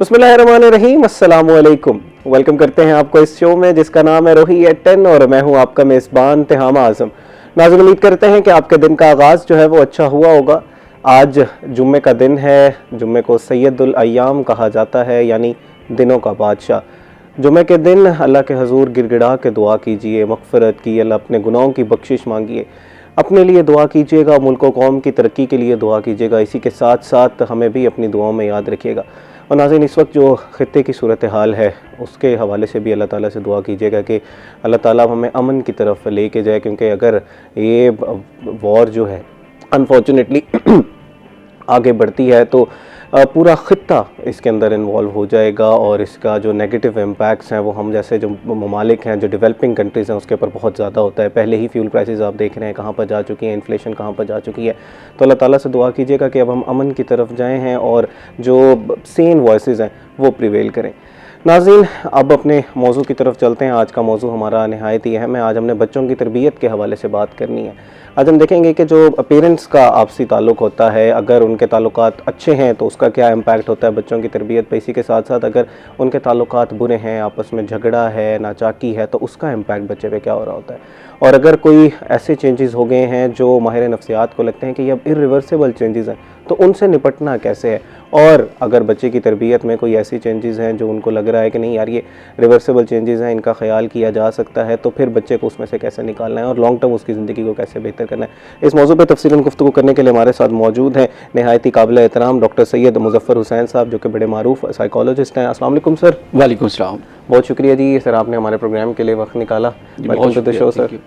बिस्मिल्लाहिर्रहमानिर्रहीम, अस्सलामुअलैकुम। वेलकम करते हैं आपको इस शो में जिसका नाम है रोही एट 10 और मैं हूं आपका मेज़बान तिहामा आज़म। नाज़रीन, उम्मीद करते हैं कि आपके दिन का आगाज़ जो है वो अच्छा हुआ होगा। आज जुम्मे का दिन है। जुम्मे को सैयदुल अय्याम कहा जाता है, यानी दिनों का बादशाह। जुम्मे के दिन अल्लाह के हजूर गिड़गिड़ा के दुआ कीजिए, मग़फ़िरत की, अल्लाह अपने गुनाहों की बख्शिश मांगिए, अपने लिए दुआ कीजिएगा, मुल्क व कौम की तरक्की के लिए दुआ कीजिएगा। इसी के साथ साथ हमें भी अपनी दुआओं में याद रखिएगा। और नाज़रीन, इस वक्त जो ख़ित्ते की सूरत हाल है उसके हवाले से भी अल्लाह ताला से दुआ कीजिएगा कि अल्लाह ताला हमें अमन की तरफ लेके जाए, क्योंकि अगर ये वॉर जो है अनफॉर्चुनेटली आगे बढ़ती है तो पूरा ख़ित्ता इसके अंदर इन्वॉल्व हो जाएगा और इसका जो नेगेटिव इम्पैक्ट्स हैं वो हम जैसे जो ममालिक हैं, जो डेवलपिंग कंट्रीज़ हैं, उसके ऊपर बहुत ज़्यादा होता है। पहले ही फ्यूल प्राइसेस आप देख रहे हैं कहाँ पर जा चुकी हैं, इन्फ्लेशन कहाँ पर जा चुकी है। तो अल्लाह ताला से दुआ कीजिएगा कि अब हम अमन की तरफ जाएँ हैं और जो सेन वॉइसेस हैं वो प्रिवेल करें। नाज़रीन, अब अपने मौजू की तरफ चलते हैं। आज का मौजू हमारा नहायत ही अहम है। आज हमने बच्चों की तरबियत के हवाले से बात करनी है। आज हम देखेंगे कि जो पेरेंट्स का आपसी ताल्लुक़ होता है, अगर उनके ताल्लुकात अच्छे हैं तो उसका क्या इम्पैक्ट होता है बच्चों की तरबियत पे। इसी के साथ साथ अगर उनके ताल्लुकात बुरे हैं, आपस में झगड़ा है, नाचाकी है, तो उसका इम्पैक्ट बच्चे पे क्या हो रहा होता है। और अगर कोई ऐसे चेंजेस हो गए हैं जो माहिर नफ्सियात को लगते हैं कि ये अब इरिवर्सिबल चेंजेस हैं, तो उनसे निपटना कैसे है। और अगर बच्चे की तरबियत में कोई ऐसी चेंजेस हैं जो उनको लग रहा है कि नहीं यार ये रिवर्सिबल चेंजेस हैं, इनका ख्याल किया जा सकता है, तो फिर बच्चे को उसमें से कैसे निकालना है और लॉन्ग टर्म उसकी ज़िंदगी को कैसे बेहतर करना है। इस मौजू पर तफसीलन गुफ्तगू करने के लिए हमारे साथ मौजूद हैं नहायत ही काबिल एहतराम डॉक्टर सैयद मुज़फ़्फ़र हुसैन साहब, जो कि बड़े मारूफ साइकोलॉजिस्ट हैं। अस्सलाम वालेकुम सर। वालेकुम सलाम। बहुत शुक्रिया जी सर, आपने हमारे प्रोग्राम के लिए वक्त निकाला। Welcome to the show sir.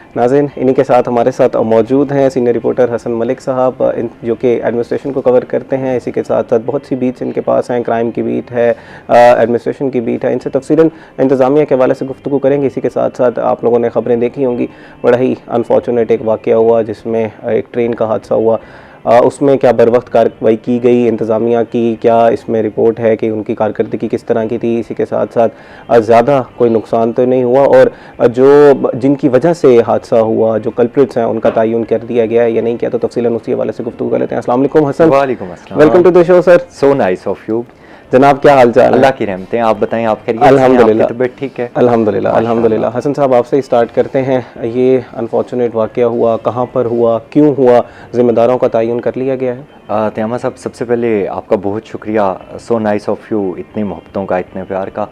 नाज़रीन, इन्हीं के साथ हमारे साथ मौजूद हैं सीनियर रिपोर्टर हसन मलिक साहब, जो कि एडमिनिस्ट्रेशन को कवर करते हैं। इसी के साथ साथ बहुत सी बीट्स इनके पास हैं, क्राइम की बीट है, एडमिनिस्ट्रेशन की बीट है। इनसे तफसीलन इंतज़ामिया के हवाले से गुफ्तगू करेंगे। इसी के साथ साथ आप लोगों ने ख़बरें देखी होंगी, बड़ा ही अनफॉर्चुनेट एक वाक़या हुआ जिसमें एक ट्रेन का हादसा हुआ। उसमें क्या बर वक्त कार्रवाई की गई इंतज़ामिया की, क्या इसमें रिपोर्ट है कि उनकी कारकर्दगी किस तरह की थी। इसी के साथ साथ ज़्यादा कोई नुकसान तो नहीं हुआ और जो जिनकी वजह से हादसा हुआ, जो कल्प्रिट्स हैं, उनका तयन कर दिया गया है या नहीं किया, तो तफसीलन उसी हवाले से गुफ्तगू कर लेते हैं। अस्सलाम वालेकुम हसन। वालेकुम अस्सलाम। Welcome to the show sir. So nice of you जनाब, क्या हाल चाल? अल्लाह की रहमतें। आप बताएं, आप खैरियत? अल्हम्दुलिल्लाह, तबीयत ठीक है? अल्हम्दुलिल्लाह अल्हम्दुलिल्लाह। हसन साहब, आपसे स्टार्ट करते हैं। ये अनफॉर्चुनेट वाक़या हुआ, कहाँ पर हुआ, क्यों हुआ, ज़िम्मेदारों का तयन कर लिया गया है? तिहामा साहब, सबसे पहले आपका बहुत शुक्रिया। सो नाइस ऑफ यू, इतनी मोहब्बतों का, इतने प्यार का।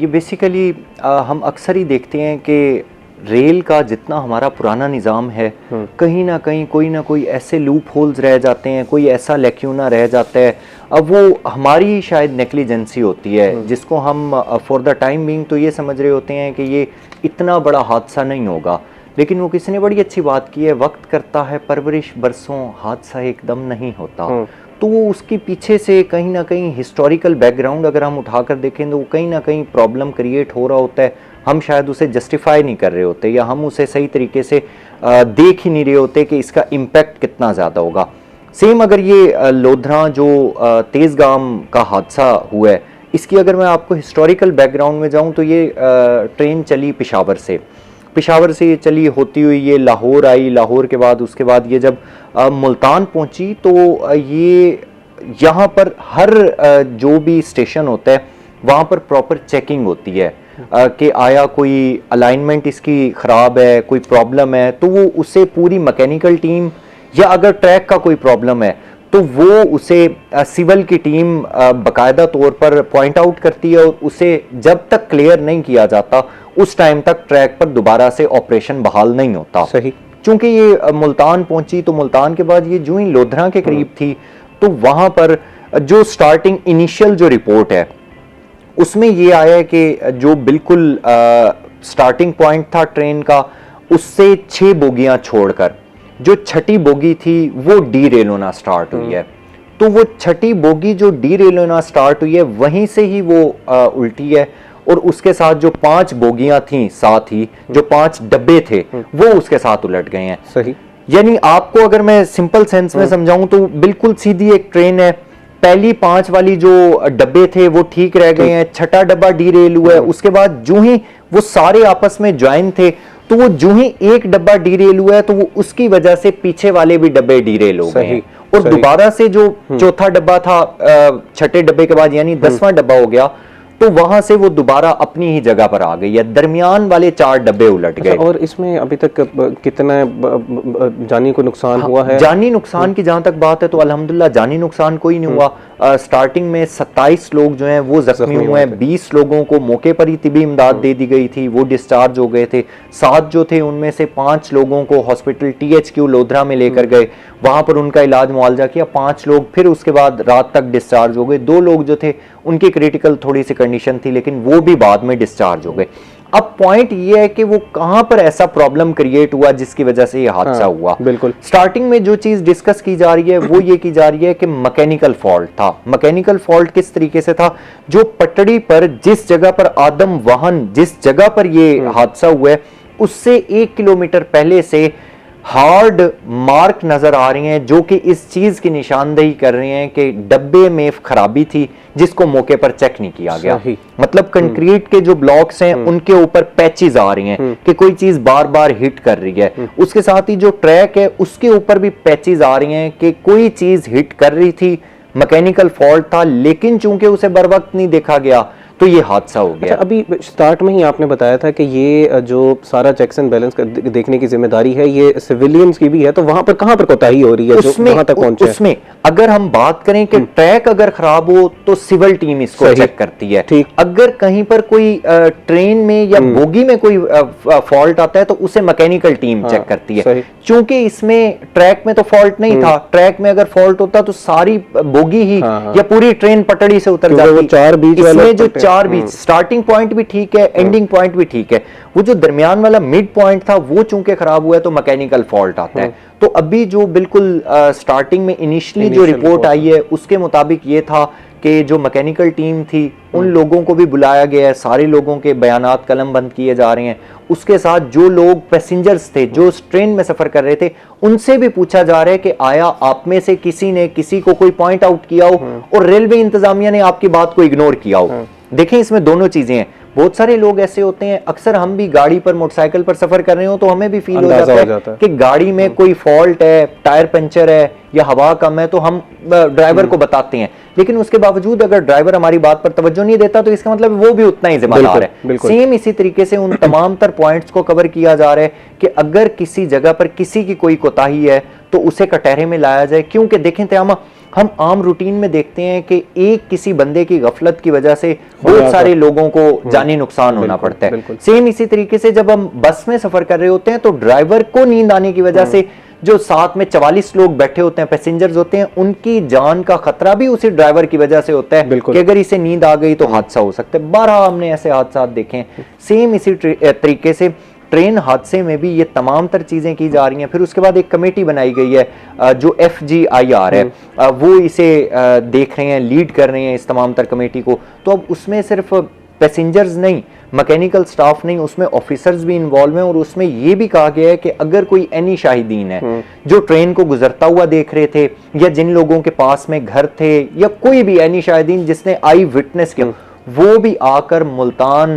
ये बेसिकली हम अक्सर ही देखते हैं कि रेल का जितना हमारा पुराना निज़ाम है, कहीं ना कहीं कोई ना कोई ऐसे लूप होल्स रह जाते हैं, कोई ऐसा लैक्यूना रह जाता है। अब वो हमारी शायद नेग्लिजेंसी होती है, जिसको हम फॉर द टाइम बीइंग तो ये समझ रहे होते हैं कि ये इतना बड़ा हादसा नहीं होगा, लेकिन वो किसी ने बड़ी अच्छी बात की है, वक्त करता है परवरिश बरसों, हादसा एकदम नहीं होता। तो वो उसके पीछे से कहीं ना कहीं हिस्टोरिकल बैकग्राउंड अगर हम उठाकर देखें तो वो कहीं ना कहीं प्रॉब्लम क्रिएट हो रहा होता है। हम शायद उसे जस्टिफाई नहीं कर रहे होते या हम उसे सही तरीके से देख ही नहीं रहे होते कि इसका इम्पैक्ट कितना ज़्यादा होगा। सेम अगर ये लोधरा जो तेज़गाम का हादसा हुआ है, इसकी अगर मैं आपको हिस्टोरिकल बैकग्राउंड में जाऊँ तो ये ट्रेन चली पेशावर से ये चली होती हुई ये लाहौर आई। लाहौर के बाद उसके बाद ये जब मुल्तान पहुंची तो ये यहाँ पर हर जो भी स्टेशन होता है वहाँ पर प्रॉपर चेकिंग होती है कि आया कोई अलाइनमेंट इसकी ख़राब है, कोई प्रॉब्लम है, तो वो उसे पूरी मैकेनिकल टीम या अगर ट्रैक का कोई प्रॉब्लम है तो वो उसे सिविल की टीम बाकायदा तौर पर पॉइंट आउट करती है और उसे जब तक क्लियर नहीं किया जाता उस टाइम तक ट्रैक पर दोबारा से ऑपरेशन बहाल नहीं होता। सही। चूंकि ये मुल्तान पहुंची तो मुल्तान के बाद ये जो ही लोधरा के करीब थी तो वहां पर जो स्टार्टिंग इनिशियल जो रिपोर्ट है उसमें ये आया है कि जो बिल्कुल स्टार्टिंग पॉइंट था ट्रेन का, उससे 6 बोगियां छोड़कर जो छठी बोगी थी वो डी रेल होना स्टार्ट हुई है। तो वो छठी बोगी जो डी रेल होना स्टार्ट हुई है वहीं से ही वो उल्टी है और उसके साथ जो 5 बोगियां थी, साथ ही जो 5 डब्बे थे वो उसके साथ उलट गए हैं। सही। यानी आपको अगर मैं सिंपल सेंस में समझाऊं तो बिल्कुल सीधी एक ट्रेन है, पहली 5 वाली जो डब्बे थे वो ठीक रह गए हैं, छठा डब्बा डी रेल हुआ है, उसके बाद जो ही वो सारे आपस में ज्वाइन थे तो वो जो ही एक डब्बा डी रेल हुआ है तो वो उसकी वजह से पीछे वाले भी डब्बे डी रेल हो गए हैं और सही। दोबारा से जो चौथा डब्बा था छठे डब्बे के बाद यानी 10वां डब्बा हो गया, तो वहां से वो दोबारा अपनी ही जगह पर आ गई है, दरमियान वाले 4 डब्बे उलट गए। और इसमें अभी तक कितना जानी को नुकसान हुआ है? जानी नुकसान की जहां तक बात है तो अल्हम्दुलिल्लाह जानी नुकसान कोई नहीं हुआ। स्टार्टिंग में 27 लोग जो हैं वो जख्मी हुए हैं, 20 लोगों को मौके पर ही तिबी इमदाद दे दी गई थी, वो डिस्चार्ज हो गए थे। 7 जो थे उनमें से 5 लोगों को हॉस्पिटल THQ लोधरा में लेकर गए, वहां पर उनका इलाज मुआवजा किया। 5 लोग फिर उसके बाद रात तक डिस्चार्ज हो गए। 2 लोग जो थे उनकी क्रिटिकल थोड़ी सी कंडीशन थी, लेकिन वो भी बाद में डिस्चार्ज हो गए। अब पॉइंट ये है कि वो कहां पर ऐसा प्रॉब्लम क्रिएट हुआ जिसकी वजह से ये हादसा हुआ। बिल्कुल। स्टार्टिंग में जो चीज डिस्कस की जा रही है वो ये की जा रही है कि मैकेनिकल फॉल्ट था। मैकेनिकल फॉल्ट किस तरीके से था, जो पटड़ी पर जिस जगह पर आदम वाहन जिस जगह पर ये हादसा हुआ है उससे 1 किलोमीटर पहले से हार्ड मार्क नजर आ रही हैं, जो कि इस चीज की निशानदेही कर रहे हैं कि डब्बे में खराबी थी जिसको मौके पर चेक नहीं किया गया। मतलब कंक्रीट के जो ब्लॉक्स हैं उनके ऊपर पैचेस आ रही हैं कि कोई चीज बार बार हिट कर रही है। उसके साथ ही जो ट्रैक है उसके ऊपर भी पैचेस आ रही हैं कि कोई चीज हिट कर रही थी, मैकेनिकल फॉल्ट था, लेकिन चूंकि उसे बर वक्त नहीं देखा गया तो ये हादसा हो गया। अच्छा, अभी स्टार्ट में ही आपने बताया था कि ये जो सारा चेक्स एंड बैलेंस देखने की जिम्मेदारी है ये सिविलियंस की भी है, तो वहां पर कहां पर कोताही हो रही है जो वहां तक पहुंचे? उसमें अगर हम बात करें कि ट्रैक अगर खराब हो तो सिविल टीम इसको चेक करती है। ठीक। अगर कहीं पर कोई ट्रेन में या बोगी में कोई फॉल्ट आता है तो उसे मैकेनिकल टीम चेक करती है। चूंकि इसमें ट्रैक में तो फॉल्ट नहीं था, ट्रैक में अगर फॉल्ट होता तो सारी बोगी ही या पूरी ट्रेन पटड़ी से उतर जाती। इसमें जो 4 बीच स्टार्टिंग पॉइंट भी ठीक है, एंडिंग पॉइंट भी ठीक है, वो जो दरमियान वाला मिड पॉइंट था वो चूंकि खराब हुआ है तो मैकेनिकल फॉल्ट आता है। तो अभी जो बिल्कुल स्टार्टिंग में इनिशियली जो रिपोर्ट आई है उसके मुताबिक ये था कि जो मैकेनिकल टीम थी उन लोगों को भी बुलाया गया है, सारे लोगों के बयानात कलम बंद किए जा रहे हैं। उसके साथ जो लोग पैसेंजर्स थे जो उस ट्रेन में सफर कर रहे थे उनसे भी पूछा जा रहा है कि आया आप में से किसी ने किसी को कोई पॉइंट आउट किया हो और रेलवे इंतजामिया ने आपकी बात को इग्नोर किया हो। देखें इसमें दोनों चीजें हैं। बहुत सारे लोग ऐसे होते हैं, अक्सर हम भी गाड़ी पर मोटरसाइकिल पर सफर कर रहे हो तो हमें भी फील हो जाता है कि गाड़ी में कोई फॉल्ट है, टायर पंचर है या हवा कम है, तो हम ड्राइवर को बताते हैं, लेकिन उसके बावजूद अगर ड्राइवर हमारी बात पर तवज्जो नहीं देता तो इसका मतलब वो भी उतना ही जिम्मेदार है। सेम इसी तरीके से उन तमाम तर पॉइंट्स को कवर किया जा रहा है कि अगर किसी जगह पर किसी की कोई कोताही है तो उसे कटहरे में लाया जाए। क्योंकि देखें त्यामा, हम आम रूटीन में देखते हैं कि एक किसी बंदे की गफलत की वजह से बहुत सारे लोगों को जानी नुकसान होना पड़ता है। सेम इसी तरीके से जब हम बस में सफर कर रहे होते हैं तो ड्राइवर को नींद आने की वजह से जो साथ में 44 लोग बैठे होते हैं, पैसेंजर्स होते हैं, उनकी जान का खतरा भी उसी ड्राइवर की वजह से होता है कि अगर इसे नींद आ गई तो हादसा हो सकता है। 12 हमने ऐसे हादसा देखे हैं। सेम इसी तरीके से ट्रेन हादसे में भी ये तमाम तर चीजें की जा रही हैं। फिर उसके बाद एक कमेटी बनाई गई है जो FGIR है, वो इसे देख रहे हैं, लीड कर रहे हैं इस तमाम तर कमेटी को। तो अब उसमें सिर्फ पैसेंजर्स नहीं, मैकेनिकल स्टाफ नहीं, उसमें ऑफिसर्स भी इन्वॉल्व हैं। और उसमें यह भी कहा गया है कि अगर कोई एनी शाहिदीन है जो ट्रेन को गुजरता हुआ देख रहे थे या जिन लोगों के पास में घर थे या कोई भी एनी शाहिदीन जिसने आई विटनेस किया, वो भी आकर मुल्तान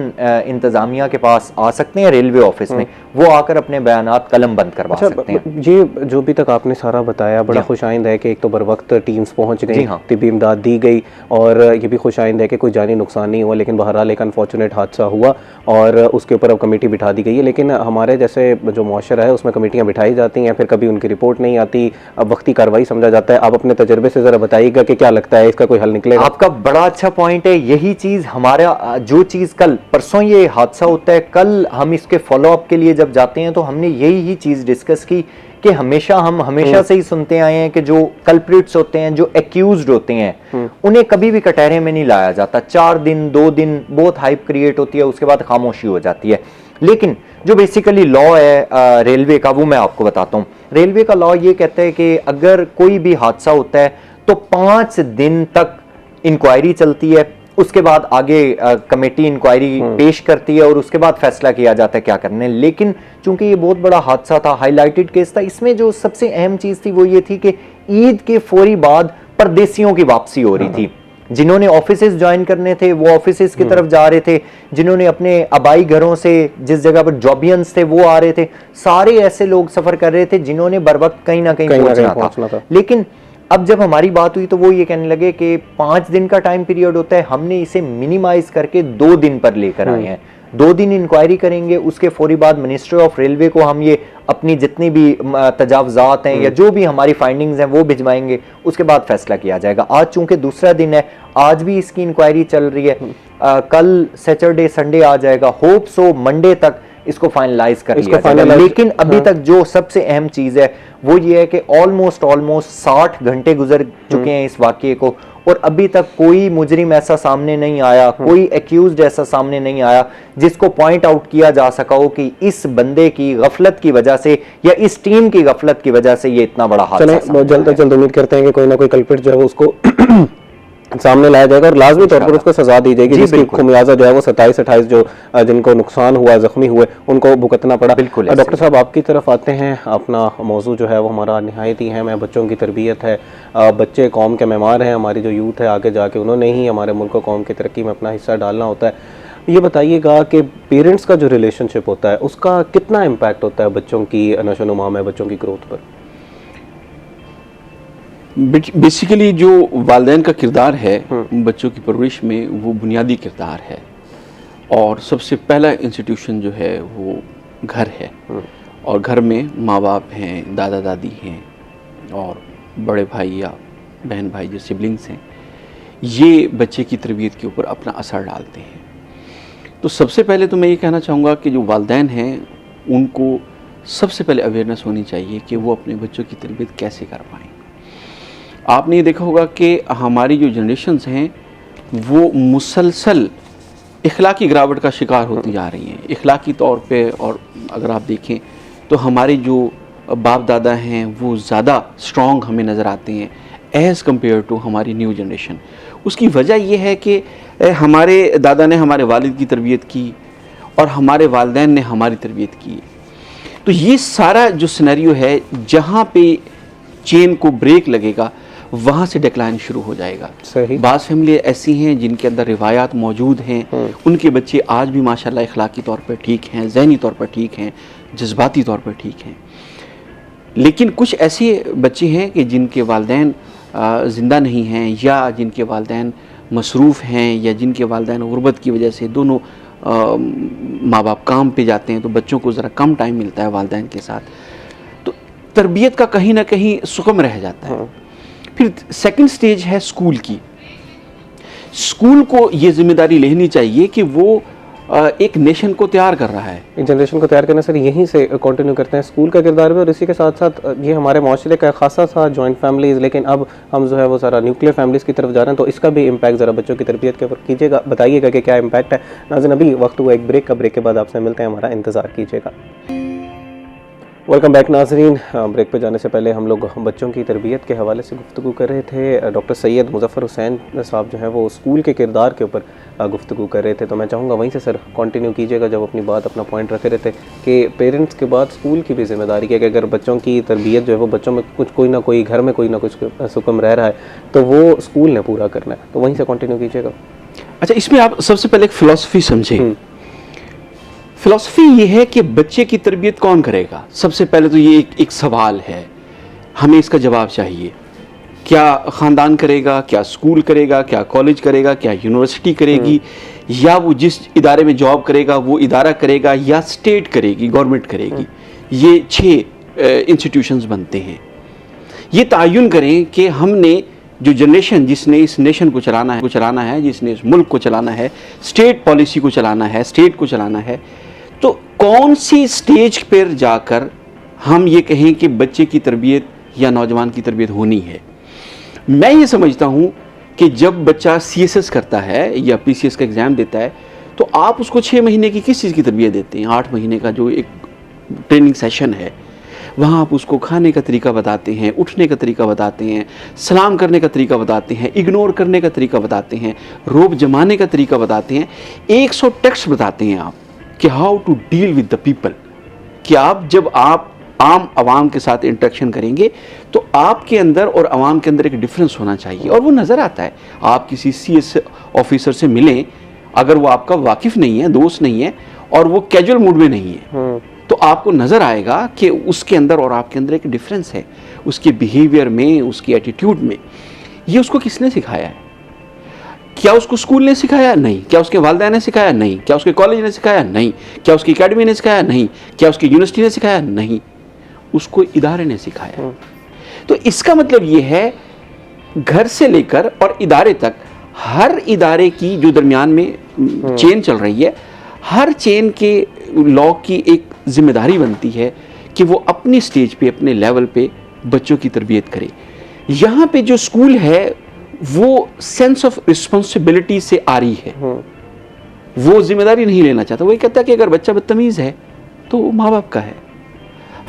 इंतजामिया के पास आ सकते हैं, रेलवे ऑफिस में वो आकर अपने बयानात कलम बंद करवा सकते हैं। ये जो भी तक आपने सारा बताया बड़ा खुशाइंद है कि एक तो बर वक्त टीम्स पहुंच गई, तिबी इमदाद दी गई, और ये भी खुशाइंद है कि कोई जानी नुकसान नहीं हुआ, लेकिन बहरहाल एक अनफॉर्चुनेट हादसा हुआ और उसके ऊपर अब कमेटी बिठा दी गई है। लेकिन हमारे जैसे जो मुआशरा है उसमें कमेटियाँ बिठाई जाती हैं, फिर कभी उनकी रिपोर्ट नहीं आती, अब वक्ती कार्रवाई समझा जाता है। आप अपने तजर्बे से ज़रा बताइएगा कि क्या लगता है इसका कोई हल निकलेगा? आपका बड़ा अच्छा पॉइंट है। यही चीज़ हमारा जो चीज़ कल परसों ये हादसा होता है, कल हम इसके फॉलोअप के लिए जब जाते हैं तो हमने यही ही चीज़ डिस्कस की कि हमेशा से ही सुनते आए हैं कि जो कल्प्रिट्स होते हैं, जो एक्यूज्ड होते हैं, उन्हें कभी भी कटहरे में नहीं लाया जाता। 4 दिन 2 दिन बहुत हाइप क्रिएट होती है, उसके बाद खामोशी हो जाती है। लेकिन जो बेसिकली लॉ है रेलवे का, वो मैं आपको बताता हूँ। रेलवे का लॉ ये कहता है कि अगर कोई भी हादसा होता है तो 5 दिन तक इंक्वायरी चलती है, उसके बाद आगे कमेटी इंक्वायरी पेश करती है और उसके बाद फैसला किया जाता है क्या करने। लेकिन चूंकि ये बहुत बड़ा हादसा था, हाईलाइटेड केस था, इसमें जो सबसे अहम चीज थी वो ये थी कि ईद के फौरी बाद परदेसियों की वापसी हो रही थी। जिन्होंने ऑफिसेज ज्वाइन करने थे वो ऑफिसेज की तरफ जा रहे थे, जिन्होंने अपने आबाई घरों से जिस जगह पर जॉबियंस थे वो आ रहे थे, सारे ऐसे लोग सफर कर रहे थे जिन्होंने बर वक्त कहीं ना कहीं पहुंचना था। लेकिन अब जब हमारी बात हुई तो वो ये कहने लगे कि 5 दिन का टाइम पीरियड होता है, हमने इसे मिनिमाइज करके 2 दिन पर लेकर आए हैं। 2 दिन इंक्वायरी करेंगे, उसके फौरी बाद मिनिस्ट्री ऑफ रेलवे को हम ये अपनी जितनी भी तजावजात हैं या जो भी हमारी फाइंडिंग्स हैं वो भिजवाएंगे, उसके बाद फैसला किया जाएगा। आज चूंकि दूसरा दिन है, आज भी इसकी इंक्वायरी चल रही है, कल सैटरडे संडे आ जाएगा, होप सो मंडे तक इसको फाइनलाइज कर लिया जाएगा। लेकिन अभी तक जो सबसे अहम चीज है वो ये है कि ऑलमोस्ट 60 घंटे गुजर चुके हैं इस वाकये को, और अभी तक कोई मुजरिम ऐसा सामने नहीं आया, कोई एक्यूज्ड ऐसा सामने नहीं आया जिसको पॉइंट आउट किया जा सका हो कि इस बंदे की गफलत की वजह से या इस टीम की गफलत की वजह से ये इतना बड़ा हादसा। चलें, जल्द से जल्द उम्मीद करते हैं कि कोई ना कोई कल्प्रिट जो है उसको सामने लाया जाएगा और लाजमी तौर पर उसको सजा दी जाएगी, जिसकी खुमियाजा जो है वो 27-28 जो जिनको नुकसान हुआ, जख्मी हुए, उनको भुगतना पड़ा। बिल्कुल। डॉक्टर साहब आपकी तरफ आते हैं, अपना मौजू जो है वो हमारा निहायत ही है, बच्चों की तरबियत है। बच्चे कौम के मेहमान हैं, हमारी जो यूथ है आगे जाके उन्होंने ही हमारे मुल्क को कौम की तरक्की में अपना हिस्सा डालना होता है। ये बताइएगा कि पेरेंट्स का जो रिलेशनशिप होता है उसका कितना इम्पैक्ट होता है बच्चों की नशोनुमा में, बच्चों की ग्रोथ पर? बेसिकली जो वालिदैन का किरदार है बच्चों की परवरिश में, वो बुनियादी किरदार है, और सबसे पहला इंस्टीट्यूशन जो है वो घर है। और घर में माँ बाप हैं, दादा दादी हैं और बड़े भाई या बहन भाई जो सिबलिंग्स हैं, ये बच्चे की तरबियत के ऊपर अपना असर डालते हैं। तो सबसे पहले तो मैं ये कहना चाहूँगा कि जो वालिदैन हैं उनको सबसे पहले अवेयरनेस होनी चाहिए कि वो अपने बच्चों की तरबियत कैसे कर पाएँ। आपने ये देखा होगा कि हमारी जो जनरेशन्स हैं वो मुसलसल इखलाकी गिरावट का शिकार होती जा रही हैं इखलाकी तौर पे। और अगर आप देखें तो हमारे जो बाप दादा हैं वो ज़्यादा स्ट्रॉन्ग हमें नज़र आते हैं एज़ कम्पेयर टू हमारी न्यू जनरेशन। उसकी वजह ये है कि हमारे दादा ने हमारे वालिद की तरबियत की और हमारे वालिदैन ने हमारी तरबियत की। तो ये सारा जो सिनेरियो है, जहाँ पे चेन को ब्रेक लगेगा वहाँ से डिक्लाइन शुरू हो जाएगा। सही। बाज़ फैमिली ऐसी हैं जिनके अंदर रिवायात मौजूद हैं, उनके बच्चे आज भी माशाल्लाह इखलाकी तौर पर ठीक हैं, ज़हनी तौर पर ठीक हैं, जज्बाती तौर पर ठीक हैं। लेकिन कुछ ऐसे बच्चे हैं कि जिनके वालिदैन ज़िंदा नहीं हैं, या जिनके वालिदैन मसरूफ़ हैं, या जिनके वालिदैन गुर्बत की वजह से दोनों माँ बाप काम पे जाते हैं, तो बच्चों को ज़रा कम टाइम मिलता है वालिदैन के साथ, तो तरबियत का कहीं ना कहीं सुकम रह जाता है। फिर सेकंड स्टेज है स्कूल की। स्कूल को ये जिम्मेदारी लेनी चाहिए कि वो एक नेशन को तैयार कर रहा है, एक जनरेशन को तैयार करना। सर यहीं से कंटिन्यू करते हैं स्कूल का किरदार भी, और इसी के साथ साथ ये हमारे माशरे का खासा सा जॉइंट फैमिलीज़, लेकिन अब हम जो है वो सारा न्यूक्लियर फैमिलीज़ की तरफ जा रहे हैं, तो इसका भी इम्पैक्ट ज़रा बच्चों की तरबियत के ऊपर कीजिएगा, बताइएगा कि क्या इम्पैक्ट है। नाज़रीन अभी वक्त हुआ एक ब्रेक का, ब्रेक के बाद आपसे मिलते हैं, हमारा इंतज़ार कीजिएगा। वेलकम बैक नाज़रीन। ब्रेक पे जाने से पहले हम लोग बच्चों की तरबियत के हवाले से गुफ्तगू कर रहे थे। डॉक्टर सैयद मुज़फ़्फ़र हुसैन साहब जो है वो स्कूल के किरदार के ऊपर गुफ्तगू कर रहे थे, तो मैं चाहूँगा वहीं से सर कंटिन्यू कीजिएगा, जब अपनी बात अपना पॉइंट रखे रहे थे कि पेरेंट्स के बाद स्कूल की भी जिम्मेदारी है कि अगर बच्चों की तरबियत जो है वो बच्चों में कुछ कोई ना कोई घर में कोई ना कुछ सुकम रह रहा है तो वो स्कूल ने पूरा करना है, तो वहीं से कंटिन्यू कीजिएगा। अच्छा, इसमें आप सबसे पहले एक फ़िलासफ़ी समझें। फ़िलासफ़ी ये है कि बच्चे की तरबियत कौन करेगा। सबसे पहले तो ये एक सवाल है, हमें इसका जवाब चाहिए। क्या ख़ानदान करेगा, क्या स्कूल करेगा, क्या कॉलेज करेगा, क्या यूनिवर्सिटी करेगी, या वो जिस इदारे में जॉब करेगा वो इदारा करेगा, या स्टेट करेगी, गवर्नमेंट करेगी। ये 6 इंस्टीट्यूशंस बनते हैं। ये तयन करें कि हमने जो जनरेशन जिसने इस नेशन को चलाना है, जिसने इस मुल्क को चलाना है, स्टेट पॉलिसी को चलाना है, स्टेट को चलाना है, तो कौन सी स्टेज पर जाकर हम ये कहें कि बच्चे की तरबियत या नौजवान की तरबियत होनी है। मैं ये समझता हूँ कि जब बच्चा CSS करता है या PCS का एग्ज़ाम देता है, तो आप उसको 6 महीने की किस चीज़ की तरबियत देते हैं? 8 महीने का जो एक ट्रेनिंग सेशन है, वहाँ आप उसको खाने का तरीका बताते हैं, उठने का तरीका बताते हैं, सलाम करने का तरीका बताते हैं, इग्नोर करने का तरीका बताते हैं, रोब जमाने का तरीका बताते हैं, 100 टेक्स्ट बताते हैं आप कि how to deal with the people. कि आप जब आप आम आवाम के साथ इंटरेक्शन करेंगे तो आपके अंदर और आवाम के अंदर एक डिफरेंस होना चाहिए, और वो नज़र आता है। आप किसी CS ऑफिसर से मिलें, अगर वो आपका वाकिफ़ नहीं है, दोस्त नहीं है, और वो कैजुअल मूड में नहीं है, तो आपको नज़र आएगा कि उसके अंदर और आपके अंदर एक डिफरेंस है, उसके बिहेवियर में, उसकी एटीट्यूड में। ये उसको किसने सिखाया है? क्या उसको स्कूल ने सिखाया? नहीं। क्या उसके वालिदैन ने सिखाया? नहीं। क्या उसके कॉलेज ने सिखाया? नहीं। क्या उसकी एकेडमी ने सिखाया? नहीं। क्या उसकी यूनिवर्सिटी ने सिखाया? नहीं। उसको इदारे ने सिखाया। तो इसका मतलब ये है, घर से लेकर और इदारे तक, हर इदारे की जो दरमियान में चेन चल रही है, हर चेन के लॉ की एक जिम्मेदारी बनती है कि वो अपनी स्टेज पे, अपने लेवल पे बच्चों की तरबियत करे। यहाँ पे जो स्कूल है वो सेंस ऑफ रिस्पॉन्सिबिलिटी से आ रही है, वो जिम्मेदारी नहीं लेना चाहता। वो ये कहता है कि अगर बच्चा बदतमीज है तो वो माँ बाप का है,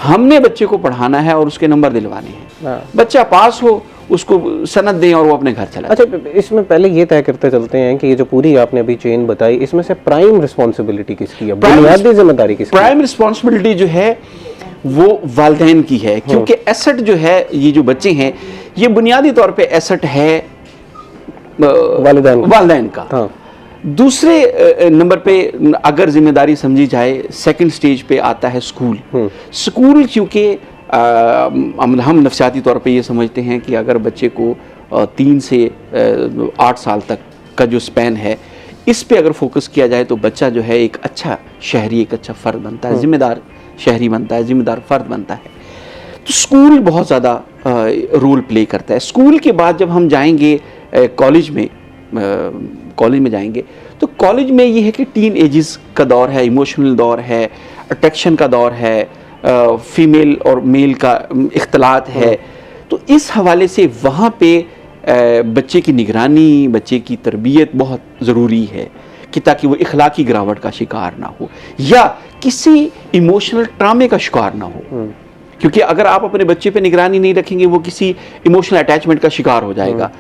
हमने बच्चे को पढ़ाना है और उसके नंबर दिलवाने हैं। बच्चा पास हो, उसको सनद दें और वो अपने घर चला। अच्छा, इसमें पहले ये तय करते चलते हैं कि ये जो पूरी आपने अभी चेन बताई, इसमें से प्राइम रिस्पॉन्सिबिलिटी किसकी है, बुनियादी जिम्मेदारी किसकी है? प्राइम रिस्पॉन्सिबिलिटी जो है वो वालिदैन की है, क्योंकि एसेट जो है, ये जो बच्चे हैं, ये बुनियादी तौर पे एसेट है वालिदैन का। हाँ। दूसरे नंबर पे अगर जिम्मेदारी समझी जाए, सेकंड स्टेज पे आता है स्कूल। स्कूल क्योंकि हम नफ्सियाती तौर पे ये समझते हैं कि अगर बच्चे को 3 से 8 साल तक का जो स्पैन है, इस पे अगर फोकस किया जाए तो बच्चा जो है एक अच्छा शहरी, एक अच्छा फ़र्द बनता है, जिम्मेदार शहरी बनता है, जिम्मेदार फ़र्द बनता है। तो स्कूल बहुत ज़्यादा रोल प्ले करता है। स्कूल के बाद जब हम जाएंगे कॉलेज में जाएंगे, तो कॉलेज में ये है कि टीन एजेस का दौर है, इमोशनल दौर है, अट्रैक्शन का दौर है, फीमेल और मेल का इख्तलात है। तो इस हवाले से वहाँ पे बच्चे की निगरानी, बच्चे की तरबियत बहुत ज़रूरी है कि ताकि वो इखलाकी गिरावट का शिकार ना हो या किसी इमोशनल ट्रामे का शिकार ना हो। क्योंकि अगर आप अपने बच्चे पे निगरानी नहीं रखेंगे, वो किसी इमोशनल अटैचमेंट का शिकार हो जाएगा।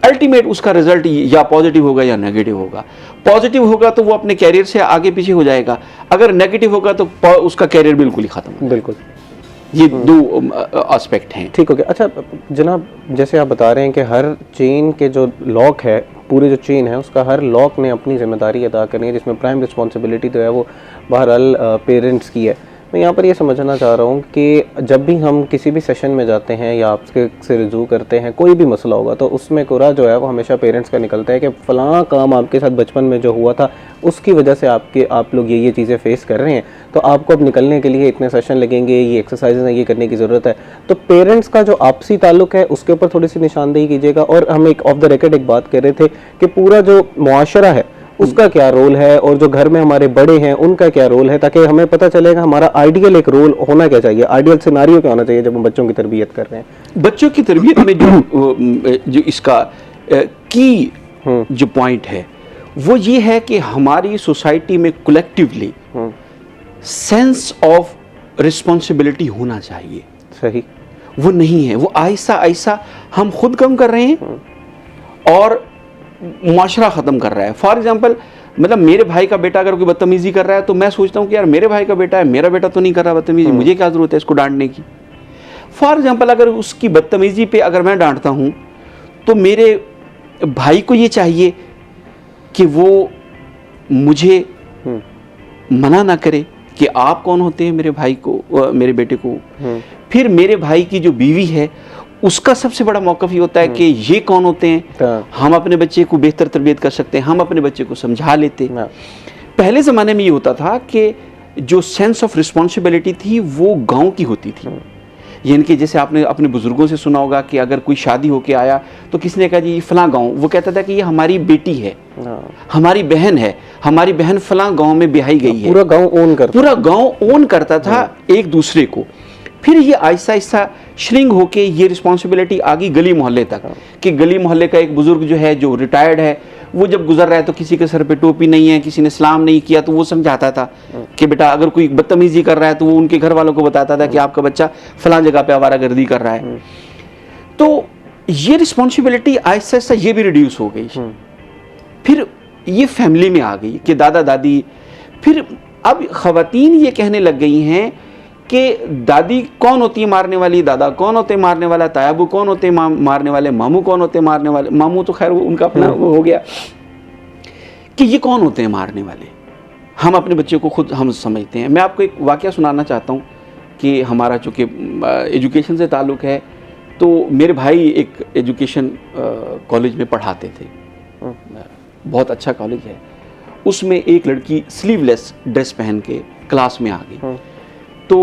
अल्टीमेट उसका रिजल्ट या पॉजिटिव होगा या नेगेटिव होगा। पॉजिटिव होगा तो वो अपने कैरियर से आगे पीछे हो जाएगा, अगर नेगेटिव होगा तो उसका कैरियर बिल्कुल ही खत्म। बिल्कुल, ये दो एस्पेक्ट हैं। ठीक हो गया। अच्छा जनाब, जैसे आप बता रहे हैं कि हर चेन के जो लॉक है, पूरी जो चेन है, उसका हर लॉक ने अपनी जिम्मेदारी अदा करनी है, जिसमें प्राइम रिस्पॉन्सिबिलिटी तो है वो बहरहाल पेरेंट्स की है। मैं यहाँ पर ये समझना चाह रहा हूँ कि जब भी हम किसी भी सेशन में जाते हैं या आपके से रिजू करते हैं, कोई भी मसला होगा, तो उसमें कुरा जो है वो हमेशा पेरेंट्स का निकलता है कि फ़लाँ काम आपके साथ बचपन में जो हुआ था उसकी वजह से आप लोग ये चीज़ें फेस कर रहे हैं, तो आपको अब निकलने के लिए इतने सेशन लगेंगे, ये एक्सरसाइज है, ये करने की ज़रूरत है। तो पेरेंट्स का जो आपसी ताल्लुक है उसके ऊपर थोड़ी सी निशानदेही कीजिएगा। और हम एक ऑफ द रिकॉर्ड एक बात कर रहे थे कि पूरा जो मुआशरा है उसका क्या रोल है और जो घर में हमारे बड़े हैं उनका क्या रोल है, ताकि हमें पता चलेगा हमारा आइडियल एक रोल होना क्या चाहिए, आइडियल सिनारियो क्या होना चाहिए जब हम बच्चों की तरबियत कर रहे हैं। बच्चों की तरबियत में जो इसका की जो पॉइंट है वो ये है कि हमारी सोसाइटी में कलेक्टिवली सेंस ऑफ रिस्पॉन्सिबिलिटी होना चाहिए। सही, वो नहीं है, वो आहिस्ता आहिस्ता हम खुद कम कर रहे हैं और मुआशरा ख़त्म कर रहा है। फॉर एग्जाम्पल, मतलब मेरे भाई का बेटा अगर कोई बदतमीज़ी कर रहा है तो मैं सोचता हूँ कि यार मेरे भाई का बेटा है, मेरा बेटा तो नहीं कर रहा बदतमीज़ी, मुझे क्या ज़रूरत है इसको डांटने की। फॉर एग्जाम्पल, अगर उसकी बदतमीज़ी पे अगर मैं डांटता हूँ तो मेरे भाई को ये चाहिए कि वो मुझे मना ना करे कि आप कौन होते हैं मेरे भाई को, मेरे बेटे को। फिर मेरे भाई की जो बीवी है उसका सबसे बड़ा मौक़िफ़ ये होता है कि ये कौन होते हैं, हम अपने बच्चे को बेहतर तरबियत कर सकते हैं, हम अपने बच्चे को समझा लेते। पहले ज़माने में ये होता था कि जो सेंस ऑफ रिस्पॉन्सिबिलिटी थी वो गांव की होती थी। यानी कि जैसे आपने अपने बुज़ुर्गों से सुना होगा कि अगर कोई शादी होके आया तो किसी ने कहा जी फ़लाँ गाँव, वो कहता था कि ये हमारी बेटी है, हमारी बहन है, हमारी बहन फ़लाँ गाँव में ब्याही गई है। पूरा गाँव ओन करता था एक दूसरे को। फिर ये आहिस्ता आहिस्ता श्रिंक होके ये रिस्पॉन्सिबिलिटी आ गई गली मोहल्ले तक कि गली मोहल्ले का एक बुज़ुर्ग जो है, जो रिटायर्ड है, वो जब गुजर रहा है तो किसी के सर पे टोपी नहीं है, किसी ने सलाम नहीं किया, तो वो समझाता था कि बेटा अगर कोई बदतमीजी कर रहा है तो वो उनके घर वालों को बताता था कि आपका बच्चा फलां जगह पे आवारागर्दी कर रहा है। तो ये रिस्पॉन्सिबिलिटी आहिस्ता आहिस्ता ये भी रिड्यूस हो गई। फिर ये फैमिली में आ गई कि दादा दादी, फिर अब ख़वातीन ये कहने लग गई हैं कि दादी कौन होती है मारने वाली, दादा कौन होते हैं मारने वाला, तायाबू कौन होते हैं मारने वाले, मामू कौन होते हैं मारने वाले। मामू तो खैर उनका अपना वो हो गया कि ये कौन होते हैं मारने वाले। हम अपने बच्चे को खुद हम समझते हैं। मैं आपको एक वाकया सुनाना चाहता हूँ कि हमारा चूँकि एजुकेशन से ताल्लुक़ है, तो मेरे भाई एक एजुकेशन कॉलेज में पढ़ाते थे, बहुत अच्छा कॉलेज है। उसमें एक लड़की स्लीवलेस ड्रेस पहन के क्लास में आ गई। तो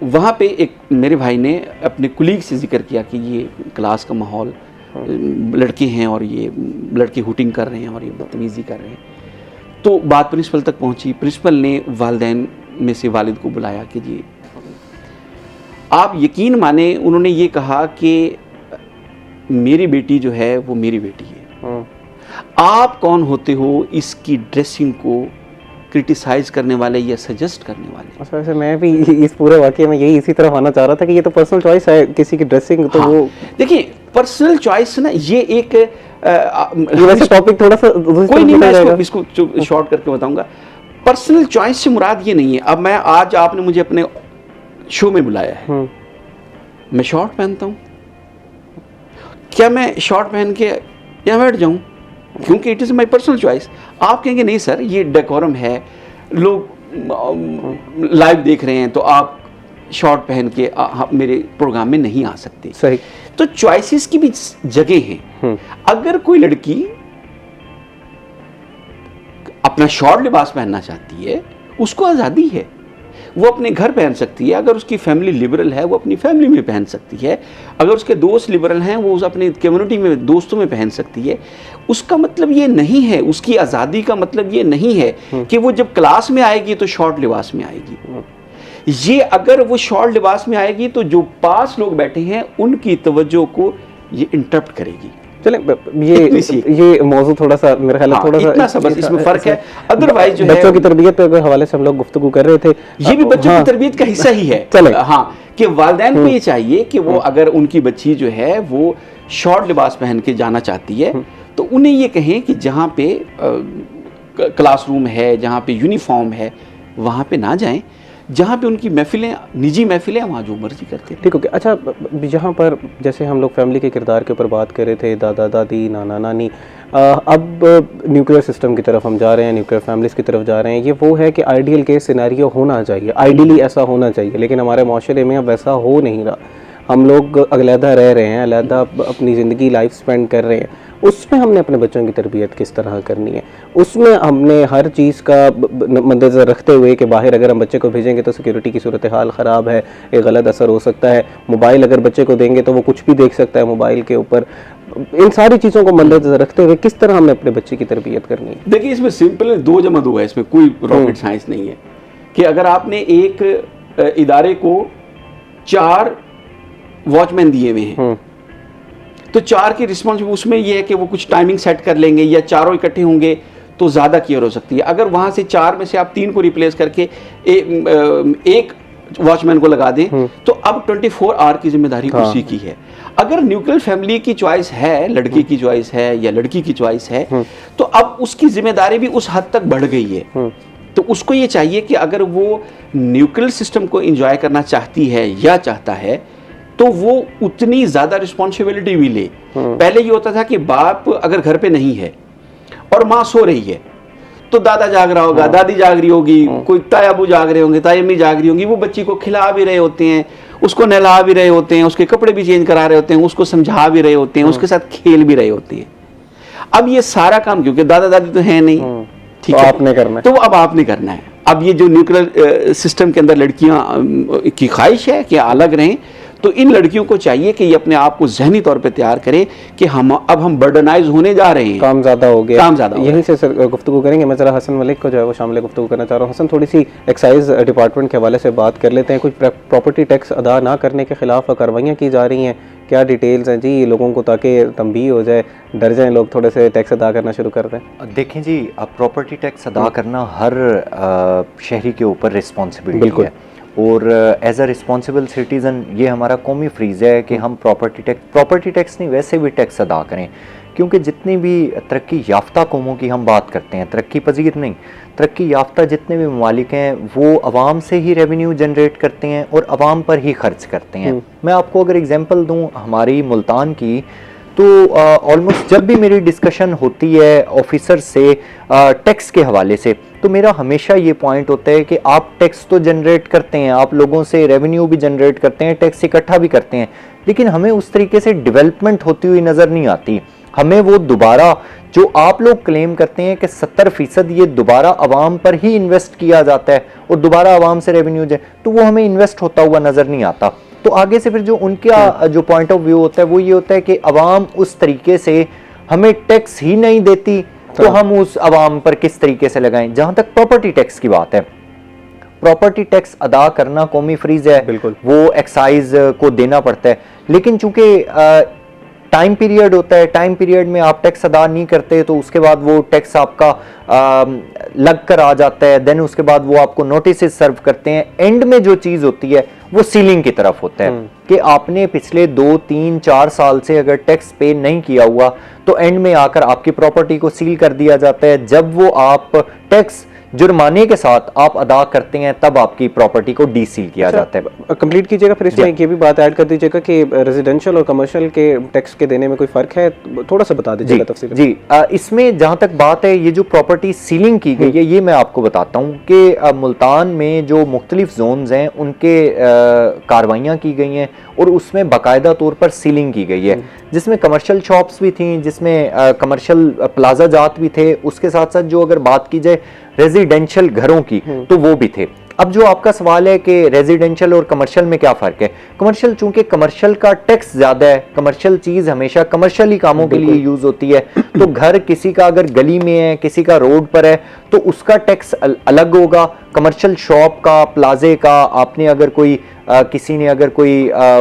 वहाँ पे एक मेरे भाई ने अपने कुलीग से जिक्र किया कि ये क्लास का माहौल, लड़के हैं और ये लड़के हुटिंग कर रहे हैं और ये बदतमीज़ी कर रहे हैं। तो बात प्रिंसिपल तक पहुँची। प्रिंसिपल ने वालिदैन में से वालिद को बुलाया कि जी आप यकीन माने, उन्होंने ये कहा कि मेरी बेटी जो है वो मेरी बेटी है, आप कौन होते हो इसकी ड्रेसिंग को क्रिटिसाइज करने वाले या सजेस्ट करने वाले। अच्छा, वैसे मैं भी इस पूरे वाकये में यही इसी तरफ आना चाह रहा था कि ये तो पर्सनल चॉइस है किसी की ड्रेसिंग, तो वो देखिए पर्सनल चॉइस ना, ये एक वैसे टॉपिक थोड़ा सा कोई नहीं, मैं इसको शॉर्ट करके बताऊंगा। पर्सनल चॉइस से मुराद ये नहीं है। अब मैं आज आपने मुझे अपने शो में बुलाया है, मैं शॉर्ट पहनता हूँ, क्या मैं शॉर्ट पहन के यहाँ बैठ जाऊँ? क्योंकि it is my personal choice. आप कहेंगे नहीं सर ये डेकोरम है, लोग लाइव देख रहे हैं, तो आप शॉर्ट पहन के मेरे प्रोग्राम में नहीं आ सकते। सही। तो चॉइसेस की भी जगह हैं। अगर कोई लड़की अपना शॉर्ट लिबास पहनना चाहती है, उसको आज़ादी है, वो अपने घर पहन सकती है। अगर उसकी फैमिली लिबरल है, वो अपनी फैमिली में पहन सकती है। अगर उसके दोस्त लिबरल हैं, वो उस अपनी कम्युनिटी में दोस्तों में पहन सकती है। उसका मतलब ये नहीं है, उसकी आज़ादी का मतलब ये नहीं है कि वो जब क्लास में आएगी तो शॉर्ट लिबास में आएगी। ये अगर वो शॉर्ट लिबास में आएगी तो जो पास लोग बैठे हैं उनकी तवज्जो को ये इंटरप्ट करेगी। चले ये मौजू थोड़ा सा मेरे ख्याल थोड़ा सा इतना सा बस इसमें फर्क है। अदरवाइज जो बच्चों की तरबियत के हवाले से हम लोग गुफ्तगू कर रहे थे, ये भी बच्चों की तरबियत का हिस्सा ही है। चले हाँ, कि वालिदैन को ये चाहिए कि वो अगर उनकी बच्ची जो है वो शॉर्ट लिबास पहन के जाना चाहती है, तो उन्हें ये कहें कि जहाँ पे क्लासरूम है, जहाँ पे यूनिफॉर्म है, वहाँ पे ना जाएं। जहाँ पे उनकी महफिलें, निजी महफिलें, वहाँ जो मर्जी करते हैं। ठीक हो गया। अच्छा, यहाँ पर जैसे हम लोग फैमिली के किरदार के ऊपर बात कर रहे थे, दादा दादी, नाना नानी, अब न्यूक्लियर सिस्टम की तरफ हम जा रहे हैं, न्यूक्लियर फैमिलीज़ की तरफ जा रहे हैं। ये वो है कि आइडियल केस सिनेरियो होना चाहिए, आइडियली ऐसा होना चाहिए, लेकिन हमारे माशरे में अब वैसा हो नहीं रहा। हम लोग अलहदा रह रहे हैं, अलहदा अपनी ज़िंदगी लाइफ स्पेंड कर रहे हैं। उसमें हमने अपने बच्चों की तरबियत किस तरह करनी है, उसमें हमने हर चीज़ का मद्देनज़र रखते हुए कि बाहर अगर हम बच्चे को भेजेंगे तो सिक्योरिटी की सूरत हाल ख़राब है, एक गलत असर हो सकता है। मोबाइल अगर बच्चे को देंगे तो वो कुछ भी देख सकता है मोबाइल के ऊपर। इन सारी चीज़ों को मद्देनज़र रखते हुए किस तरह हमने अपने बच्चे की तरबियत करनी है? देखिए, इसमें सिंपल है, 2 + 2 है, इसमें कोई रॉकेट साइंस नहीं है। कि अगर आपने एक इदारे को 4 वॉचमैन दिए हुए हैं, तो 4 की रिस्पॉन्सिबिलिटी उसमें यह है कि वो कुछ टाइमिंग सेट कर लेंगे या चारों इकट्ठे होंगे तो ज़्यादा केयर हो सकती है। अगर वहाँ से 4 में से आप 3 को रिप्लेस करके एक वॉचमैन को लगा दें तो अब 24 आवर की जिम्मेदारी उसी की है। अगर न्यूक्लियर फैमिली की चॉइस है, लड़के की चॉइस है या लड़की की चॉइस है, तो अब उसकी जिम्मेदारी भी उस हद तक बढ़ गई है। तो उसको ये चाहिए कि अगर वो न्यूक्लियर सिस्टम को एंजॉय करना चाहती है या चाहता है तो वो उतनी ज़्यादा रिस्पॉन्सिबिलिटी भी ले। पहले ये होता था कि बाप अगर घर पे नहीं है और माँ सो रही है तो दादा जाग रहा होगा, दादी जाग रही होगी, कोई तायाबू जाग रहे होंगे, तायम्मी जाग रही होंगी, वो बच्ची को खिला भी रहे होते हैं, उसको नहला भी रहे होते हैं, उसके कपड़े भी चेंज करा रहे होते हैं, उसको समझा भी रहे होते हैं, उसके साथ खेल भी रहे होते हैं। अब ये सारा काम क्योंकि दादा दादी तो है नहीं, ठीक है, आपने करना है, तो अब आपने करना है। अब ये जो न्यूक्लियर सिस्टम के अंदर लड़कियां की ख्वाहिश है कि अलग रहें, तो इन लड़कियों को चाहिए कि ये अपने आप को जहनी तौर पे तैयार करें कि हम बर्डनाइज होने जा रहे हैं, काम ज़्यादा हो गया, काम ज़्यादा। यहीं से सर गुफ्तगू करेंगे। मैं ज़रा हसन मलिक को जो है वो शामिल गुफ्तगू करना चाह रहा हूँ। हसन, थोड़ी सी एक्साइज डिपार्टमेंट के हवाले से बात कर लेते हैं। कुछ प्रॉपर्टी टैक्स अदा ना करने के खिलाफ कार्रवाइयाँ की जा रही हैं, क्या डिटेल्स हैं जी लोगों को, ताकि तंबीह हो जाए, डर जाएं लोग, थोड़े से टैक्स अदा करना शुरू कर दें? देखें जी, अब प्रॉपर्टी टैक्स अदा करना हर शहरी के ऊपर रिस्पॉन्सिबिलिटी है, और एज अ रिस्पॉन्सिबल सिटीज़न ये हमारा कौमी फ्रीज़ है कि हम प्रॉपर्टी टैक्स नहीं वैसे भी टैक्स अदा करें। क्योंकि जितनी भी तरक्की याफ्ता कौमों की हम बात करते हैं, तरक्की पजीर नहीं, तरक्की याफ्ता जितने भी ममालिक हैं वो आवाम से ही रेवेन्यू जनरेट करते हैं और आवाम पर ही खर्च करते हैं। मैं आपको अगर एग्जांपल दूं हमारी मुल्तान की, तो ऑलमोस्ट जब भी मेरी डिस्कशन होती है ऑफिसर से टैक्स के हवाले से, तो मेरा हमेशा ये पॉइंट होता है कि आप टैक्स तो जनरेट करते हैं, आप लोगों से रेवेन्यू भी जनरेट करते हैं, टैक्स इकट्ठा भी करते हैं, लेकिन हमें उस तरीके से डेवलपमेंट होती हुई नज़र नहीं आती। हमें वो दोबारा जो आप लोग क्लेम करते हैं कि 70% ये दोबारा आवाम पर ही इन्वेस्ट किया जाता है और दोबारा आवाम से रेवेन्यू जाए, तो वो हमें इन्वेस्ट होता हुआ नज़र नहीं आता। तो आगे से फिर जो उनका जो पॉइंट ऑफ व्यू होता है वो ये होता है कि अवाम उस तरीके से हमें टैक्स ही नहीं देती, तो हम उस अवाम पर किस तरीके से लगाएं। जहां तक प्रॉपर्टी टैक्स की बात है, प्रॉपर्टी टैक्स अदा करना कौमी फ्रीज है, बिल्कुल, वो एक्साइज को देना पड़ता है, लेकिन चूंकि टाइम पीरियड होता है, टाइम पीरियड में आप टैक्स अदा नहीं करते तो उसके बाद वो टैक्स आपका लग कर आ जाता है, देन उसके बाद वो आपको नोटिस सर्व करते हैं। एंड में जो चीज़ होती है वो सीलिंग की तरफ होता है कि आपने पिछले 2, 3, 4 साल से अगर टैक्स पे नहीं किया हुआ तो एंड में आकर आपकी प्रॉपर्टी को सील कर दिया जाता है। जब वो आप टैक्स जुर्माने के साथ आप अदा करते हैं तब आपकी प्रॉपर्टी को डीसील किया जाता है। कंप्लीट कीजिएगा फिर इसमें ये भी बात ऐड कर दीजिएगा कि रेजिडेंशियल और कमर्शियल के टैक्स के देने में कोई फ़र्क है, थोड़ा सा बता दीजिएगा तफसील। जी, इसमें जहाँ तक बात है ये जो प्रॉपर्टी सीलिंग की गई है, ये मैं आपको बताता हूँ कि मुल्तान में जो मुख्तलिफ जोन्स हैं उनके कार्रवाइयाँ की गई हैं और उसमें बाकायदा तौर पर सीलिंग की गई है, जिसमें कमर्शियल शॉप्स भी थी, जिसमें कमर्शियल प्लाजा जात भी थे, उसके साथ साथ जो अगर बात की जाए रेजिडेंशियल घरों की तो वो भी थे। अब जो आपका सवाल है कि रेजिडेंशियल और कमर्शियल में क्या फ़र्क है, कमर्शियल चूंकि कमर्शियल का टैक्स ज़्यादा है, कमर्शियल चीज़ हमेशा कमर्शियल ही कामों के लिए यूज़ होती है, तो घर किसी का अगर गली में है, किसी का रोड पर है तो उसका टैक्स अलग होगा। कमर्शियल शॉप का, प्लाजे का, आपने अगर कोई किसी ने अगर कोई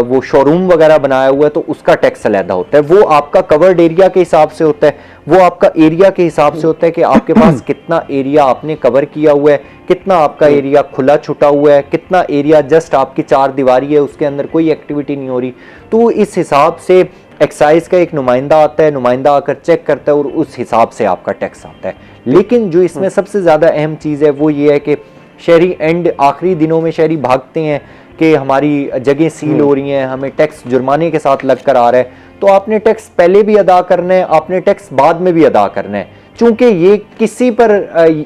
वो शोरूम वगैरह बनाया हुआ है तो उसका टैक्स अलग होता है। वो आपका कवर्ड एरिया के हिसाब से होता है, वो आपका एरिया के हिसाब से होता है कि आपके पास कितना एरिया आपने कवर किया हुआ है, कितना आपका एरिया खुला छुटा हुआ है, कितना एरिया जस्ट आपकी 4 दीवारी है, उसके अंदर कोई एक्टिविटी नहीं हो रही। तो इस हिसाब से एक्साइज का एक नुमाइंदा आता है, नुमाइंदा आकर चेक करता है और उस हिसाब से आपका टैक्स आता है। लेकिन जो इसमें सबसे ज़्यादा अहम चीज़ है वो ये है कि शहरी एंड आखिरी दिनों में शहरी भागते हैं कि हमारी जगह सील हो रही हैं, हमें टैक्स जुर्माने के साथ लग कर आ रहा है, तो आपने टैक्स पहले भी अदा करना है, आपने टैक्स बाद में भी अदा करना है। चूंकि ये किसी पर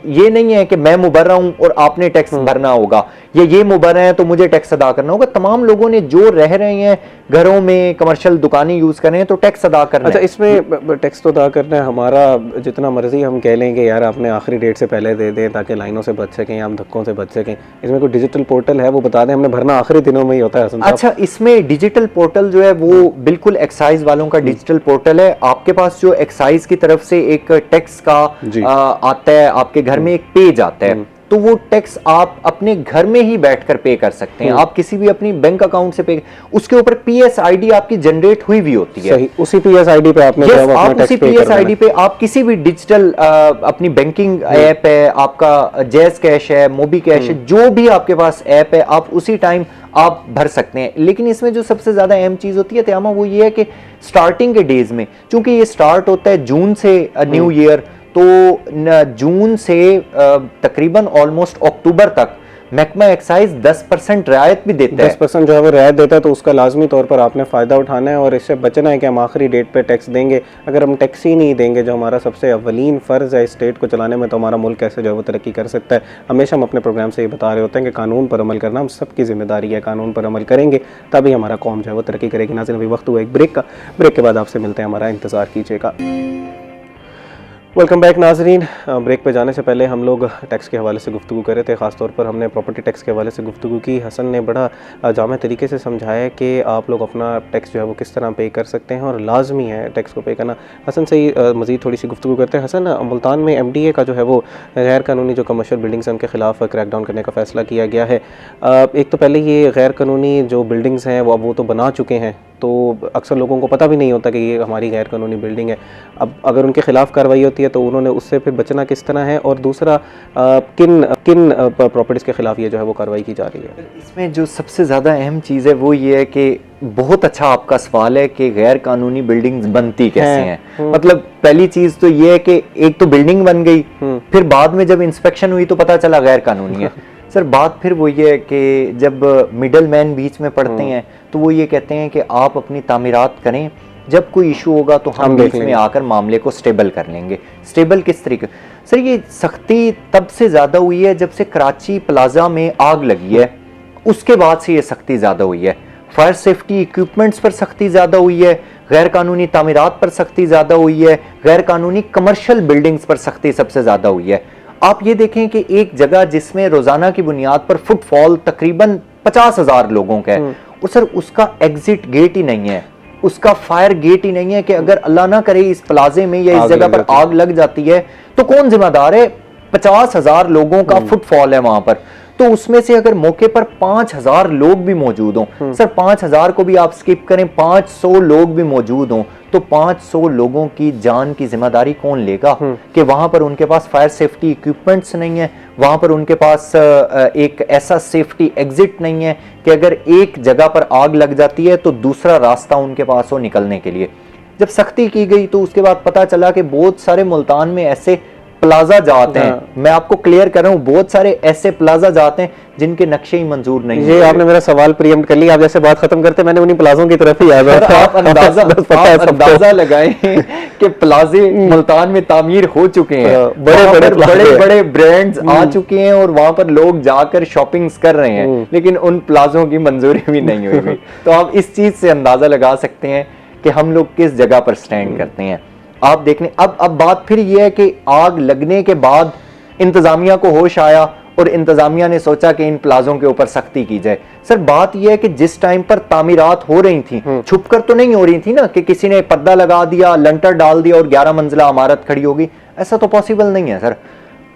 ये नहीं है कि मैं मुबर्रा हूं और आपने टैक्स भरना होगा, या ये मुबर्रा है तो मुझे टैक्स अदा करना होगा। तमाम लोगों ने जो रह रहे हैं घरों में, कमर्शियल दुकानें यूज कर रहे हैं तो टैक्स अदा करना है। अच्छा, इसमें टैक्स तो अदा करना है, हमारा जितना मर्जी हम कह लेंगे यार आपने आखिरी डेट से पहले दे दें ताकि लाइनों से बच सकें, हम धक्कों से बच सकें। इसमें कोई डिजिटल पोर्टल है वो बता दें, हमने भरना आखिरी दिनों में ही होता है हसन साहब। अच्छा, इसमें डिजिटल पोर्टल जो है वो बिल्कुल एक्साइज वालों का डिजिटल पोर्टल है। आपके पास जो एक्साइज की तरफ से एक टैक्स का आता है, आपके घर में एक पेज आता है, तो वो टैक्स आप अपने घर में ही बैठकर पे कर सकते हैं। आप किसी भी अपनी बैंक अकाउंट से पे, उसके ऊपर पीएस आईडी आपकी जनरेट हुई भी होती है। सही, उसी पीएस आईडी पे आपने आप उसी पीएस आईडी पे आप किसी भी डिजिटल अपनी बैंकिंग ऐप है, आपका जैज कैश है, मोबी कैश है, जो भी आपके पास ऐप है, आप उसी टाइम आप भर सकते हैं। लेकिन इसमें जो सबसे ज्यादा अहम चीज होती है त्यामा, वो ये है कि स्टार्टिंग के डेज में, चूंकि ये स्टार्ट होता है जून से न्यू ईयर, तो जून से तकरीबन ऑलमोस्ट अक्टूबर तक महकमा एक्साइज 10% रियायत भी देता है। 10% जो है वो रियायत देता है, तो उसका लाजमी तौर पर आपने फ़ायदा उठाना है और इससे बचना है कि हम आखिरी डेट पे टैक्स देंगे। अगर हम टैक्स ही नहीं देंगे, जो हमारा सबसे अव्वलीन फ़र्ज़ है स्टेट को चलाने में, तो हमारा मुल्क कैसे जो है वो तरक्की कर सकता है। हमेशा हम अपने प्रोग्राम से ये बता रहे होते हैं कि कानून पर अमल करना हम सबकी जिम्मेदारी है। कानून पर अमल करेंगे तभी हमारा कौम जो है वो तरक्की करेगी। नाज़रीन, अभी वक्त हुआ एक ब्रेक का, ब्रेक के बाद आपसे मिलते हैं, हमारा इंतज़ार कीजिएगा। वेलकम बैक नाजरीन। ब्रेक पे जाने से पहले हम लोग टैक्स के हवाले से गुफ्तगू कर रहे थे, ख़ासतौर पर हमने प्रॉपर्टी टैक्स के हवाले से गुफ्तगू की। हसन ने बड़ा जामे तरीके से समझाया कि आप लोग अपना टैक्स जो है वो किस तरह पे कर सकते हैं और लाजमी है टैक्स को पे करना। हसन से ही मज़ीद थोड़ी सी गुफ्तगू करते हैं। हसन, मुल्तान में MDA का जो है वो गैर कानूनी जो कमर्शियल बिल्डिंग्स हैं उनके ख़िलाफ़ क्रैकडाउन करने का फ़ैसला किया गया है। एक तो पहले ये गैर कानूनी जो बिल्डिंग्स हैं वो तो बना चुके हैं, तो अक्सर लोगों को पता भी नहीं होता कि ये हमारी गैर कानूनी बिल्डिंग है। अब अगर उनके खिलाफ कार्रवाई होती है तो उन्होंने उससे फिर बचना किस तरह है, और दूसरा किन प्रॉपर्टीज़ के खिलाफ ये जो है वो कार्रवाई की जा रही है। इसमें जो सबसे ज़्यादा अहम चीज़ है वो ये है कि बहुत अच्छा आपका सवाल है कि गैर कानूनी बिल्डिंग्स बनती कैसे हैं। मतलब पहली चीज़ तो ये है कि एक तो बिल्डिंग बन गई, फिर बाद में जब इंस्पेक्शन हुई तो पता चला गैर कानूनी है। सर, बात फिर वो ये है कि जब मिडल मैन बीच में पड़ते हैं तो वो ये कहते हैं कि आप अपनी तामीरात करें, जब कोई इशू होगा तो हम देख बीच में लेंगे। आकर मामले को स्टेबल कर लेंगे। स्टेबल किस तरीके? सर ये सख्ती तब से ज़्यादा हुई है जब से कराची प्लाजा में आग लगी है, उसके बाद से ये सख्ती ज़्यादा हुई है। फायर सेफ्टी इक्विपमेंट्स पर सख्ती ज़्यादा हुई है, गैर कानूनी तामीरात पर सख्ती ज़्यादा हुई है, गैर कानूनी कमर्शियल बिल्डिंग्स पर सख्ती सबसे ज़्यादा हुई है। आप ये देखें कि एक जगह जिसमें रोज़ाना की बुनियाद पर फुटफॉल तकरीबन 50,000 लोगों का है, और सर उसका एग्जिट गेट ही नहीं है, उसका फायर गेट ही नहीं है कि अगर अल्लाह ना करे इस प्लाजे में या इस जगह पर आग लग जाती है तो कौन जिम्मेदार है? 50,000 लोगों का फुटफॉल है वहां पर, तो उसमें से अगर मौके पर 5,000 लोग भी मौजूद हों, सर 5,000 को भी आप स्किप करें, 500 लोग भी मौजूद हों, तो 500 लोगों की जान की जिम्मेदारी कौन लेगा? कि वहां पर उनके पास फायर सेफ्टी इक्विपमेंट्स नहीं है, वहां पर उनके पास एक ऐसा सेफ्टी एग्जिट नहीं है कि अगर एक जगह पर आग लग जाती है तो दूसरा रास्ता उनके पास हो निकलने के लिए। जब सख्ती की गई तो उसके बाद पता चला कि बहुत सारे मुल्तान में ऐसे प्लाजा जाते हैं, मैं आपको क्लियर कर रहा हूं, बहुत सारे ऐसे प्लाजा जाते हैं जिनके नक्शे ही मंजूर नहीं ये आपने मेरा सवाल प्रीएम्प्ट कर लिया। आप जैसे बात खत्म करते मैंने उन्हीं प्लाजों की तरफ ही आ गया था। आप अंदाजा लगाएं कि प्लाजे मुल्तान में तामीर हो चुके हैं, बड़े बड़े ब्रांड्स आ चुके हैं और वहां पर लोग जाकर शॉपिंग्स कर रहे हैं, लेकिन उन प्लाजों की मंजूरी भी नहीं हुई। तो आप इस चीज से अंदाजा लगा सकते हैं कि हम लोग किस जगह पर स्टैंड करते हैं। आप देख लें, अब बात फिर यह है कि आग लगने के बाद इंतजामिया को होश आया और इंतजामिया ने सोचा कि इन प्लाजों के ऊपर सख्ती की जाए। सर बात यह है कि जिस टाइम पर तामीरात हो रही थी, छुपकर तो नहीं हो रही थी ना कि किसी ने पर्दा लगा दिया, लंटर डाल दिया और 11 मंजिला इमारत खड़ी होगी, ऐसा तो पॉसिबल नहीं है सर।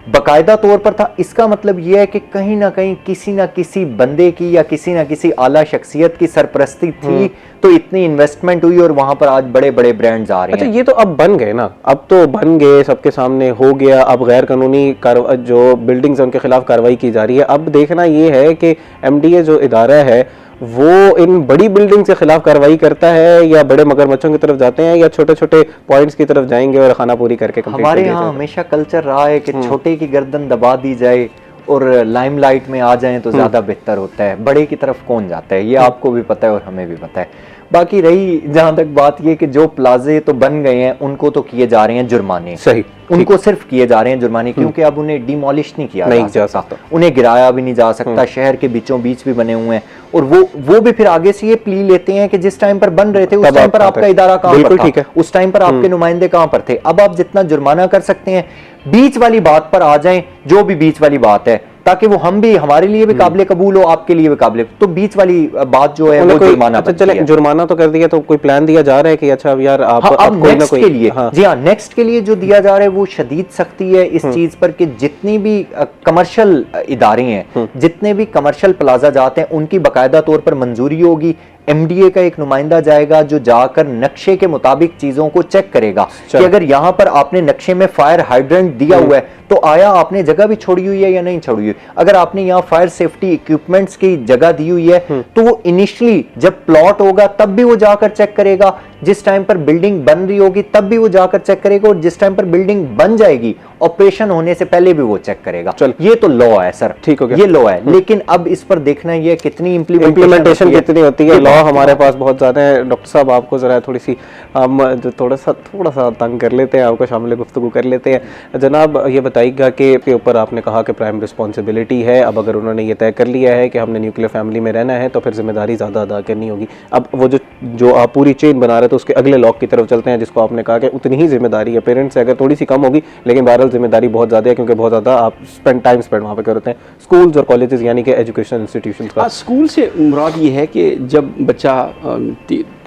बाकायदा तौर पर था। इसका मतलब यह है कि कहीं ना कहीं किसी ना किसी बंदे की या किसी ना किसी आला शख्सियत की सरपरस्ती थी, तो इतनी इन्वेस्टमेंट हुई और वहां पर आज बड़े बड़े ब्रांड्स आ रहे हैं। अच्छा, ये तो अब बन गए ना, अब तो बन गए, सबके सामने हो गया। अब गैर कानूनी जो बिल्डिंग्स हैं उनके खिलाफ कार्रवाई की जा रही है। अब देखना ये है कि एमडीए जो इदारा है वो इन बड़ी बिल्डिंग के खिलाफ कार्रवाई करता है या बड़े मगरमच्छों की तरफ जाते हैं या छोटे छोटे पॉइंट्स की तरफ जाएंगे और खाना पूरी करके कंप्लीट हमारे यहाँ हमेशा कल्चर रहा है कि छोटे की गर्दन दबा दी जाए और लाइमलाइट में आ जाएं तो ज्यादा बेहतर होता है। बड़े की तरफ कौन जाता है, ये आपको भी पता है और हमें भी पता है। बाकी रही जहां तक बात ये कि जो प्लाजे तो बन गए हैं उनको तो किए जा रहे हैं जुर्माने, सही, उनको सिर्फ किए जा रहे हैं जुर्माने, क्योंकि अब उन्हें डिमोलिश नहीं किया नहीं जा सकता, उन्हें गिराया भी नहीं जा सकता। शहर के बीचों बीच भी बने हुए हैं और वो भी फिर आगे से ये प्ली लेते हैं कि जिस टाइम पर बन रहे थे उस टाइम पर आपका इदारा कहां पर था, उस टाइम पर आपके नुमाइंदे कहां पर थे। अब आप जितना जुर्माना कर सकते हैं, बीच वाली बात पर आ जाएं, जो भी बीच वाली बात है, ताकि वो हम भी, हमारे लिए भी काबिल कबूल हो, आपके लिए भी काबिल, तो बीच वाली बात जो है वो जुर्माना। अच्छा चले, जुर्माना तो कर दिया, तो कोई प्लान दिया जा रहा है कि अच्छा अब यार आप नेक्स्ट के लिए, जी हाँ, नेक्स्ट के लिए जो दिया जा रहा है वो शदीद सख्ती है इस चीज पर कि जितनी भी कमर्शियल इदारे हैं, जितने भी कमर्शियल प्लाजा जाते हैं, उनकी बाकायदा तौर पर मंजूरी होगी। एमडीए का एक नुमाइंदा जाएगा जो जाकर नक्शे के मुताबिक चीजों को चेक करेगा कि अगर यहां पर आपने नक्शे में फायर हाइड्रेंट दिया हुआ है तो आया आपने जगह भी छोड़ी हुई है या नहीं छोड़ी हुई। अगर आपने यहाँ फायर सेफ्टी इक्विपमेंट्स की जगह दी हुई है तो वो इनिशियली जब प्लॉट होगा तब भी वो जाकर चेक करेगा, जिस टाइम पर बिल्डिंग बन रही होगी तब भी वो जाकर चेक करेगा, और जिस टाइम पर बिल्डिंग बन जाएगी ऑपरेशन होने से पहले भी वो चेक करेगा। ये तो लॉ है सर, ठीक हो गया, ये लॉ है। लेकिन अब इस पर देखना ये कितनी इम्प्लीमेंटेशन कितनी होती है। लॉ हमारे पास बहुत ज्यादा है। डॉक्टर साहब आपको जरा थोड़ी सी हम थोड़ा सा तंग कर लेते हैं, आपको शामिल गुफ्तगू कर लेते हैं। जनाब ये बताइएगा कि के ऊपर आपने कहा कि प्राइम रिस्पॉन्सिबिलिटी है, अब अगर उन्होंने ये तय कर लिया है कि हमने न्यूक्लियर फैमिली में रहना है तो फिर जिम्मेदारी ज़्यादा अदा करनी होगी। अब वो जो आप पूरी चेन बना रहे थे उसके अगले लॉक की तरफ चलते हैं, जिसको आपने कहा कि उतनी ही जिम्मेदारी है पेरेंट्स से, अगर थोड़ी सी कम होगी लेकिन बहरहाल जिम्मेदारी बहुत ज़्यादा है, क्योंकि बहुत ज़्यादा आप टाइम स्पेंड वहाँ पे करते हैं। स्कूल्स और कॉलेजेस यानी कि एजुकेशन इंस्टीट्यूशन का। स्कूल से मुराद ये है कि जब बच्चा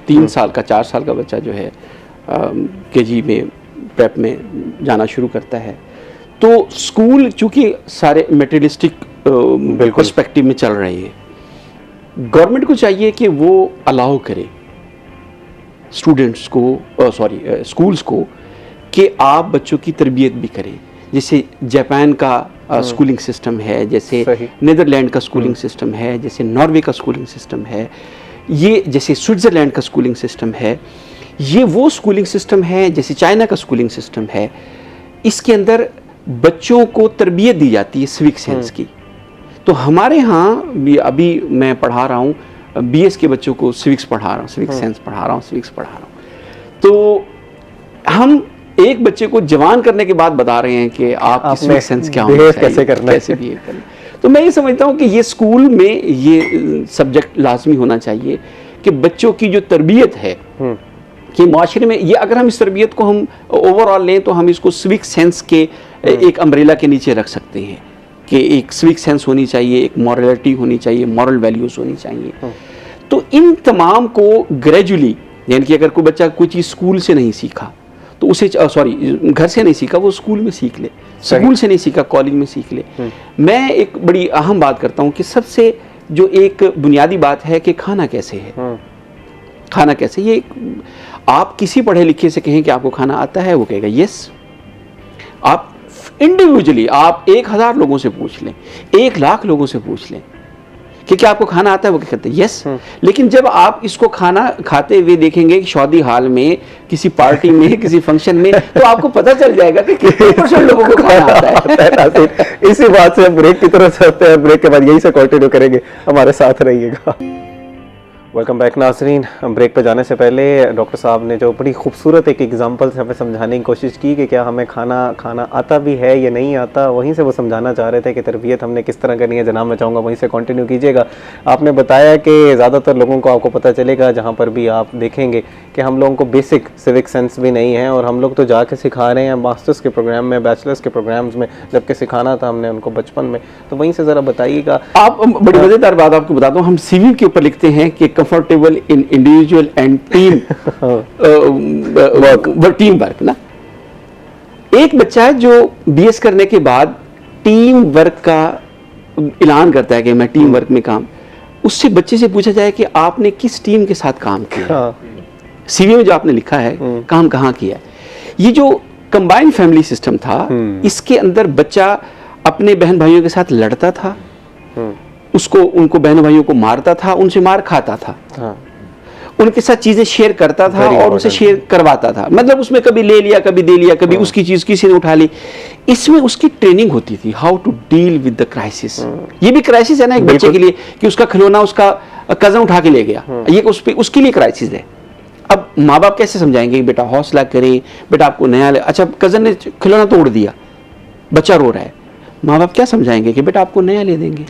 3 साल का 4 साल का बच्चा जो है केजी में प्रेप में जाना शुरू करता है तो स्कूल चूँकि सारे मटेरियलिस्टिक पर्सपेक्टिव में चल रहे हैं, गवर्नमेंट को चाहिए कि वो अलाउ करे स्टूडेंट्स को स्कूल्स को कि आप बच्चों की तरबियत भी करें। जैसे जापान का स्कूलिंग सिस्टम है, जैसे नीदरलैंड का स्कूलिंग सिस्टम है, जैसे नॉर्वे का स्कूलिंग सिस्टम है, ये जैसे स्विट्ज़रलैंड का स्कूलिंग सिस्टम है, ये वो स्कूलिंग सिस्टम है, जैसे चाइना का स्कूलिंग सिस्टम है। इसके अंदर बच्चों को तरबियत दी जाती है सिविक सेंस की। तो हमारे यहाँ भी अभी मैं पढ़ा रहा हूँ, बीएस के बच्चों को सिविक्स पढ़ा रहा हूँ, सिविक सेंस पढ़ा रहा हूँ, सिविक्स पढ़ा रहा हूँ। तो हम एक बच्चे को जवान करने के बाद बता रहे हैं कि आप आपने सेंस क्या होना behave चाहिए, कैसे करना है। कैसे behave करना है। तो मैं ये समझता हूँ कि ये स्कूल में ये सब्जेक्ट लाजमी होना चाहिए कि बच्चों की जो तरबियत है कि माशरे में, ये अगर हम इस तरबियत को हम ओवरऑल लें तो हम इसको सिविक सेंस के एक अम्ब्रेला के नीचे रख सकते हैं कि एक सिविक सेंस होनी चाहिए, एक मॉरलिटी होनी चाहिए, मॉरल वैल्यूज़ होनी चाहिए। तो इन तमाम को ग्रेजुअली, यानी कि अगर कोई बच्चा कोई चीज़ स्कूल से नहीं सीखा तो उसे घर से नहीं सीखा, वो स्कूल में सीख ले, स्कूल से नहीं सीखा कॉलेज में सीख ले। मैं एक बड़ी अहम बात करता हूँ कि सबसे जो एक बुनियादी बात है कि खाना कैसे है, खाना कैसे, ये आप किसी पढ़े लिखे से कहें कि आपको खाना आता है, वो कहेगा यस। आप इंडिविजुअली आप 1000 लोगों से पूछ लें, 1,00,000 लोगों से पूछ लें कि क्या आपको खाना आता है, वो कहते हैं यस। लेकिन जब आप इसको खाना खाते हुए देखेंगे शादी हाल में, किसी पार्टी में, किसी फंक्शन में, तो आपको पता चल जाएगा कि कितने % लोगों को खाना आता है। इसी बात से हम ब्रेक की तरफ चलते हैं, ब्रेक के बाद यही से कंटिन्यू करेंगे, हमारे साथ रहिएगा। वेलकम बैक नाज़रीन। ब्रेक पे जाने से पहले डॉक्टर साहब ने जो बड़ी खूबसूरत एक एग्जांपल से हमें समझाने की कोशिश की कि क्या हमें खाना आता भी है या नहीं आता, वहीं से वो समझाना चाह रहे थे कि तरबियत हमने किस तरह करनी है। जनाब मैं चाहूँगा वहीं से कंटिन्यू कीजिएगा। आपने बताया कि ज़्यादातर लोगों को आपको पता चलेगा जहाँ पर भी आप देखेंगे कि हम लोगों को बेसिक सिविक सेंस भी नहीं है, और हम लोग तो जाके सिखा रहे हैं मास्टर्स के प्रोग्राम में, बैचलर्स के प्रोग्राम्स में, जबकि सिखाना था हमने उनको बचपन में। तो वहीं से ज़रा बताइएगा। आप बड़ी मज़ेदार बात आपको बताता हूँ, हम सीवी के ऊपर लिखते हैं कि comfortable in individual and team team work ना। एक बच्चा है जो बीएस करने के बाद टीम वर्क का ऐलान करता है कि मैं टीम वर्क में काम, उससे बच्चे से पूछा जाए कि आपने किस टीम के साथ काम किया, सीवी में जो आपने लिखा है काम कहाँ किया। ये जो कंबाइंड फैमिली सिस्टम था, इसके अंदर बच्चा अपने बहन भाइयों के साथ लड़ता था, उनको बहन भाइयों को मारता था, उनसे मार खाता था, उनके साथ चीजें शेयर करता था और उनसे शेयर करवाता था। मतलब उसमें कभी ले लिया, कभी दे लिया, कभी उसकी चीज किसी ने उठा ली। इसमें उसकी ट्रेनिंग होती थी, how to deal with the crisis. ये भी क्राइसिस है ना एक बच्चे के लिए कि उसका खिलौना उसका कजन उठा के ले गया, ये उसके लिए क्राइसिस है। अब माँ बाप कैसे समझाएंगे बेटा हौसला करें, बेटा आपको नया ले, अच्छा कजन ने खिलौना तोड़ दिया, बच्चा रो रहा है, माँ बाप क्या समझाएंगे कि बेटा आपको नया ले देंगे।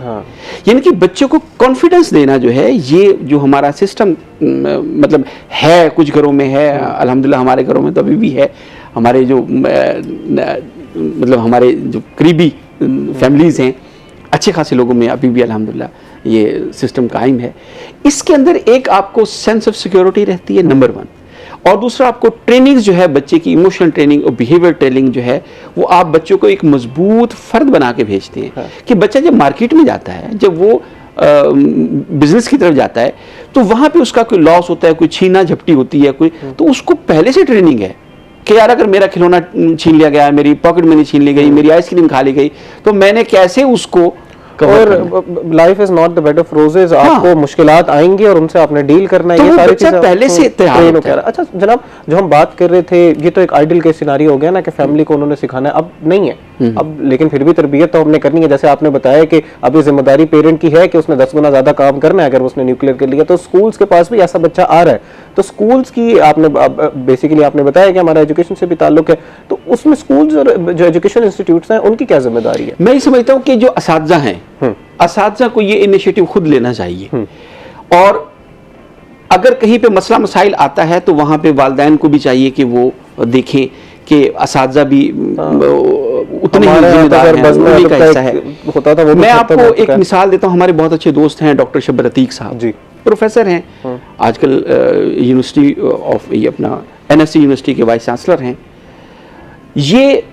यानी कि बच्चों को कॉन्फिडेंस देना जो है, ये जो हमारा सिस्टम मतलब है, कुछ घरों में है, अल्हम्दुलिल्लाह हमारे घरों में तो अभी भी है। हमारे जो मतलब हमारे जो करीबी फैमिलीज हैं, अच्छे खासे लोगों में अभी भी अल्हम्दुलिल्लाह ये सिस्टम कायम है। इसके अंदर एक आपको सेंस ऑफ सिक्योरिटी रहती है, नंबर 1, और दूसरा आपको ट्रेनिंग जो है बच्चे की, इमोशनल ट्रेनिंग और बिहेवियर ट्रेनिंग जो है, वो आप बच्चों को एक मजबूत फर्द बना के भेजते हैं। कि बच्चा जब मार्केट में जाता है, जब वो बिजनेस की तरफ जाता है, तो वहाँ पे उसका कोई लॉस होता है, कोई छीना झपटी होती है, कोई, तो उसको पहले से ट्रेनिंग है कि यार अगर मेरा खिलौना छीन लिया गया, मेरी पॉकेट मनी छीन ली गई, मेरी आइसक्रीम खा ली गई, तो मैंने कैसे उसको। और life is not the bed of roses, आपको मुश्किलात आएंगी और उनसे आपने डील करना है। तो ये सारी चीजें पहले से तैयार होता है। अच्छा जनाब, जो हम बात कर रहे थे, ये तो एक आइडियल केस सिनारियो हो गया ना कि फैमिली को उन्होंने सिखाना है, अब नहीं है अब, लेकिन फिर भी तरबियत तो हमने करनी है। जैसे आपने बताया कि अब ये जिम्मेदारी पेरेंट की है कि उसने 10 गुना ज्यादा काम करना है। अगर उसने न्यूक्लियर कर लिया तो स्कूल्स के पास भी ऐसा बच्चा आ रहा है, तो स्कूल्स की आपने बेसिकली आपने बताया कि हमारा एजुकेशन से भी ताल्लुक है, तो उसमें स्कूल्स और जो एजुकेशन इंस्टीट्यूट्स हैं उनकी क्या जिम्मेदारी है? मैं ये समझता हूँ कि जो असातिज़ा हैं, असातिज़ा को ये इनिशिएटिव खुद लेना चाहिए, और अगर कहीं पे मसला मसाइल आता है तो वहाँ पे वालिदैन को भी चाहिए कि वो देखें कि असातिज़ा भी उतने ही जिम्मेदार हैं, उन्हीं का हिस्सा है। होता था वो। मैं आपको एक मिसाल देता हूँ, हमारे बहुत अच्छे दोस्त हैं डॉक्टर शब्बर अतीक साहब जी, प्रोफेसर हैं आजकल यूनिवर्सिटी ऑफ, ये अपना एनएससी यूनिवर्सिटी के वाइस चांसलर हैं। ये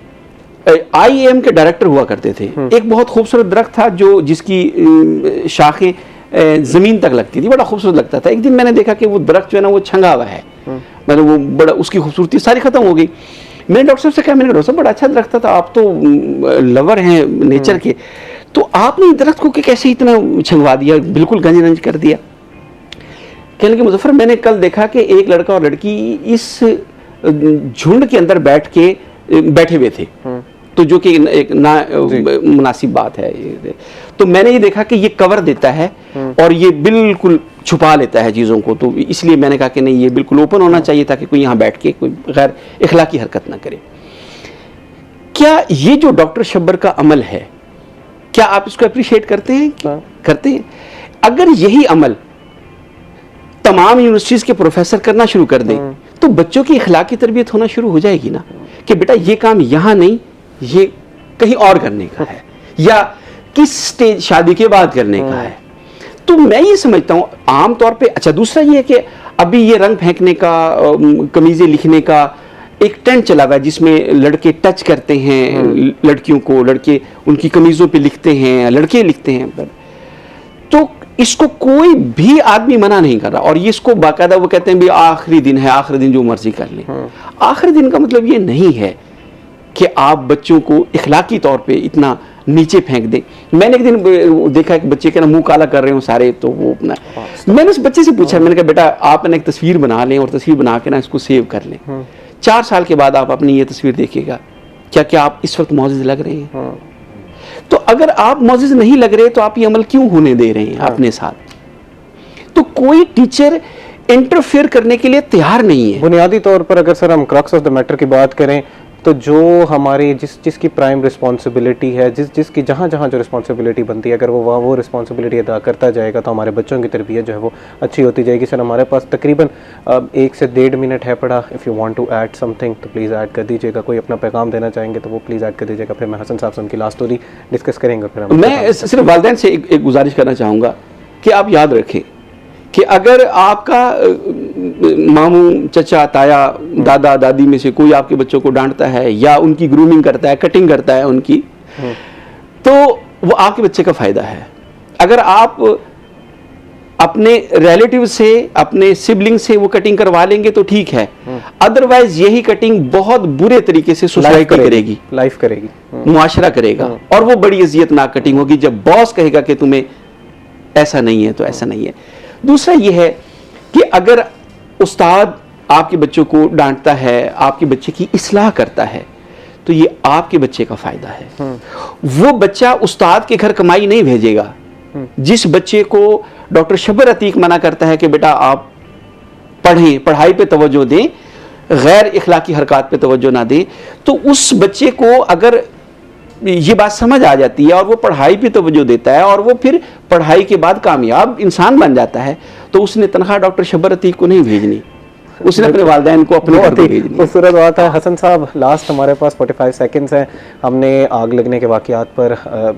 आईएम के डायरेक्टर हुआ करते थे। एक बहुत खूबसूरत दरख्त था जो जिसकी शाखें जमीन तक लगती थी, बड़ा खूबसूरत लगता था। एक दिन मैंने देखा कि वो दरख्त जो है ना वो छंगा हुआ है, मतलब वो बड़ा, उसकी खूबसूरती सारी खत्म हो गई। मैंने डॉक्टर साहब से कहा, मैंने डॉक्टर साहब बड़ा अच्छा दरख्त था, आप तो लवर हैं नेचर के, तो आपने दरख्त को कैसे इतना छंगवा दिया, बिल्कुल गंज नंज कर दिया। कहने लगे मुजफ्फर, मैंने कल देखा कि एक लड़का और लड़की इस झुंड के अंदर बैठे हुए थे, तो जो कि एक ना मुनासिब बात है। तो मैंने ये देखा कि ये कवर देता है और ये बिल्कुल छुपा लेता है चीज़ों को, तो इसलिए मैंने कहा कि नहीं, ये बिल्कुल ओपन होना चाहिए ताकि कोई यहाँ बैठ के कोई गैर इखलाकी हरकत ना करे। क्या ये जो डॉक्टर शब्बर का अमल है, क्या आप इसको अप्रिशिएट करते हैं? करते हैं। अगर यही अमल तमाम यूनिवर्सिटीज के प्रोफेसर करना शुरू कर दें तो बच्चों की इखलाकी तरबियत होना शुरू हो जाएगी ना, कि बेटा ये काम यहाँ नहीं, ये कहीं और करने का है, या किस स्टेज शादी के बाद करने का है। तो मैं ये समझता हूँ आमतौर पे। अच्छा, दूसरा ये है कि अभी ये रंग फेंकने का, कमीजें लिखने का एक ट्रेंड चला हुआ है जिसमें लड़के टच करते हैं लड़कियों को, लड़के उनकी कमीजों पे लिखते हैं, लड़के लिखते हैं। तो इसको कोई भी आदमी मना नहीं कर रहा, और ये इसको बाकायदा वो कहते हैं भी आखिरी दिन है, आखिरी दिन जो मर्जी कर लें। आखिरी दिन का मतलब ये नहीं है कि आप बच्चों को इखलाकी तौर पे इतना नीचे फेंक दें। मैंने एक दिन देखा कि बच्चे के ना मुंह काला कर रहे हो सारे, तो वो अपना, मैंने उस बच्चे से पूछा, मैंने कहा बेटा आप ना एक तस्वीर बना लें और तस्वीर बना के ना इसको सेव कर लें। 4 साल के बाद आप अपनी ये तस्वीर देखिएगा, क्या आप इस वक्त मौजूद लग रहे हैं? तो अगर आप मौजूद नहीं लग रहे तो आप ये अमल क्यों होने दे रहे हैं अपने साथ? तो कोई टीचर इंटरफेयर करने के लिए तैयार नहीं है। बुनियादी तौर पर अगर सर हम क्रक्स ऑफ द मैटर की बात करें तो जो हमारी जिसकी प्राइम रिस्पॉन्सिबिलिटी है, जिसकी जहाँ जो रिस्पॉन्सिबिलिटी बनती है, अगर वो रिस्पॉन्सिबिलिटी अदा करता जाएगा तो हमारे बच्चों की तरबियत जो है वो अच्छी होती जाएगी। सर हमारे पास तकरीबन 1 से 1.5 मिनट है पड़ा। If you want to add something तो प्लीज़ ऐड कर दीजिएगा। कोई अपना पैगाम देना चाहेंगे तो वो प्लीज़ ऐड कर दीजिएगा। फिर मैं हसन साहब से उनकी लास्ट स्टोरी डिस्कस करेंगे। फिर मैं सिर्फ वालिदैन से एक गुजारिश करना चाहूँगा कि आप याद रखें कि अगर आपका मामू, चचा, ताया, दादा, दादी में से कोई आपके बच्चों को डांटता है या उनकी ग्रूमिंग करता है, कटिंग करता है उनकी, तो वो आपके बच्चे का फायदा है। अगर आप अपने रिलेटिव से, अपने सिबलिंग से वो कटिंग करवा लेंगे तो ठीक है, अदरवाइज यही कटिंग बहुत बुरे तरीके से सोसाइटी करेगी, लाइफ करेगी, मुआशरा करेगा, और वो बड़ी अजियतनाक कटिंग होगी जब बॉस कहेगा कि तुम्हें ऐसा नहीं है तो ऐसा नहीं है। दूसरा ये है कि अगर उस्ताद आपके बच्चों को डांटता है, आपके बच्चे की इस्लाह करता है, तो ये आपके बच्चे का फायदा है। वो बच्चा उस्ताद के घर कमाई नहीं भेजेगा। जिस बच्चे को डॉक्टर शब्बर अतीक मना करता है कि बेटा आप पढ़ें, पढ़ाई पे तवज्जो दें, गैर इखलाकी हरकत पे तवज्जो ना दें, तो उस बच्चे को अगर ये बात समझ आ जाती है और वो पढ़ाई पे तवज्जो देता है और वो फिर पढ़ाई के बाद कामयाब इंसान बन जाता है, तो उसने तनख्वाह डॉक्टर शब्बर अतीक को नहीं भेजनी, उसने अपने वालिदैन को अपने घर पे भेजनी। खूबसूरत बात है। हसन साहब, लास्ट हमारे पास 45 सेकंड्स हैं। हमने आग लगने के वाक़यात पर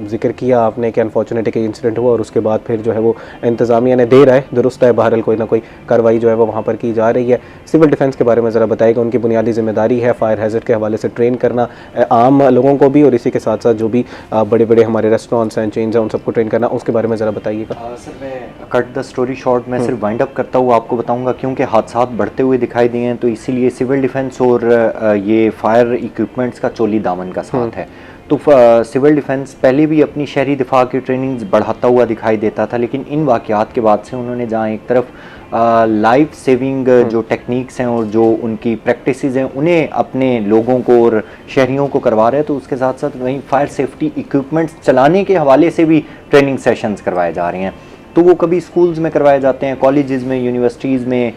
जिक्र किया आपने कि अनफॉर्चुनेटली कि इंसिडेंट हुआ और उसके बाद फिर जो है वो इंतज़ामिया ने देर आए दुरुस्त है, बहरहाल कोई ना कोई कार्रवाई जो है वो वहाँ पर की जा रही है। सिविल डिफेंस के बारे में ज़रा बताइएगा। उनकी बुनियादी जिम्मेदारी है फायर हैज़र्ड के हवाले से ट्रेन करना आम लोगों को भी, और इसी के साथ साथ जो भी बड़े बड़े हमारे रेस्टोरेंट्स हैं, चेंज हैं, उन सबको ट्रेन करना, उसके बारे में ज़रा बताइएगा। सर मैं कट द स्टोरी शॉर्ट में सिर्फ वाइंड अप करता हुआ आपको बताऊंगा, क्योंकि हादसात बढ़ते हुए दिखाई दिए हैं, तो इसीलिए सिविल डिफेंस और ये फायर इक्विपमेंट्स का चोली दामन का साथ है। तो सिविल डिफेंस पहले भी अपनी शहरी दिफा की ट्रेनिंग्स बढ़ाता हुआ दिखाई देता था, लेकिन इन वाक़यात के बाद से उन्होंने जहाँ एक तरफ लाइफ सेविंग जो टेक्निक्स हैं और जो उनकी प्रैक्टिसेस हैं उन्हें अपने लोगों को और शहरियों को करवा रहे हैं, तो उसके साथ साथ वहीं फायर सेफ्टी इक्विपमेंट्स चलाने के हवाले से भी ट्रेनिंग सेशंस करवाए जा रहे हैं। तो वो कभी स्कूल्स में करवाए जाते हैं, कॉलेजेस में, यूनिवर्सिटीज़ में,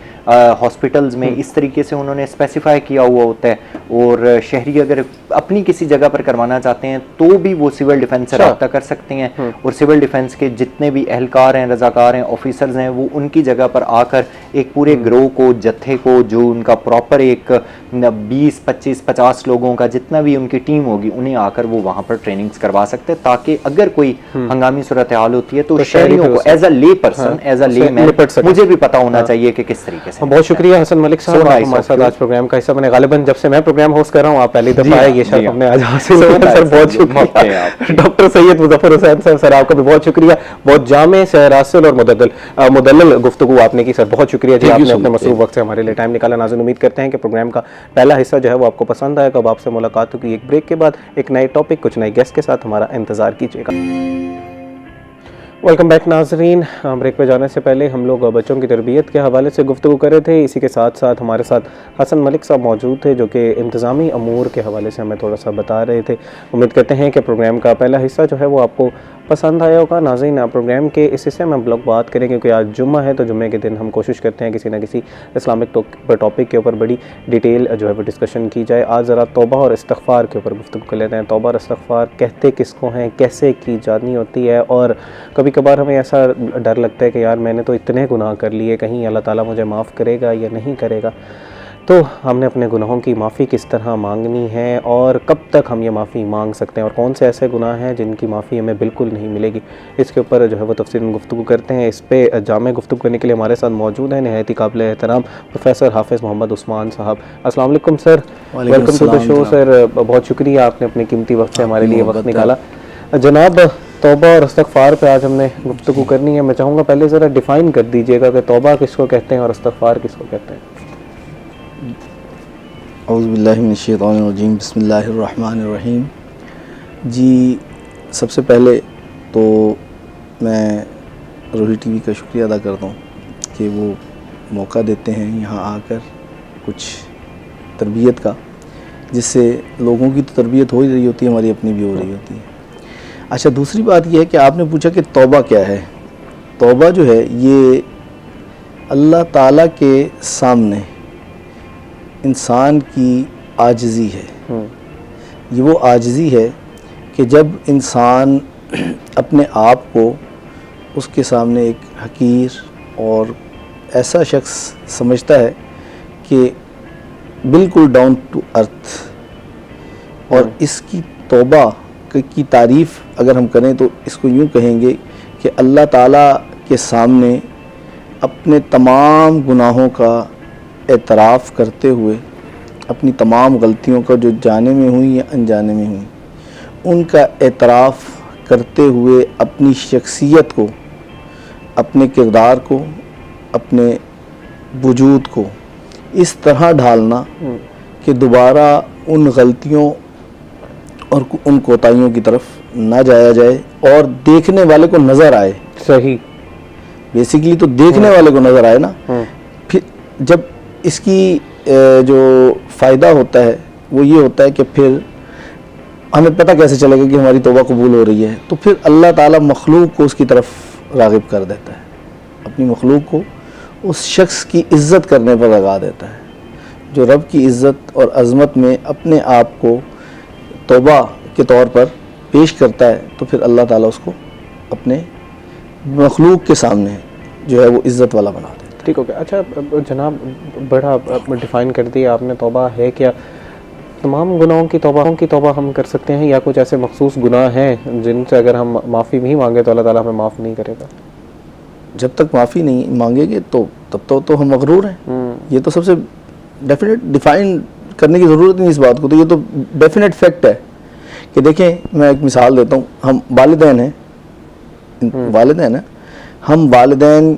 हॉस्पिटल्स में, इस तरीके से उन्होंने स्पेसिफाई किया हुआ होता है। और शहरी अगर अपनी किसी जगह पर करवाना चाहते हैं तो भी वो सिविल डिफेंस से रब्ता कर सकते हैं, और सिविल डिफेंस के जितने भी एहलकार हैं, रजाकार हैं, ऑफिसर्स हैं, वो उनकी जगह पर आकर एक पूरे ग्रोह को, जत्थे को, जो उनका प्रॉपर एक 20, 25, 50 लोगों का जितना भी उनकी टीम होगी, उन्हें आकर वो वहाँ पर ट्रेनिंग्स करवा सकते हैं, ताकि अगर कोई हंगामी सूरत हाल होती है तो शहरियों को एज अ ले पर्सन, एज अ ले मैन मुझे भी पता होना चाहिए कि किस तरीके से। बहुत शुक्रिया हसन मलिक साहब, आप हमारे साथ आज प्रोग्राम का हिस्सा बने। गालिबन जब से मैं प्रोग्राम होस्ट कर रहा हूँ आप पहली दफा आए, ये शर्फ हमने आज हासिल किया सर, बहुत शुक्रिया। डॉक्टर सैयद मुजफ्फर हुसैन साहब, सर आपका भी बहुत शुक्रिया। बहुत जामे से रासिल और मुदल्लल गुफ्तगू आपने की सर, बहुत शुक्रिया जी, आपने अपने मसरूफ वक्त से हमारे लिए टाइम निकाला। नाज़रीन उम्मीद करते हैं कि प्रोग्राम का पहला हिस्सा जो है वो आपको पसंद आएगा। अब आपसे मुलाकात होगी एक ब्रेक के बाद एक नए टॉपिक, कुछ नए गेस्ट के साथ, हमारा इंतजार कीजिएगा। वेलकम बैक नाजरीन। ब्रेक पे जाने से पहले हम लोग बच्चों की तरबियत के हवाले से गुफ्तगू कर रहे थे। इसी के साथ साथ हमारे साथ हसन मलिक साहब मौजूद थे जो कि इंतज़ामी अमूर के हवाले से हमें थोड़ा सा बता रहे थे। उम्मीद करते हैं कि प्रोग्राम का पहला हिस्सा जो है वो आपको पसंद आया होगा। नाज़रीन, प्रोग्राम के इस हिस्से में हम लोग बात करें क्योंकि आज जुम्मा है, तो जुम्मे के दिन हम कोशिश करते हैं किसी ना किसी इस्लामिक टॉपिक के ऊपर बड़ी डिटेल जो है वो डिस्कशन की जाए। आज ज़रा तौबा और इस्तिग़फ़ार के ऊपर गुफ्तगू कर लेते हैं। तौबा और इस्तिग़फ़ार कहते किसको हैं, कैसे की जानी होती है, और कभी कभार हमें ऐसा डर लगता है कि यार मैंने तो इतने गुनाह कर लिए, कहीं अल्लाह ताला मुझे माफ़ करेगा या नहीं करेगा। तो हमने अपने गुनाहों की माफ़ी किस तरह मांगनी है और कब तक हम ये माफ़ी मांग सकते हैं, और कौन से ऐसे गुनाह हैं जिनकी माफ़ी हमें बिल्कुल नहीं मिलेगी, इसके ऊपर जो है वो तफसील में गुफ्तगू करते हैं। इस पे जामे गुफ्तगू करने के लिए हमारे साथ मौजूद हैं नहायत ही काबिल एहतराम प्रोफेसर हाफिज़ मोहम्मद उस्मान साहब। अस्सलाम वालेकुम sir, welcome to the show sir. बहुत शुक्रिया, आपने अपने कीमती वक्त से हमारे लिए वक्त निकाला। जनाब, तौबा और इस्तिग़फ़ार पे आज हमने गुफ्तगू करनी है। मैं चाहूँगा पहले ज़रा डिफ़ाइन कर दीजिएगा कि तौबा किसको कहते हैं और इस्तिग़फ़ार किसको कहते हैं। औज़ुबिल्लाहि मिनश्शैतानिर्रजीम, बिस्मिल्लाहिर्रहमानिर्रहीम। जी, सबसे पहले तो मैं रोही टीवी का शुक्रिया अदा करता हूँ कि वो मौका देते हैं यहाँ आकर कुछ तरबियत का, जिससे लोगों की तो तरबियत हो ही रही होती है, हमारी अपनी भी हो रही होती है। अच्छा, दूसरी बात यह है कि आपने पूछा कि तौबा क्या है। तौबा जो है ये अल्लाह ताला के सामने इंसान की आजिज़ी है। ये वो आजिज़ी है कि जब इंसान अपने आप को उसके सामने एक हकीर और ऐसा शख्स समझता है कि बिल्कुल डाउन टू अर्थ, और इसकी तौबा की तारीफ़ अगर हम करें तो इसको यूँ कहेंगे कि अल्लाह ताला के सामने अपने तमाम गुनाहों का एतराफ़ करते हुए, अपनी तमाम गलतियों का जो जाने में हुई या अनजाने में हुई, उनका एतराफ़ करते हुए अपनी शख्सियत को, अपने किरदार को, अपने वजूद को इस तरह ढालना कि दोबारा उन गलतियों और उन कोताहियों की तरफ ना जाया जाए और देखने वाले को नज़र आए। सही, बेसिकली तो देखने वाले को नज़र आए ना। फिर जब इसकी जो फ़ायदा होता है वो ये होता है कि फिर हमें पता कैसे चलेगा कि हमारी तौबा कबूल हो रही है। तो फिर अल्लाह ताला मखलूक को उसकी तरफ राग़िब कर देता है, अपनी मखलूक को उस शख्स की इज़्ज़त करने पर लगा देता है जो रब की इज़्ज़त और अज़मत में अपने आप को तौबा के तौर पर पेश करता है। तो फिर अल्लाह ताला उसको अपने मखलूक के सामने जो है वो इज़्ज़त वाला बना देता है। ठीक हो गया। अच्छा जनाब, बड़ा डिफ़ाइन कर दिया आपने, तौबा है क्या? तमाम गुनाहों की तौबा हम कर सकते हैं या कुछ ऐसे मखसूस गुनाह हैं जिनसे अगर हम माफ़ी नहीं मांगे तो अल्लाह ताला हमें माफ़ नहीं करेगा? जब तक माफ़ी नहीं मांगेंगे तो तब तो हम मगरूर हैं। ये तो सबसे डेफिनेट डिफ़ाइन करने की ज़रूरत नहीं इस बात को, तो ये तो डेफिनेट फैक्ट है कि देखें, मैं एक मिसाल देता हूँ। हम वालिदैन हैं, वालिदैन हैं, हम वालिदैन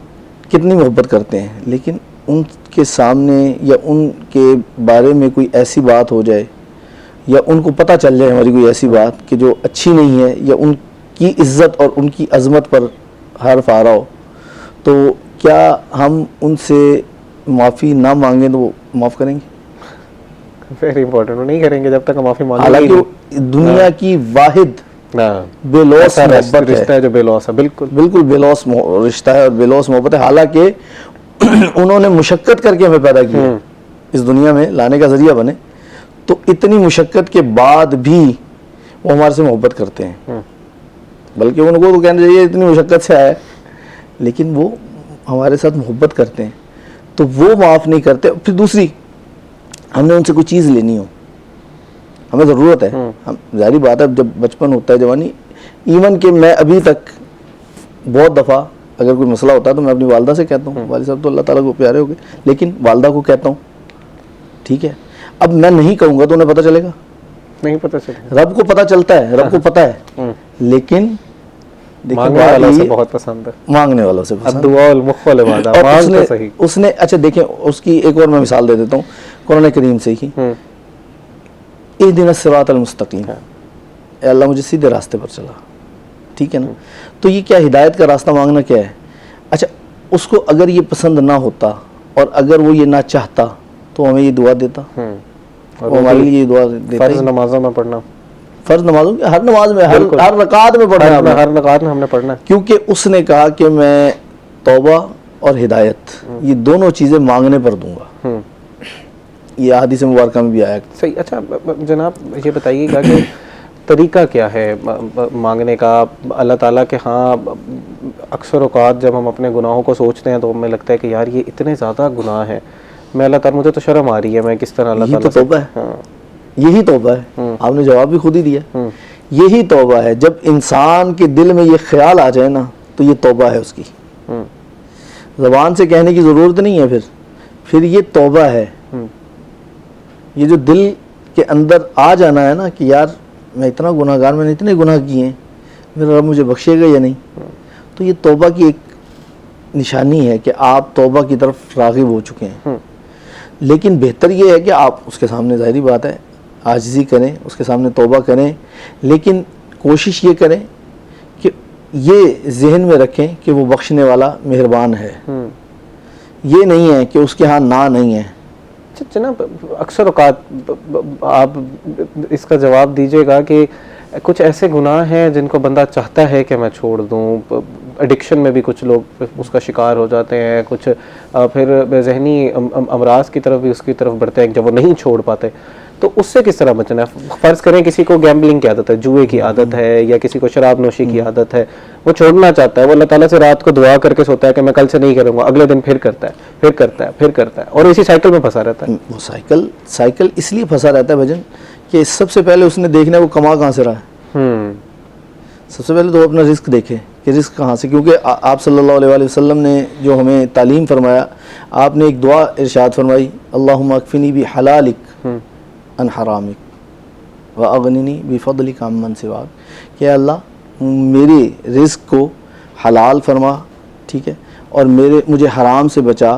कितनी मोहब्बत करते हैं, लेकिन उनके सामने या उनके बारे में कोई ऐसी बात हो जाए या उनको पता चल जाए हमारी कोई ऐसी बात कि जो अच्छी नहीं है या उनकी इज़्ज़त और उनकी अज़मत पर हर्फ आ रहा हो, तो क्या हम उनसे माफ़ी ना मांगें तो वो माफ़ करेंगे? वेरी इंपॉर्टेंट, वो नहीं करेंगे जब तक हम माफ़ी मांगेंगे। हालांकि दुनिया की वाहिद बेलौस मोहब्बत रिश्ता है जो बेलौस है, बिल्कुल बेलौस रिश्ता है और बेलौस मोहब्बत है। हालांकि उन्होंने मुशक्क़त करके हमें पैदा किया, इस दुनिया में लाने का ज़रिया बने, तो इतनी मुशक्क़त के बाद भी वो हमारे से मोहब्बत करते हैं। बल्कि उनको तो कहना चाहिए इतनी मुशक्क़त से आया, लेकिन वो हमारे साथ मोहब्बत करते हैं, तो वो माफ़ नहीं करते। फिर दूसरी, हमने उनसे कोई चीज़ लेनी हो, हमें ज़रूरत है, हम जारी बात है, जब बचपन होता है, जवानी, इवन कि मैं अभी तक बहुत दफ़ा अगर कोई मसला होता है तो मैं अपनी वालदा से कहता हूँ, वालिद साहब तो अल्लाह ताला को प्यारे हो गए, लेकिन वालदा को कहता हूँ, ठीक है। अब मैं नहीं कहूँगा तो उन्हें पता चलेगा? नहीं पता चलेगा। रब को पता चलता है, रब को पता है, लेकिन मांगने वालों से बहुत पसंद है, मांगने वालों से पसंद। और उसने अच्छा देखें, उसकी एक और मैं मिसाल दे देता हूँ कुरान करीम से ही। इहदिना सिरातल मुस्तकीम, अल्लाह मुझे सीधे रास्ते पर चला, ठीक है ना। तो ये क्या हिदायत का रास्ता मांगना क्या है? अच्छा, उसको अगर ये पसंद ना होता और अगर वो ये ना चाहता तो हमें ये दुआ देता, वो हमारे लिए ये दुआ देता। फर्ज नमाज़ों में पढ़ना, फ़र्ज नमाजों की हर नमाज में, बिल्कुल। हर रकात में पढ़ना है आपने। हर रकात में हमने पढ़ना है। क्योंकि उसने कहा कि मैं तौबा और हिदायत ये दोनों चीज़ें मांगने पर दूंगा। ये हदीस मुबारक में भी आया। सही। अच्छा जनाब ये बताइएगा कि तरीका क्या है मांगने का अल्लाह ताला के? हाँ, अक्सर औकात जब हम अपने गुनाहों को सोचते हैं तो हमें लगता है कि यार ये इतने ज़्यादा गुनाह हैं, मैं अल्लाह ताला, मुझे तो शर्म आ रही है, मैं किस तरह अल्लाह यही ताला तो तौबा है। हाँ। यही तौबा है। आपने जवाब भी खुद ही दिया। यही तौबा है। जब इंसान के दिल में ये ख्याल आ जाए ना तो ये तौबा है उसकी। ज़बान से कहने की ज़रूरत नहीं है, फिर ये तौबा है। ये जो दिल के अंदर आ जाना है ना कि यार मैं इतना गुनाहगार, मैंने इतने गुनाह किए हैं, मेरा रब मुझे बख्शेगा या नहीं, तो ये तौबा की एक निशानी है कि आप तौबा की तरफ राग़िब हो चुके हैं। लेकिन बेहतर ये है कि आप उसके सामने, ज़ाहिरी बात है, आजिज़ी करें, उसके सामने तौबा करें, लेकिन कोशिश ये करें कि ये जहन में रखें कि वो बख्शने वाला मेहरबान है। ये नहीं है कि उसके यहाँ ना नहीं है। जनाब अक्सर औकात आप इसका जवाब दीजिएगा कि कुछ ऐसे गुनाह हैं जिनको बंदा चाहता है कि मैं छोड़ दूं, एडिक्शन में भी कुछ लोग उसका शिकार हो जाते हैं, कुछ फिर जहनी अमराज की तरफ भी उसकी तरफ बढ़ते हैं जब वो नहीं छोड़ पाते, तो उससे किस तरह बचना है? फ़र्ज़ करें किसी को गैम्बलिंग की आदत है, जुए की आदत है, या किसी को शराब नोशी की आदत है, वो छोड़ना चाहता है, वो अल्लाह ताला से रात को दुआ करके सोता है कि मैं कल से नहीं करूँगा, अगले दिन फिर करता है, फिर करता है, फिर करता है, और इसी साइकिल में फंसा रहता है। वो साइकिल इसलिए फंसा रहता है भजन कि सबसे पहले उसने देखना है वो कमा कहाँ से रहा है। सबसे पहले तो अपना रिस्क देखे कि रिस्क कहाँ से, क्योंकि आप सल्लल्लाहु अलैहि वसल्लम ने जो हमें तालीम फरमाया, आपने एक दुआ इरशाद फरमाई, अल्लाहुम्मा अक्फिनी बि हलालिक अन हरामिक व अगनिनी बिफदलिक अम्मन सिवाक, कि अल्लाह मेरे रिस्क को हलाल फरमा, ठीक है, और मुझे हराम से बचा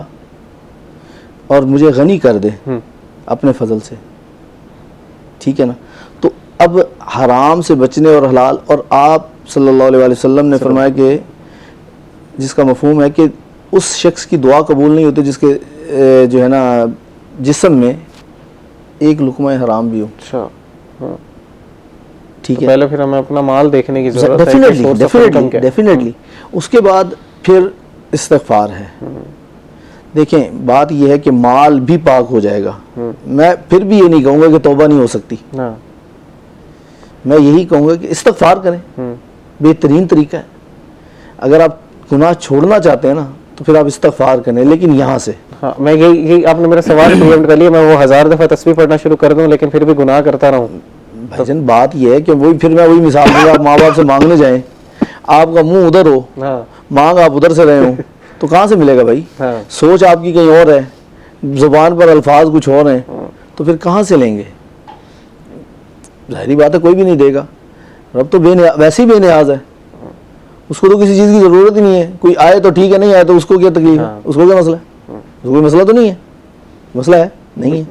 और मुझे गनी कर दे अपने फजल से, ठीक है ना। तो अब हराम से बचने और हलाल, और आप सल्लल्लाहु अलैहि वसल्लम ने फरमाया कि जिसका मफहूम है कि उस शख्स की दुआ कबूल नहीं होती जिसके जो है ना जिस्म में एक लुकमा हराम भी हो। अच्छा, ठीक तो है। पहले फिर हमें अपना माल देखने की ज़रूरत है कि source of income क्या है। डेफिनेटली। उसके बाद फिर इस्तिग़फ़ार है। देखें बात यह है कि माल भी पाक हो जाएगा। मैं फिर भी ये नहीं कहूँगा कि तौबा नहीं हो सकती, हाँ। मैं यही कहूँगा कि इस्तिग़फ़ार करें, बेहतरीन तरीका है। अगर आप गुनाह छोड़ना चाहते हैं ना तो फिर आप इस्तिग़फ़ार करें, लेकिन यहाँ से। हाँ, मैं यही आपने मेरा सवाल प्रिएम्प्ट कर लिया, मैं वो 1000 दफ़ा तस्बीह पढ़ना शुरू कर दूं लेकिन फिर भी गुनाह करता रहूं। भाईजान बात यह है कि मैं वही मिसाल दूंगा, आप माँ बाप से मांगने जाएं, आपका मुंह उधर हो, हाँ, मांग आप उधर से रहे हो, तो कहाँ से मिलेगा भाई? हाँ। सोच आपकी कहीं और है, ज़ुबान पर अल्फाज कुछ और हैं, तो फिर कहाँ से लेंगे? ज़ाहिरी बात है कोई भी नहीं देगा। रब तो वैसे ही बेनियाज है, उसको तो किसी चीज़ की ज़रूरत ही नहीं है। कोई आए तो ठीक है, नहीं आए तो उसको क्या तकलीफ है? उसको क्या मसला है? उसको कोई मसला तो नहीं है। मसला है नहीं है,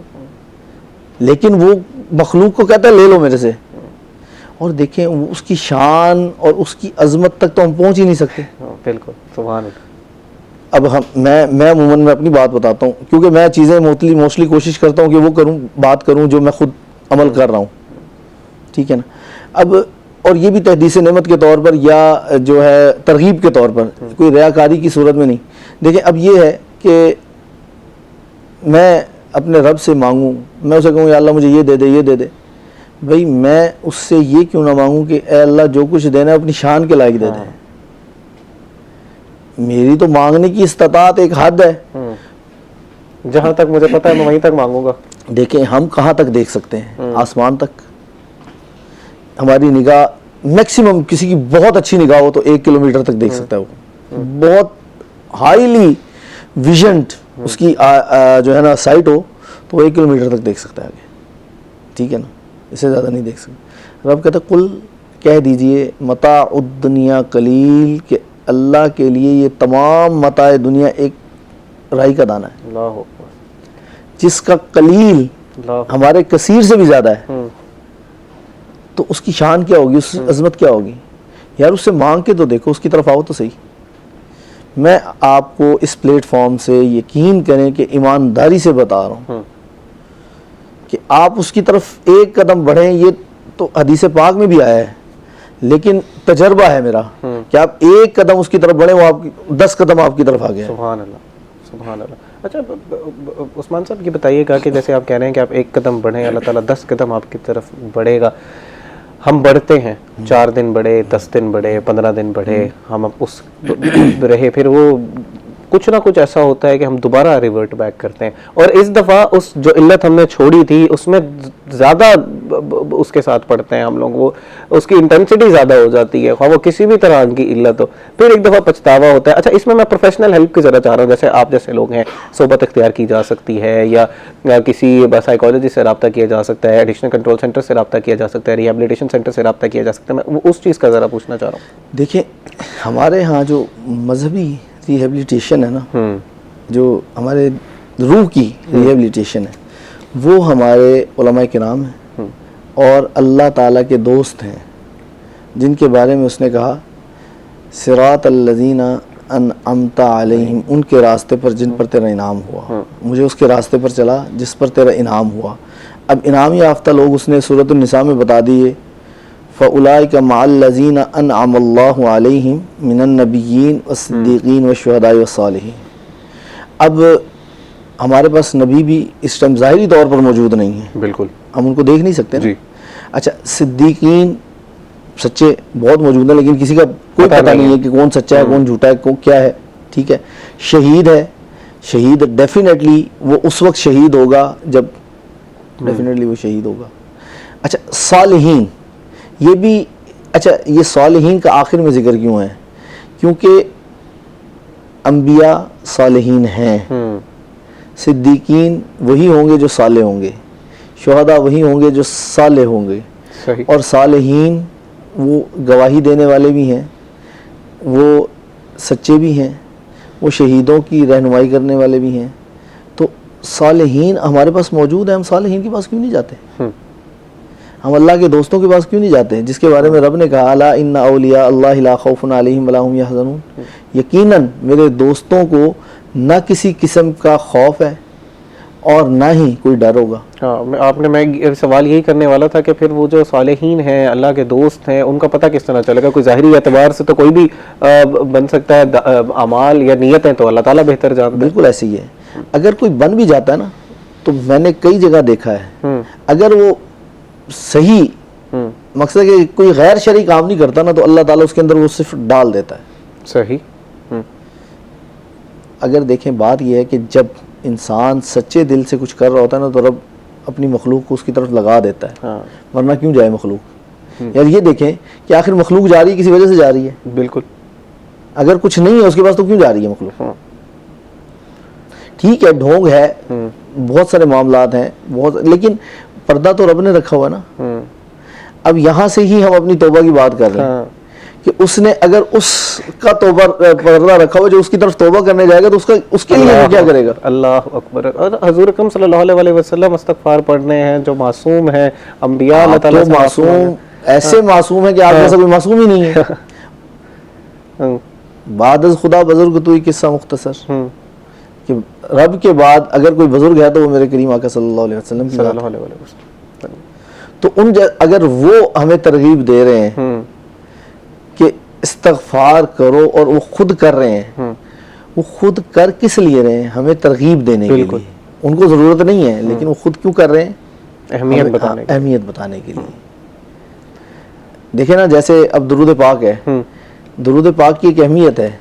लेकिन वो मखलूक को कहता है ले लो मेरे से। और देखें उसकी शान और उसकी अजमत तक तो हम पहुंच ही नहीं सकते। बिल्कुल, सुभान अल्लाह। अब मैं अमूमन मैं अपनी बात बताता हूँ, क्योंकि मैं चीज़ें मोस्टली कोशिश करता हूँ कि वो बात करूँ जो मैं खुद अमल कर रहा हूँ, ठीक है ना। अब और ये भी तहदीस नेमत के तौर पर या जो है तरगीब के तौर पर, कोई रियाकारी की सूरत में नहीं। देखें अब ये है कि मैं अपने रब से मांगूँ, मैं उसे कहूँ या अल्लाह मुझे ये दे दे, ये दे दे। भाई मैं उससे ये क्यों ना मांगूँ कि ए अल्लाह जो कुछ देना है अपनी शान के लायक दे दे। मेरी तो मांगने की इस्तात एक हद है, जहाँ तक मुझे पता है मैं वहीं तक मांगूंगा। देखें हम कहाँ तक देख सकते हैं? आसमान तक। हमारी निगाह मैक्सिमम, किसी की बहुत अच्छी निगाह हो तो 1 किलोमीटर तक देख सकता है। वो बहुत हाईली विजन्ड उसकी जो है ना साइट हो तो 1 किलोमीटर तक देख सकता है आगे, ठीक है ना, इससे ज़्यादा नहीं देख सकता। रब कहता कुल कह दीजिए मता उद्दुनिया कलील, के अल्लाह के लिए ये तमाम मताए दुनिया एक राई का दाना है। अल्लाह अकबर। जिसका कलील अल्लाह। हमारे कसीर से भी ज़्यादा है, तो उसकी शान क्या होगी, उसकी अजमत क्या होगी? यार उससे मांग के तो देखो, उसकी तरफ आओ तो सही। मैं आपको इस प्लेटफॉर्म से यकीन करें कि ईमानदारी से बता रहा हूँ कि आप उसकी तरफ एक कदम बढ़ें, ये तो हदीस पाक में भी आया है, लेकिन तजर्बा है मेरा कि आप एक कदम उसकी तरफ बढ़े, वो आपकी 10 कदम आपकी तरफ आ गया। सुभान अल्लाह, सुभान अल्लाह। अच्छा उस्मान साहब ये बताइएगा कि जैसे आप कह रहे हैं कि आप एक कदम बढ़े, अल्लाह ताला 10 कदम आपकी तरफ बढ़ेगा। हम बढ़ते हैं, 4 दिन बढ़े, 10 दिन बढ़े, 15 दिन बढ़े, हम अब उस रहे, फिर वो कुछ ना कुछ ऐसा होता है कि हम दोबारा रिवर्ट बैक करते हैं, और इस दफ़ा उस जो इल्लत हमने छोड़ी थी उसमें ज़्यादा उसके साथ पढ़ते हैं हम लोग, वो उसकी इंटेंसिटी ज़्यादा हो जाती है, वो किसी भी तरह की इल्लत हो, फिर एक दफ़ा पछतावा होता है। अच्छा, इसमें मैं प्रोफेशनल हेल्प की ज़रा चाह रहा हूँ, जैसे आप जैसे लोग हैं, सोबत इख्तियार की जा सकती है, या किसी साइकोलॉजिस्ट से रब्ता किया जा सकता है, एडिक्शन कंट्रोल सेंटर से रब्ता किया जा सकता है, रिहेबिलिटेशन सेंटर से रब्ता किया जा सकता है, मैं उस चीज़ का ज़रा पूछना चाह रहा हूँ। देखिए, हमारे यहाँ जो मजहबी रिहेबिलिटेशन है ना, जो हमारे रूह की रिहेबिलिटेशन है, वो हमारे उलमाए किराम हैं और अल्लाह ताला के दोस्त हैं, जिनके बारे में उसने कहा सिरात अल्लज़ीना अनअमता अलैहिम, उनके रास्ते पर जिन पर तेरा इनाम हुआ। मुझे उसके रास्ते पर चला जिस पर तेरा इनाम हुआ। अब इनाम याफ्ता लोग उसने सूरत निसा में बता दिए, फ़उलाइका मअल्लज़ीना अनअमल्लाहु अलैहिम मिनन नबिय्यीन वस्सिद्दीक़ीन वशुहदाई वस्सालिहीन। अब हमारे पास नबी भी इस टाइम ज़ाहिरी तौर पर मौजूद नहीं है, बिल्कुल हम उनको देख नहीं सकते ना। जी। अच्छा, सिद्दीकीन सच्चे बहुत मौजूद हैं, लेकिन किसी का कोई पता नहीं है कि कौन सच्चा है, कौन झूठा है, कौन क्या है। ठीक है, शहीद है, शहीद डेफिनेटली वो उस वक्त शहीद होगा जब डेफिनेटली वो शहीद होगा। अच्छा, सालिहीन, ये भी, अच्छा ये सालिहीन का आखिर में जिक्र क्यों है? क्योंकि अंबिया सालिहीन हैं, सिद्दीकीन वही होंगे जो साले होंगे, शुहदा वही होंगे जो साले होंगे, सही। और सालिहीन वो गवाही देने वाले भी हैं, वो सच्चे भी हैं, वो शहीदों की रहनुमाई करने वाले भी हैं। तो सालिहीन हमारे पास मौजूद है, हम सालिहीन के पास क्यों नहीं जाते? हम अल्लाह के दोस्तों के पास क्यों नहीं जाते, जिसके बारे में रब ने कहा अला इन्ना औलिया अल्लाह ला खौफुन अलैहिम वला हुम यहज़नून, यकीनन मेरे दोस्तों को न किसी किस्म का खौफ है और ना ही कोई डर होगा। हाँ, मैं सवाल यही करने वाला था कि फिर वो जो सालेहीन हैं, अल्लाह के दोस्त हैं, उनका पता किस तरह चलेगा? कोई ज़ाहिरी एतबार से तो कोई भी बन सकता है, अमाल या नियतें तो अल्लाह ताला बेहतर जानता है। बिल्कुल ऐसे ही है। अगर कोई बन भी जाता है ना, तो मैंने कई जगह देखा है, अगर वो सही मकसद कि कोई गैर शरई काम नहीं करता ना, तो अल्लाह ताला उसके अंदर वो सिर्फ डाल देता है। सही। अगर देखें, बात यह है कि जब इंसान सच्चे दिल से कुछ कर रहा होता है ना, तो रब अपनी मखलूक को उसकी तरफ लगा देता है। हाँ। वरना क्यों जाए मखलूक? यार ये देखें कि आखिर मखलूक जा रही है, किसी वजह से जा रही है। बिल्कुल। अगर कुछ नहीं है उसके पास, तो क्यों जा रही है मखलूक? ठीक है, ढोंग है, बहुत सारे मामलात हैं, बहुत, लेकिन पर्दा तो रब ने रखा हुआ है ना। अब यहाँ से ही हम अपनी तौबा की बात कर रहे हैं कि उसने अगर उसका तौबा पर्दा रखा हुआ, जो उसकी तरफ तौबा करने जाएगा, तो उसके लिए क्या करेगा? अल्लाह अकबर। और हजूर अकरम सल्लल्लाहु अलैहि वसल्लम इस्तग़फ़ार पढ़ने हैं, जो मासूम है, अंबिया अल्लाह ताला से मासूम, ऐसे मासूम है कि आप जैसा कोई मासूम ही नहीं है। बाद खुदा बुजुर्ग तो किस्सा मुख्तसर, कि रब के बाद अगर कोई बुजुर्ग है तो वो मेरे करीम आका सल्लल्लाहु अलैहि वसल्लम की बात है। तो अगर वो हमें तरगीब दे रहे हैं कि इस्तग़फ़ार करो, और वो खुद कर रहे हैं, वो खुद कर किस लिए रहे हैं? हमें तरगीब देने के लिए। उनको ज़रूरत नहीं है, लेकिन वो खुद क्यों कर रहे हैं? अहमियत बताने के लिए। देखे ना, जैसे अब दुरूद पाक है, दुरूद पाक की एक अहमियत है,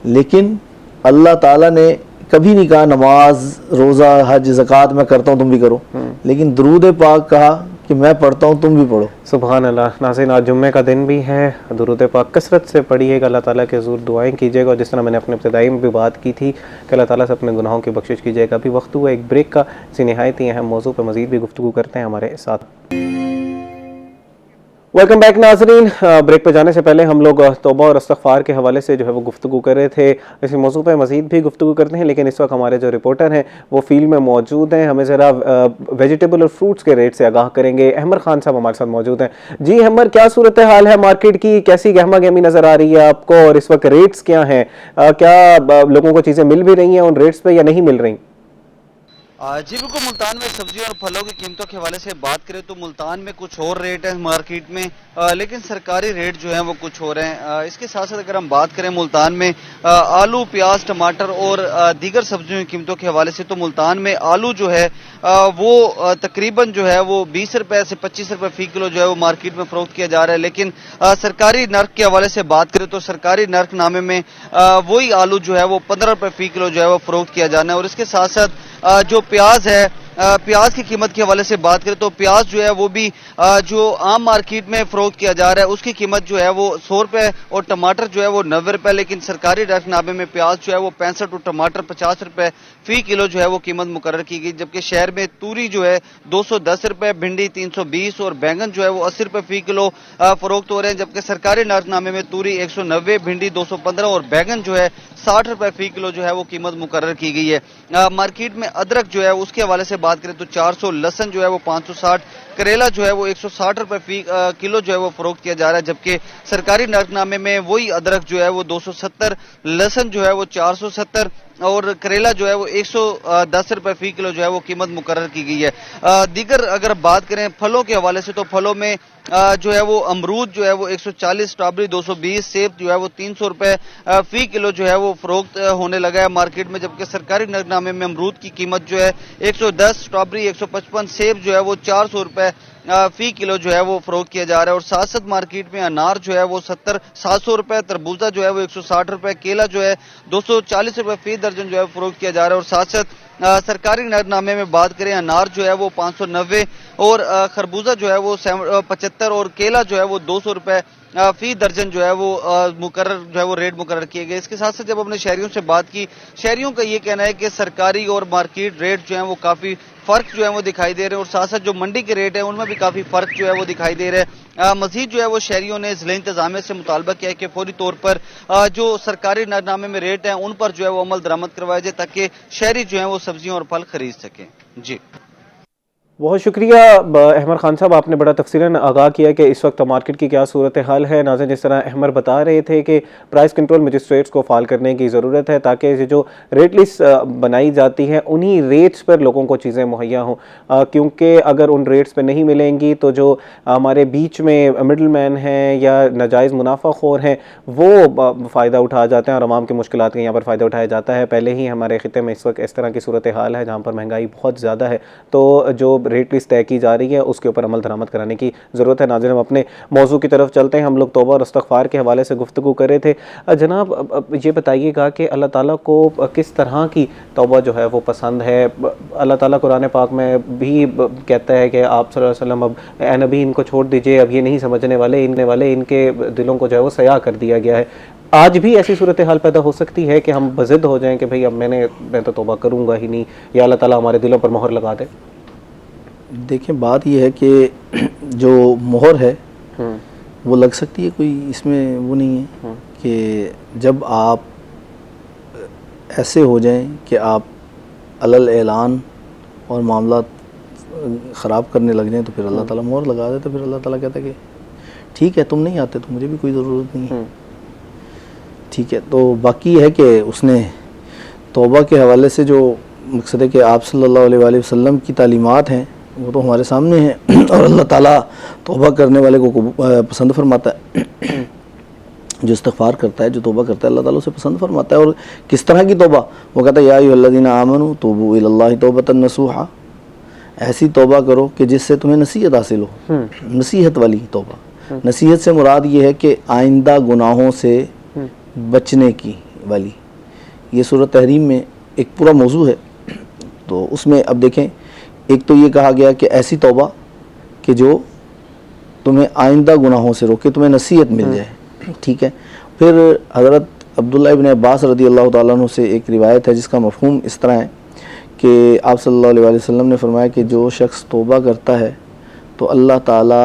लेकिन अल्लाह ताला ने कभी नहीं कहा नमाज, रोज़ा, हज, ज़कात मैं करता हूँ तुम भी करो, लेकिन दुरूद पाक कहा कि मैं पढ़ता हूँ तुम भी पढ़ो। सुभान अल्लाह। नाज़रीन, आज जुम्मे का दिन भी है, दुरूद पाक कसरत से पढ़िएगा, अल्लाह ताला के हुज़ूर दुआएं कीजिएगा, और जिस तरह मैंने अपने इब्तिदाई में भी बात की थी कि अल्लाह ताला से अपने गुनाहों की बख्शिश कीजिएगा। अभी वक्त हुआ एक ब्रेक का, इसी निहायत ही अहम मौजू पर मज़ीद भी गुफ्तगू करते हैं हमारे साथ। वेलकम बैक नाज़रीन। ब्रेक पे जाने से पहले हम लोग तौबा और इस्तग़फ़ार के हवाले से जो है वो गुफ्तगू कर रहे थे, इसी मौजू पे मज़ीद भी गुफ्तगू करते हैं, लेकिन इस वक्त हमारे जो रिपोर्टर हैं वो फील्ड में मौजूद हैं, हमें ज़रा वेजिटेबल और फ्रूट्स के रेट से आगाह करेंगे। अहमर खान साहब हमारे साथ मौजूद हैं। जी अहमर, क्या सूरत हाल है मार्केट की? कैसी गहमा गहमी नज़र आ रही है आपको, और इस वक्त रेट्स क्या हैं? क्या लोगों को चीज़ें मिल भी रही हैं उन रेट्स पर या नहीं मिल रही? जी बिल्कुल, मुल्तान में सब्जियों और फलों की कीमतों के हवाले से बात करें तो मुल्तान में कुछ और रेट है मार्केट में, लेकिन सरकारी रेट जो है वो कुछ और हैं। इसके साथ साथ अगर हम बात करें मुल्तान में आलू, प्याज, टमाटर और दीगर सब्जियों की कीमतों के हवाले से, तो मुल्तान में आलू जो है वो तकरीबन जो है वो 20 रुपए से 25 रुपए फी किलो जो है वो मार्केट में फरोख्त किया जा रहा है। लेकिन सरकारी नर्क के हवाले से बात करें तो सरकारी नर्कनामे में वही आलू जो है वो 15 रुपए फी किलो जो है वो फरोख्त किया जाना है। और इसके साथ साथ जो प्याज है, प्याज की कीमत के हवाले से बात करें तो प्याज जो है वो भी जो आम मार्केट में फरोख्त किया जा रहा है उसकी कीमत जो है वो 100 रुपए और टमाटर जो है वो 90 रुपए, लेकिन सरकारी नर्कनामे में प्याज जो है वो 65 और टमाटर 50 रुपए फी किलो जो है वो कीमत मुकर्रर की गई। जबकि शहर में तूरी जो है 210 रुपए, भिंडी 320 और बैंगन जो है वो 80 रुपए फी किलो फरोख्त हो रहे हैं। जबकि सरकारी नर्कनामे में तूरी 190, भिंडी 215 और बैंगन जो है 60 रुपए फी किलो जो है वो कीमत मुकर्रर की गई है। मार्केट में अदरक जो है उसके हवाले से बात करें तो 400, लहसन जो है वो 560, करेला जो है वो 160 रुपए फी किलो जो है वो फरोख्त किया जा रहा है। जबकि सरकारी नर्कनामे में वही अदरक जो है वो 270, लहसन जो है वो 470 और करेला जो है वो 110 रुपए फी किलो जो है वो कीमत मुकर्रर की गई है। दीगर अगर बात करें फलों के हवाले से तो फलों में जो है वो अमरूद जो है वो 140, स्ट्रॉबेरी 220, सेब जो है वो 300 रुपए फी किलो जो है वो फरोख्त होने लगा है मार्केट में। जबकि सरकारी नर्कनामे में अमरूद की कीमत जो है 110, स्ट्रॉबेरी 155, सेब जो है वो 400 रुपए फी किलो जो है वो फरोख्त किया जा रहा है। और साथ साथ मार्केट में अनार जो है वो 700 रुपए, तरबूजा जो है वो 160 रुपए, केला जो है 240 रुपए फी दर्जन जो है फरोख्त किया जा रहा है। और साथ साथ सरकारी नर्कनामे में बात करें अनार जो है वो 590 और खरबूजा जो है वो 75 और केला जो है वो 200 रुपए फी दर्जन जो है वो मुकर्रर जो है वो रेट मुकर्रर किए गए। इसके साथ साथ जब हमने शहरियों से बात की, शहरियों का ये कहना है कि सरकारी और मार्केट रेट जो है वो काफी फर्क जो है वो दिखाई दे रहे हैं और साथ साथ जो मंडी के रेट है उनमें भी काफी फर्क जो है वो दिखाई दे रहे हैं। मजीद जो है वो शहरियों ने जिला इंतजामिया से मुतालबा किया है कि फौरी तौर पर जो सरकारी नर्कनामे में रेट है उन पर जो है वो अमल दरामद करवाया जाए ताकि शहरी जो है वो सब्जियां और फल खरीद सकें। जी बहुत शुक्रिया अहमर खान साहब, आपने बड़ा तफसीलन आगाह किया कि इस वक्त मार्केट की क्या सूरत हाल है। नाज़रीन, जिस तरह अहमर बता रहे थे कि प्राइस कंट्रोल मजिस्ट्रेट्स को फाल करने की ज़रूरत है ताकि जो रेट लिस्ट बनाई जाती है उन्हीं रेट्स पर लोगों को चीज़ें मुहैया हों, क्योंकि अगर उन रेट्स पर नहीं मिलेंगी तो जो हमारे बीच में मिडल मैन हैं या नाजायज़ मुनाफाखोर हैं वो फ़ायदा उठा जाते हैं और आवाम की मुश्किलात का यहाँ पर फ़ायदा उठाया जाता है। पहले ही हमारे ख़ित्ते में इस वक्त इस तरह की सूरत हाल है जहाँ पर महंगाई बहुत ज़्यादा है, तो जो रेट लिस्ट तय की जा रही है उसके ऊपर अमल दरामद कराने की ज़रूरत है। नाज़रीन, हम अपने मौजू की तरफ चलते हैं। हम लोग तौबा और इस्तिग़फ़ार के हवाले से गुफ्तगू कर रहे थे। जनाब, ये बताइएगा कि अल्लाह ताला को किस तरह की तौबा जो है वो पसंद है। अल्लाह ताला कुरान पाक में भी कहता है कि आप सल्लल्लाहु अलैहि वसल्लम अब ए नबी इनको छोड़ दीजिए, अब ये नहीं समझने वाले, इनके दिलों को जो है वो सया कर दिया गया है। आज भी ऐसी सूरत हाल पैदा हो सकती है कि हम बज़िद हो जाएं कि भाई अब मैं तो तौबा करूँगा ही नहीं, या अल्लाह ताला हमारे दिलों पर मोहर लगा दे। देखें, बात यह है कि जो मोहर है वो लग सकती है, कोई इसमें वो नहीं है कि जब आप ऐसे हो जाएं कि आप अलल ऐलान और मामला ख़राब करने लग जाएं तो फिर अल्लाह ताला मोहर लगा दे। तो फिर अल्लाह ताला कहता है कि ठीक है, तुम नहीं आते तो मुझे भी कोई ज़रूरत नहीं है, ठीक है। तो बाकी है कि उसने तौबा के हवाले से जो मकसद है कि आप सल्लल्लाहु अलैहि वसल्लम की तालीमात हैं वो तो हमारे सामने हैं और अल्लाह ताला तौबा करने वाले को पसंद फरमाता है। जो इस्तिग़फ़ार करता है, जो तौबा करता है, अल्लाह ताला उसे पसंद फरमाता है। और किस तरह की तौबा? वो कहता है या अय्युहल्लज़ीना आमनू तूबू इलल्लाहि तौबतन नसूहा, ऐसी तौबा करो कि जिससे तुम्हें नसीहत हासिल हो। नसीहत वाली तौबा, नसीहत से मुराद ये है कि आइंदा गुनाहों से बचने की वाली। ये सूरह तहरीम में एक पूरा मौजू है, तो उसमें अब देखें, एक तो ये कहा गया कि ऐसी तौबा कि जो तुम्हें आइंदा गुनाहों से रोके, तुम्हें नसीहत मिल जाए, ठीक है। फिर हज़रत अब्दुल्लाह इब्न अब्बास रदी अल्लाह तआला अन्हु से एक रिवायत है जिसका मफ़हूम इस तरह है कि आप सल्लल्लाहु अलैहि वसल्लम ने फरमाया कि जो शख्स तौबा करता है तो अल्लाह ताला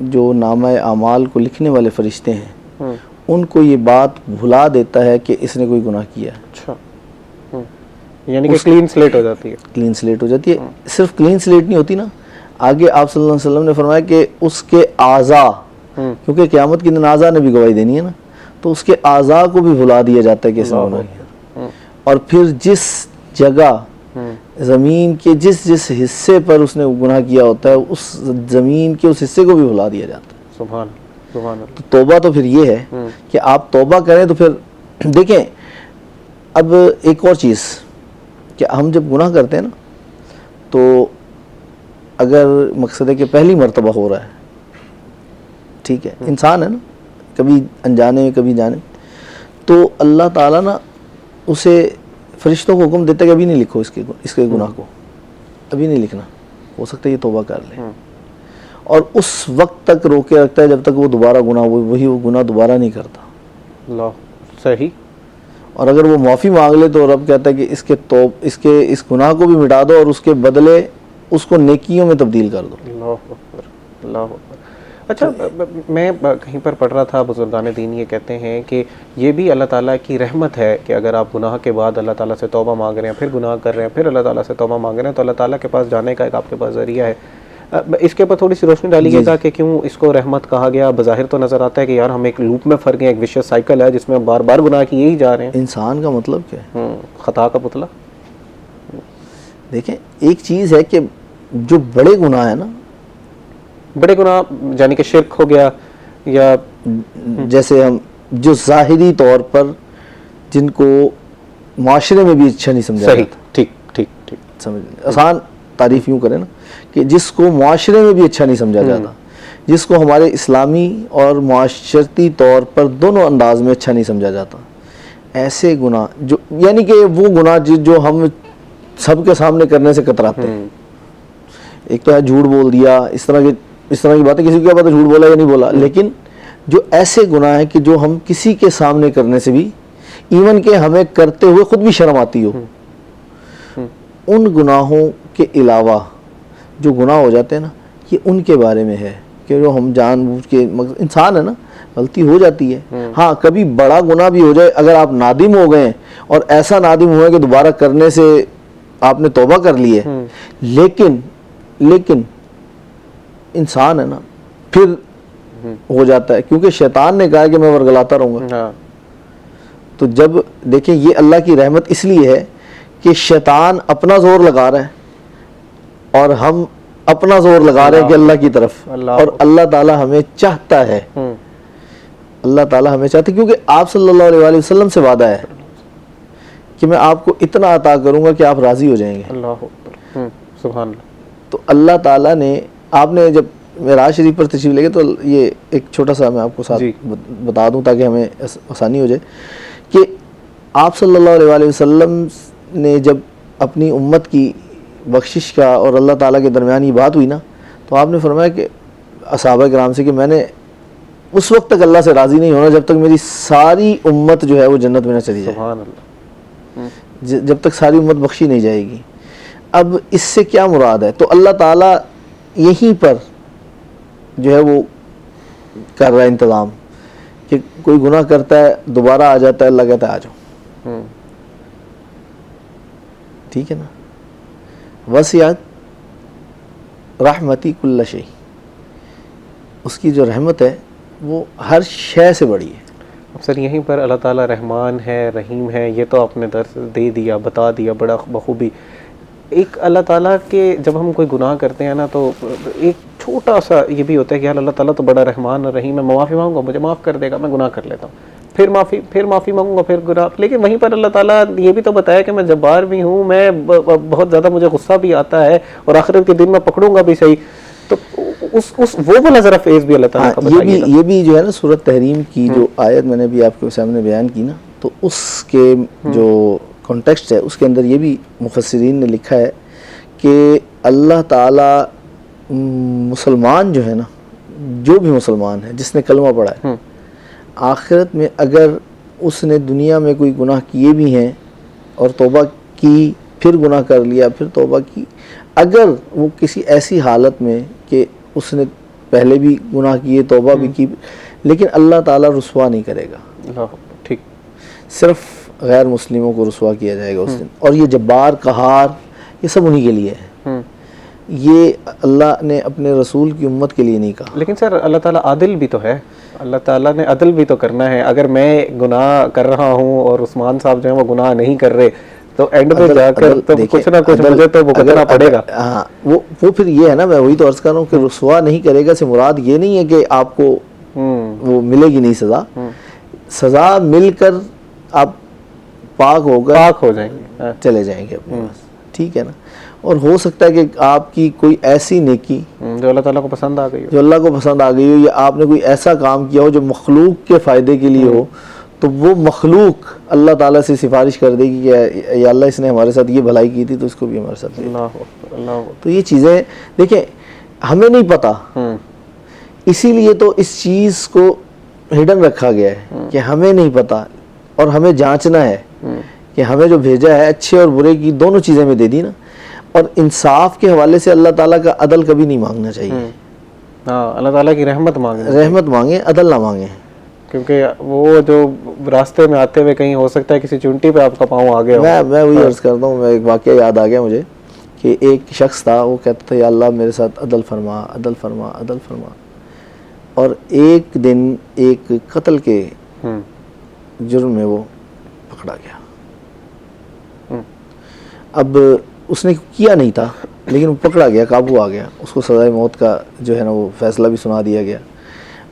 जो नामा आमाल को लिखने वाले फ़रिश्ते हैं उनको ये बात भुला देता है कि इसने कोई गुनाह किया। अच्छा, यानी कि क्लीन स्लेट हो जाती है। क्लीन स्लेट हो जाती है। सिर्फ क्लीन स्लेट नहीं होती ना, आगे आप सल्लल्लाहु अलैहि वसल्लम ने फरमाया कि उसके आज़ा, क्योंकि क़यामत के दिन आज़ा ने भी गवाही देनी है ना, तो उसके आज़ा को भी भुला दिया जाता है कि इसने गुनाह किया। और फिर जिस जगह ज़मीन के जिस जिस हिस्से पर उसने गुनाह किया होता है उस ज़मीन के उस हिस्से को भी भुला दिया जाता है। सुभान सुभान अल्लाह। तो तौबा तो फिर ये है कि आप तौबा करें। तो फिर देखें, अब एक और चीज़ कि हम जब गुनाह करते हैं ना, तो अगर मकसद है कि पहली मर्तबा हो रहा है, ठीक है, इंसान है ना, कभी अनजाने में कभी जाने, तो अल्लाह ताला ना उसे फरिश्तों को हुक्म देता है कि अभी नहीं लिखो इसके गुनाह को, अभी नहीं लिखना, हो सकता है ये तौबा कर ले, और उस वक्त तक रोके रखता है जब तक वो दोबारा गुनाह वो गुनाह दोबारा नहीं करता। अल्लाह, सही। और अगर वो माफ़ी मांग ले तो रब कहता है कि इस गुनाह को भी मिटा दो और उसके बदले उसको नेकियों में तब्दील कर दो। अल्लाह अकबर, अल्लाह अकबर। अच्छा, मैं कहीं पर पढ़ रहा था, बुजुर्गान दीन ये कहते हैं कि ये भी अल्लाह ताला की रहमत है कि अगर आप गुनाह के बाद अल्लाह ताला से तौबा मांग रहे हैं, फिर गुनाह कर रहे हैं, फिर अल्लाह ताला से तौबा मांग रहे हैं, तो अल्लाह ताला के पास जाने का एक आपके पास ज़रिया है। इसके ऊपर थोड़ी सी रोशनी डालिएगा कि क्यों इसको रहमत कहा गया। बज़ाहिर तो नज़र आता है कि यार हम एक लूप में फंस गए, एक विशेष साइकिल है जिसमें हम बार बार गुनाह किए ही जा रहे हैं। इंसान का मतलब क्या है? खता का पुतला। देखें, एक चीज़ है कि जो बड़े गुनाह है ना, बड़े गुनाह यानी कि शिर्क हो गया, या जैसे हम जो ज़ाहिरी तौर पर जिनको माशरे में भी अच्छा नहीं समझा सही, जाता, ठीक ठीक ठीक, समझ, आसान तारीफ यूँ करें ना कि जिसको माशरे में भी अच्छा नहीं समझा जाता, जिसको हमारे इस्लामी और माशरती तौर पर दोनों अंदाज में अच्छा नहीं समझा जाता, ऐसे गुनाह जो यानी कि वो गुनाह जो हम सबके सामने करने से कतराते हैं। एक तो है झूठ बोल दिया, इस तरह की बातें, किसी को क्या पता झूठ बोला या नहीं बोला, लेकिन जो ऐसे गुनाह हैं कि जो हम किसी के सामने करने से भी, इवन के हमें करते हुए खुद भी शर्म आती हो, उन गुनाहों के अलावा जो गुनाह हो जाते हैं ना, ये उनके बारे में है कि जो हम जानबूझ के, इंसान है ना, गलती हो जाती है। हाँ, कभी बड़ा गुनाह भी हो जाए, अगर आप नादिम हो गए और ऐसा नादिम हुआ कि दोबारा करने से आपने तौबा कर ली है, लेकिन इंसान है ना, फिर हो जाता है, क्योंकि शैतान ने कहा कि मैं वर्गलाता रहूँगा। तो जब देखें, ये अल्लाह की रहमत इसलिए है कि शैतान अपना जोर लगा रहा है और हम अपना जोर लगा रहे हैं कि अल्लाह की तरफ, और अल्लाह ताला हमें चाहता है, अल्लाह ताला हमें चाहता है, क्योंकि आप सल्लल्लाहु अलैहि वसल्लम से वादा है कि मैं आपको इतना अता करूंगा कि आप राजी हो जाएंगे। अल्लाह अकबर, सुभान अल्लाह। तो अल्लाह ताला ने, आपने जब मेराज शरीफ पर तशरीफ लेके, तो ये एक छोटा सा मैं आपको साथ बता दूं ताकि हमें आसानी हो जाए कि आप सल्लल्लाहु अलैहि वसल्लम ने जब अपनी उम्मत की बख्शिश का और अल्लाह ताला के दरमियान ये बात हुई ना, तो आपने फरमाया कि असहाबा किराम से कि मैंने उस वक्त तक अल्लाह से राज़ी नहीं होना जब तक मेरी सारी उम्मत जो है वो जन्नत में न चली जाए, सुभान अल्लाह, जब तक सारी उम्मत बख्शी नहीं जाएगी। अब इससे क्या मुराद है? तो अल्लाह ताला यहीं पर जो है वो कर रहा है इंतज़ाम कि कोई गुनाह करता है, दोबारा आ जाता है, अल्लाह कहता है आ जाओ, ठीक है ना। वसियत रहमती कुल्ल शै, उसकी जो रहमत है वो हर शय से बड़ी है। सर, यहीं पर अल्लाह ताला रहमान है, रहीम है, ये तो आपने दर्स दे दिया, बता दिया बड़ा बखूबी। एक अल्लाह ताला के जब हम कोई गुनाह करते हैं ना, तो एक छोटा सा ये भी होता है कि यार अल्लाह ताला तो बड़ा रहमान और रहीम है, मैं माफ़ी मांगूंगा मुझे माफ़ कर देगा, मैं गुनाह कर लेता हूँ, फिर माफ़ी मांगूंगा, फिर गुनाह। लेकिन वहीं पर अल्लाह ताला ये भी तो बताया कि मैं जब्बार भी हूँ, मैं बहुत ज़्यादा मुझे गुस्सा भी आता है और आखिरत के दिन मैं पकड़ूंगा भी सही। तो उस वो वाला ज़रा फेज़ भी अल्लाह ताला का बताइएगा। ये भी जो है ना, सूरत तहरीम की जो आयत मैंने भी आपके सामने बयान की ना, तो उसके जो कॉन्टेक्स्ट है उसके अंदर ये भी मुफस्सिरीन ने लिखा है कि अल्लाह ताला मुसलमान जो है ना, जो भी मुसलमान है जिसने कलमा पढ़ा है, आखिरत में अगर उसने दुनिया में कोई गुनाह किए भी हैं और तौबा की, फिर गुनाह कर लिया, फिर तौबा की, अगर वो किसी ऐसी हालत में कि उसने पहले भी गुनाह किए, तौबा भी की, लेकिन अल्लाह ताला रुसवा नहीं करेगा, ठीक, सिर्फ गैर मुस्लिमों को रुसवा किया जाएगा उस दिन। और ये जब्बार, कहार, ये सब उन्हीं के लिए है, ये अल्लाह ने अपने रसूल की उम्मत के लिए नहीं कहा। लेकिन सर अल्लाह ताला आदिल भी तो है, अल्लाह ताला ने अदल भी तो करना है। अगर मैं गुनाह कर रहा हूँ और उस्मान साहब जो है वो गुनाह नहीं कर रहे, तो एंड में जाकर तो कुछ ना कुछ मुझे तो भुगतना पड़ेगा। हाँ, वो फिर ये है ना, मैं वही तो अर्ज कर रहा हूँ कि रुसवा नहीं करेगा से मुराद ये नहीं है कि आपको वो मिलेगी नहीं सजा। सजा मिलकर आप पाक हो जाएंगे, चले जाएंगे अपने पास, ठीक है ना। और हो सकता है कि आपकी कोई ऐसी नेकी जो अल्लाह ताला को पसंद आ गई हो, जो अल्लाह को पसंद आ गई हो, या आपने कोई ऐसा काम किया हो जो मखलूक के फ़ायदे के लिए हो, तो वो मखलूक अल्लाह ताला से सिफारिश कर देगी कि या अल्लाह इसने हमारे साथ ये भलाई की थी तो इसको भी हमारे साथ अल्लाह। तो ये चीज़ें देखिए हमें नहीं पता, इसीलिए तो इस चीज़ को हिडन रखा गया है कि हमें नहीं पता, और हमें जांचना है कि हमें जो भेजा है अच्छे और बुरे की दोनों चीज़ें में दे दी ना। और इंसाफ के हवाले से अल्लाह ताला का अदल कभी नहीं मांगना चाहिए। हाँ, अल्लाह ताला की रहमत मांगे, रहमत मांगे, अदल ना मांगे, क्योंकि वो जो रास्ते में आते हुए कहीं हो सकता है किसी चुंटी पे आपका पाँव आ गया हो। मैं वही अर्ज करता हूँ, मैं एक वाक़या याद आ गया मुझे कि एक शख्स था, वो कहता था या अल्लाह मेरे साथ अदल फरमा, अदल फरमा, अदल फरमा। और एक दिन एक कत्ल के जुर्म में वो पकड़ा गया। अब उसने किया नहीं था, लेकिन वो पकड़ा गया, काबू आ गया, उसको सज़ाए मौत का जो है ना वो फैसला भी सुना दिया गया।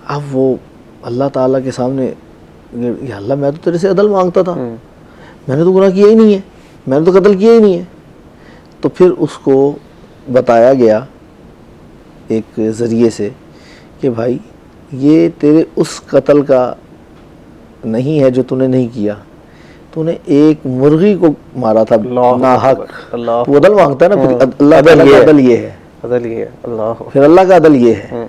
अब वो अल्लाह ताला के सामने, या अल्लाह मैं तो तेरे से अदल मांगता था, मैंने तो गुनाह किया ही नहीं है, मैंने तो कत्ल किया ही नहीं है। तो फिर उसको बताया गया एक ज़रिए से कि भाई ये तेरे उस कत्ल का नहीं है जो तूने नहीं किया, तूने एक मुर्गी को मारा था नाहक। तो अदल मांगता है ना, अल्लाह का अदल ये है, अदल ये है, अल्लाह। फिर अल्लाह का अदल ये है,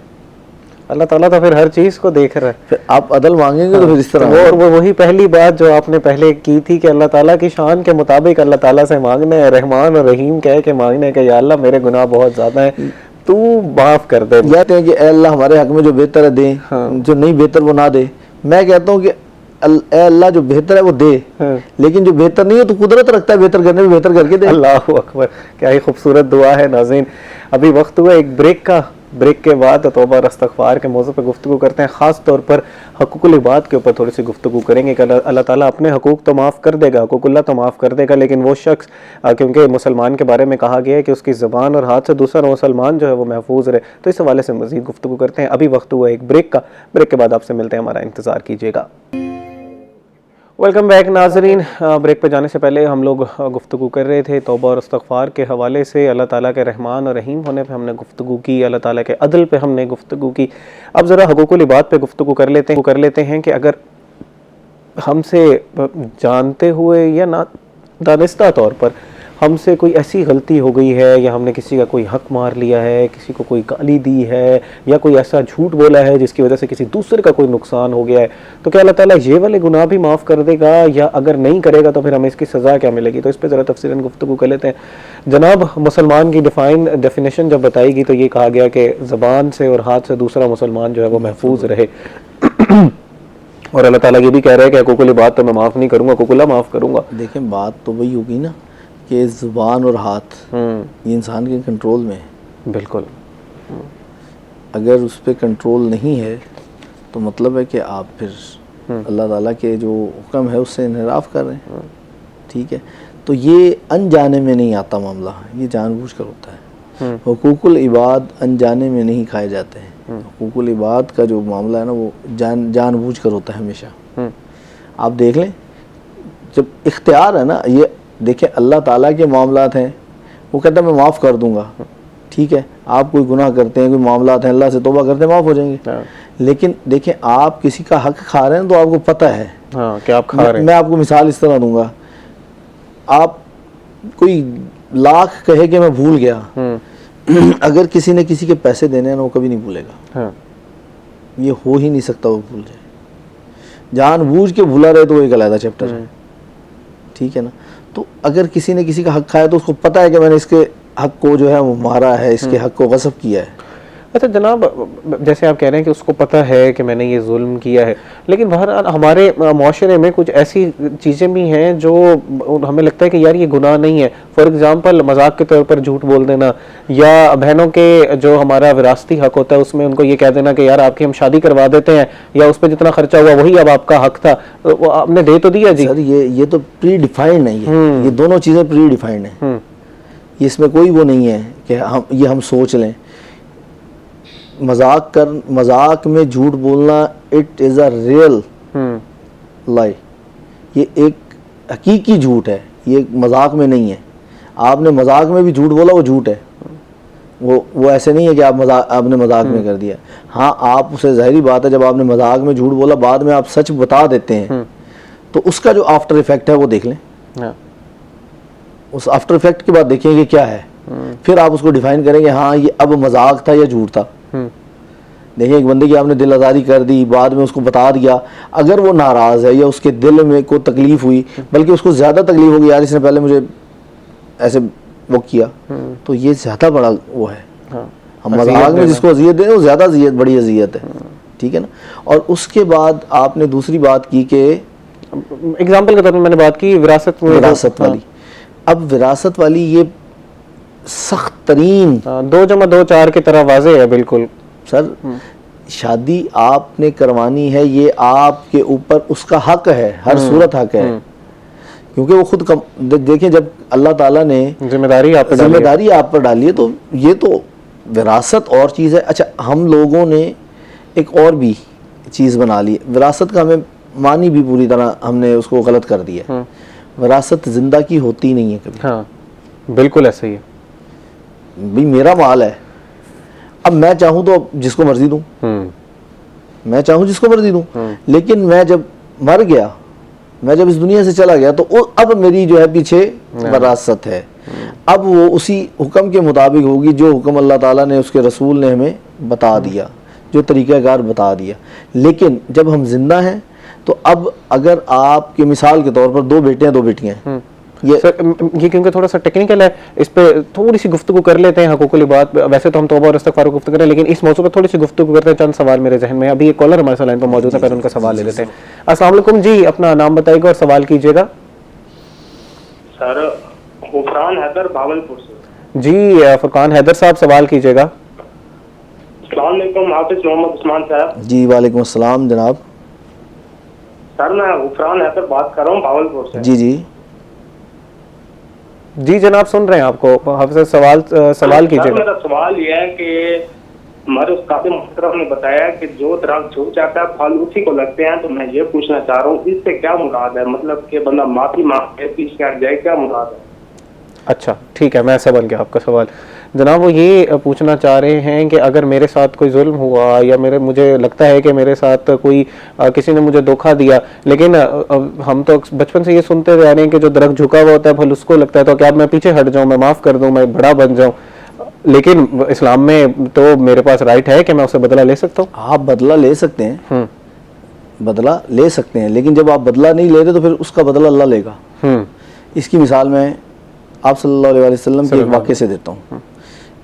अल्लाह ताला तो फिर हर चीज को देख रहा है। फिर आप अदल मांगेंगे तो फिर इस तरह और वो वही पहली बात जो आपने पहले की थी कि अल्लाह ताला की शान के मुताबिक अल्लाह ताला से मांगना है, रहमान और रहीम कह के मांगना है कि या अल्लाह मेरे गुनाह बहुत ज्यादा है, तू माफ कर दे। कहते हैं कि अल्लाह हमारे हक में जो बेहतर है दे, जो नहीं बेहतर वो ना दे। मैं कहता हूँ कि अल्लाह जो बेहतर है वो दे, लेकिन जो बेहतर नहीं है तो कुदरत रखता है बेहतर करने में, बेहतर करके दे। अल्लाहु अकबर, क्या ही खूबसूरत दुआ है। नाज़रीन, अभी वक्त हुआ एक ब्रेक का। ब्रेक के बाद तौबा और इस्तग़फ़ार के मौज़ू पर गुफ्तगू करते हैं। ख़ास तौर पर हक़ूक़ुल इबाद के ऊपर थोड़ी सी गुफ्तगू करेंगे कि अल्लाह ताला अपने हकूक़ तो माफ़ कर देगा, हकूक़ुल्लाह तो माफ़ कर देगा, लेकिन वो शख्स, क्योंकि मुसलमान के बारे में कहा गया है कि उसकी ज़बान और हाथ से दूसरा मुसलमान जो है वो महफूज रहे, तो इस हवाले से मज़ीद गुफ्तगू करते हैं। अभी वक्त हुआ एक ब्रेक का। ब्रेक के बाद आपसे मिलते हैं, हमारा इंतज़ार कीजिएगा। वेलकम बैक नाजरीन। ब्रेक पे जाने से पहले हम लोग गुफ्तगू कर रहे थे तौबा और इस्तग़फ़ार के हवाले से। अल्लाह ताला के रहमान और रहीम होने पे हमने गुफ्तगू की, अल्लाह ताला के अदल पे हमने गुफ्तगू की। अब ज़रा हकूक़ुल इबाद पे गुफ्तगू कर लेते हैं कि अगर हमसे जानते हुए या ना दानिस्ता तौर पर हमसे कोई ऐसी गलती हो गई है, या हमने किसी का कोई हक मार लिया है, किसी को कोई गाली दी है, या कोई ऐसा झूठ बोला है जिसकी वजह से किसी दूसरे का कोई नुकसान हो गया है, तो क्या अल्लाह ताला ये वाले गुनाह भी माफ़ कर देगा, या अगर नहीं करेगा तो फिर हमें इसकी सज़ा क्या मिलेगी? तो इस पर ज़रा तफसीलन गुफ्तगू कर लेते हैं। जनाब, मुसलमान की डेफिनेशन जब बताई गई तो ये कहा गया कि ज़बान से और हाथ से दूसरा मुसलमान जो है वो महफूज रहे। और अल्लाह ताला ये भी कह रहे हैं कि हकूक़ुल इबाद तो मैं माफ़ नहीं करूँगा, हकूक़ुल्लाह माफ़ करूँगा। देखें, बात तो वही होगी ना कि ज़ुबान और हाथ ये इंसान के कंट्रोल में है। बिल्कुल। अगर उस पर कंट्रोल नहीं है तो मतलब है कि आप फिर अल्लाह ताला के जो हुक्म है उससे इनहराफ कर रहे हैं, ठीक है। तो ये अनजाने में नहीं आता मामला, ये जानबूझ कर होता है। हुकूकुल इबाद अनजाने में नहीं खाए जाते हैं। हुकूकुल इबाद का जो मामला है ना वो जानबूझ कर होता है हमेशा। आप देख लें, जब इख्तियार है ना, ये देखें अल्लाह ताला के मामलात हैं, वो कहता है मैं माफ़ कर दूंगा, ठीक है। आप कोई गुनाह करते हैं, कोई मामलात हैं, अल्लाह से तौबा करते हैं, माफ़ हो जाएंगे। लेकिन देखें, आप किसी का हक खा रहे हैं तो आपको पता है कि आप खा रहे हैं। मैं आपको मिसाल इस तरह दूंगा, आप कोई लाख कहे कि मैं भूल गया, अगर किसी ने किसी के पैसे देने हैं ना, वो कभी नहीं भूलेगा। ये हो ही नहीं सकता वो भूल जाए। जानबूझ के भूला रहे तो वो एक अलग चैप्टर है, ठीक है ना। तो अगर किसी ने किसी का हक खाया तो उसको पता है कि मैंने इसके हक को जो है वो मारा है, इसके हक को गस्ब किया है। अच्छा जनाब, जैसे आप कह रहे हैं कि उसको पता है कि मैंने ये जुल्म किया है, लेकिन बहरहाल हमारे माशरे में कुछ ऐसी चीज़ें भी हैं जो हमें लगता है कि यार ये गुनाह नहीं है। फॉर एग्जांपल मजाक के तौर पर झूठ बोल देना, या बहनों के जो हमारा विरासती हक होता है उसमें उनको ये कह देना कि यार आपकी हम शादी करवा देते हैं, या उस पर जितना खर्चा हुआ वही अब आपका हक था, तो वो आपने दे तो दिया जी। सर ये तो प्री डिफाइंड नहीं है, ये दोनों चीज़ें प्री डिफाइंड है, इसमें कोई वो नहीं है कि हम सोच लें। मजाक में झूठ बोलना इट इज़ अ रियल लाई, ये एक हकीकी झूठ है, ये मजाक में नहीं है। आपने मजाक में भी झूठ बोला वो झूठ है, वो ऐसे नहीं है कि आपने मजाक में कर दिया। हाँ, आप उसे ज़ाहिरी बात है जब आपने मजाक में झूठ बोला बाद में आप सच बता देते हैं तो उसका जो आफ्टर इफेक्ट है वो देख लें। उस आफ्टर इफेक्ट के बाद देखेंगे क्या है, फिर आप उसको डिफाइन करेंगे हाँ ये अब मजाक था या झूठ था। देखिए एक बंदे की आपने दिल आज़ारी कर दी, बाद में उसको बता दिया, अगर वो नाराज़ है या उसके दिल में कोई तकलीफ हुई, बल्कि उसको ज़्यादा तकलीफ होगी यार इसने पहले मुझे ऐसे वो किया, तो ये ज़्यादा बड़ा वो है। हम मजाक में जिसको अजियत दें वो ज़्यादा बड़ी अजियत है, ठीक है ना। और उसके बाद आपने दूसरी बात की कि एग्जाम्पल के तौर पर मैंने बात की विरासत वाली। अब विरासत वाली ये सख्त तरीन 2+2 4 की तरह वाज़ेह है बिल्कुल। सर शादी आपने करवानी है, ये आपके ऊपर उसका हक है, हर सूरत हक है, क्योंकि वो खुद देखें जब अल्लाह ताला ने जिम्मेदारी आप पर डाली है तो ये तो विरासत और चीज़ है। अच्छा, हम लोगों ने एक और भी चीज़ बना ली, विरासत का हमें मानी भी पूरी तरह हमने उसको गलत कर दिया। विरासत जिंदा की होती नहीं है कभी। हाँ, बिल्कुल ऐसा ही है। भाई मेरा माल है, अब मैं चाहूँ तो जिसको मर्जी दूँ, मैं चाहूँ जिसको मर्जी दूँ, लेकिन मैं जब मर गया, मैं जब इस दुनिया से चला गया तो अब मेरी जो है पीछे विरासत है। अब वो उसी हुक्म के मुताबिक होगी जो हुक्म अल्लाह ताला ने उसके रसूल ने हमें बता दिया, जो तरीक़ाकार बता दिया। लेकिन जब हम जिंदा हैं तो अब अगर आपकी मिसाल के तौर पर 2 बेटे हैं 2 बेटियां हैं, ये क्योंकि थोड़ा सा टेक्निकल है, इस पे थोड़ी सी गुफ्तगू कर लेते हैं हकूक़ुल बात। वैसे तो हम तौबा और इस्तिग़फ़ार की गुफ्तगू करें, लेकिन इस मौजू पर थोड़ी सी गुफ्तगू करते हैं। चंद सवाल मेरे जहन में, अभी एक कॉलर हमारे साथ लाइन पर मौजूद है, पहले उनका सवाल ले लेते हैं। अस्सलाम वालेकुम जी, अपना नाम बताइएगा और सवाल कीजिएगा। सर फुरकान हैदर भावलपुर से। जी फुरकान हैदर साहब सवाल कीजिएगा। अस्सलाम वालेकुम हाफिज मोहम्मद उस्मान साहब। जी वालेकुम अस्सलाम जनाब। सर मैं फुरकान हैदर बात कर रहा हूँ भावलपुर से। जी जनाब सुन रहे हैं आपको। हाफिज सवाल कीजिएगा। मेरा सवाल यह है कि हमारे उस्ताद मोहतरम ने बताया कि जो दरख्त झुक जाता है फल उसी को लगते हैं, तो मैं ये पूछना चाह रहा हूँ इससे क्या मुराद है, मतलब कि बंदा माफी मांगे पीछे हट जाए, क्या मुराद है? अच्छा ठीक है, मैं ऐसा बन गया आपका सवाल। जनाब वो ये पूछना चाह रहे हैं कि अगर मेरे साथ कोई जुल्म हुआ या मुझे लगता है कि मेरे साथ कोई किसी ने मुझे धोखा दिया, लेकिन हम तो बचपन से ये सुनते आ रहे हैं कि जो दरख्त झुका हुआ होता है फल उसको लगता है, तो क्या मैं पीछे हट जाऊं, मैं माफ़ कर दूं, मैं बड़ा बन जाऊं? लेकिन इस्लाम में तो मेरे पास राइट है कि मैं उससे बदला ले सकता हूँ। आप बदला ले सकते हैं, बदला ले सकते हैं, लेकिन जब आप बदला नहीं ले रहे तो फिर उसका बदला अल्लाह लेगा। इसकी मिसाल मैं आप सल्लल्लाहु अलैहि वसल्लम के एक वाक़े से देता हूँ।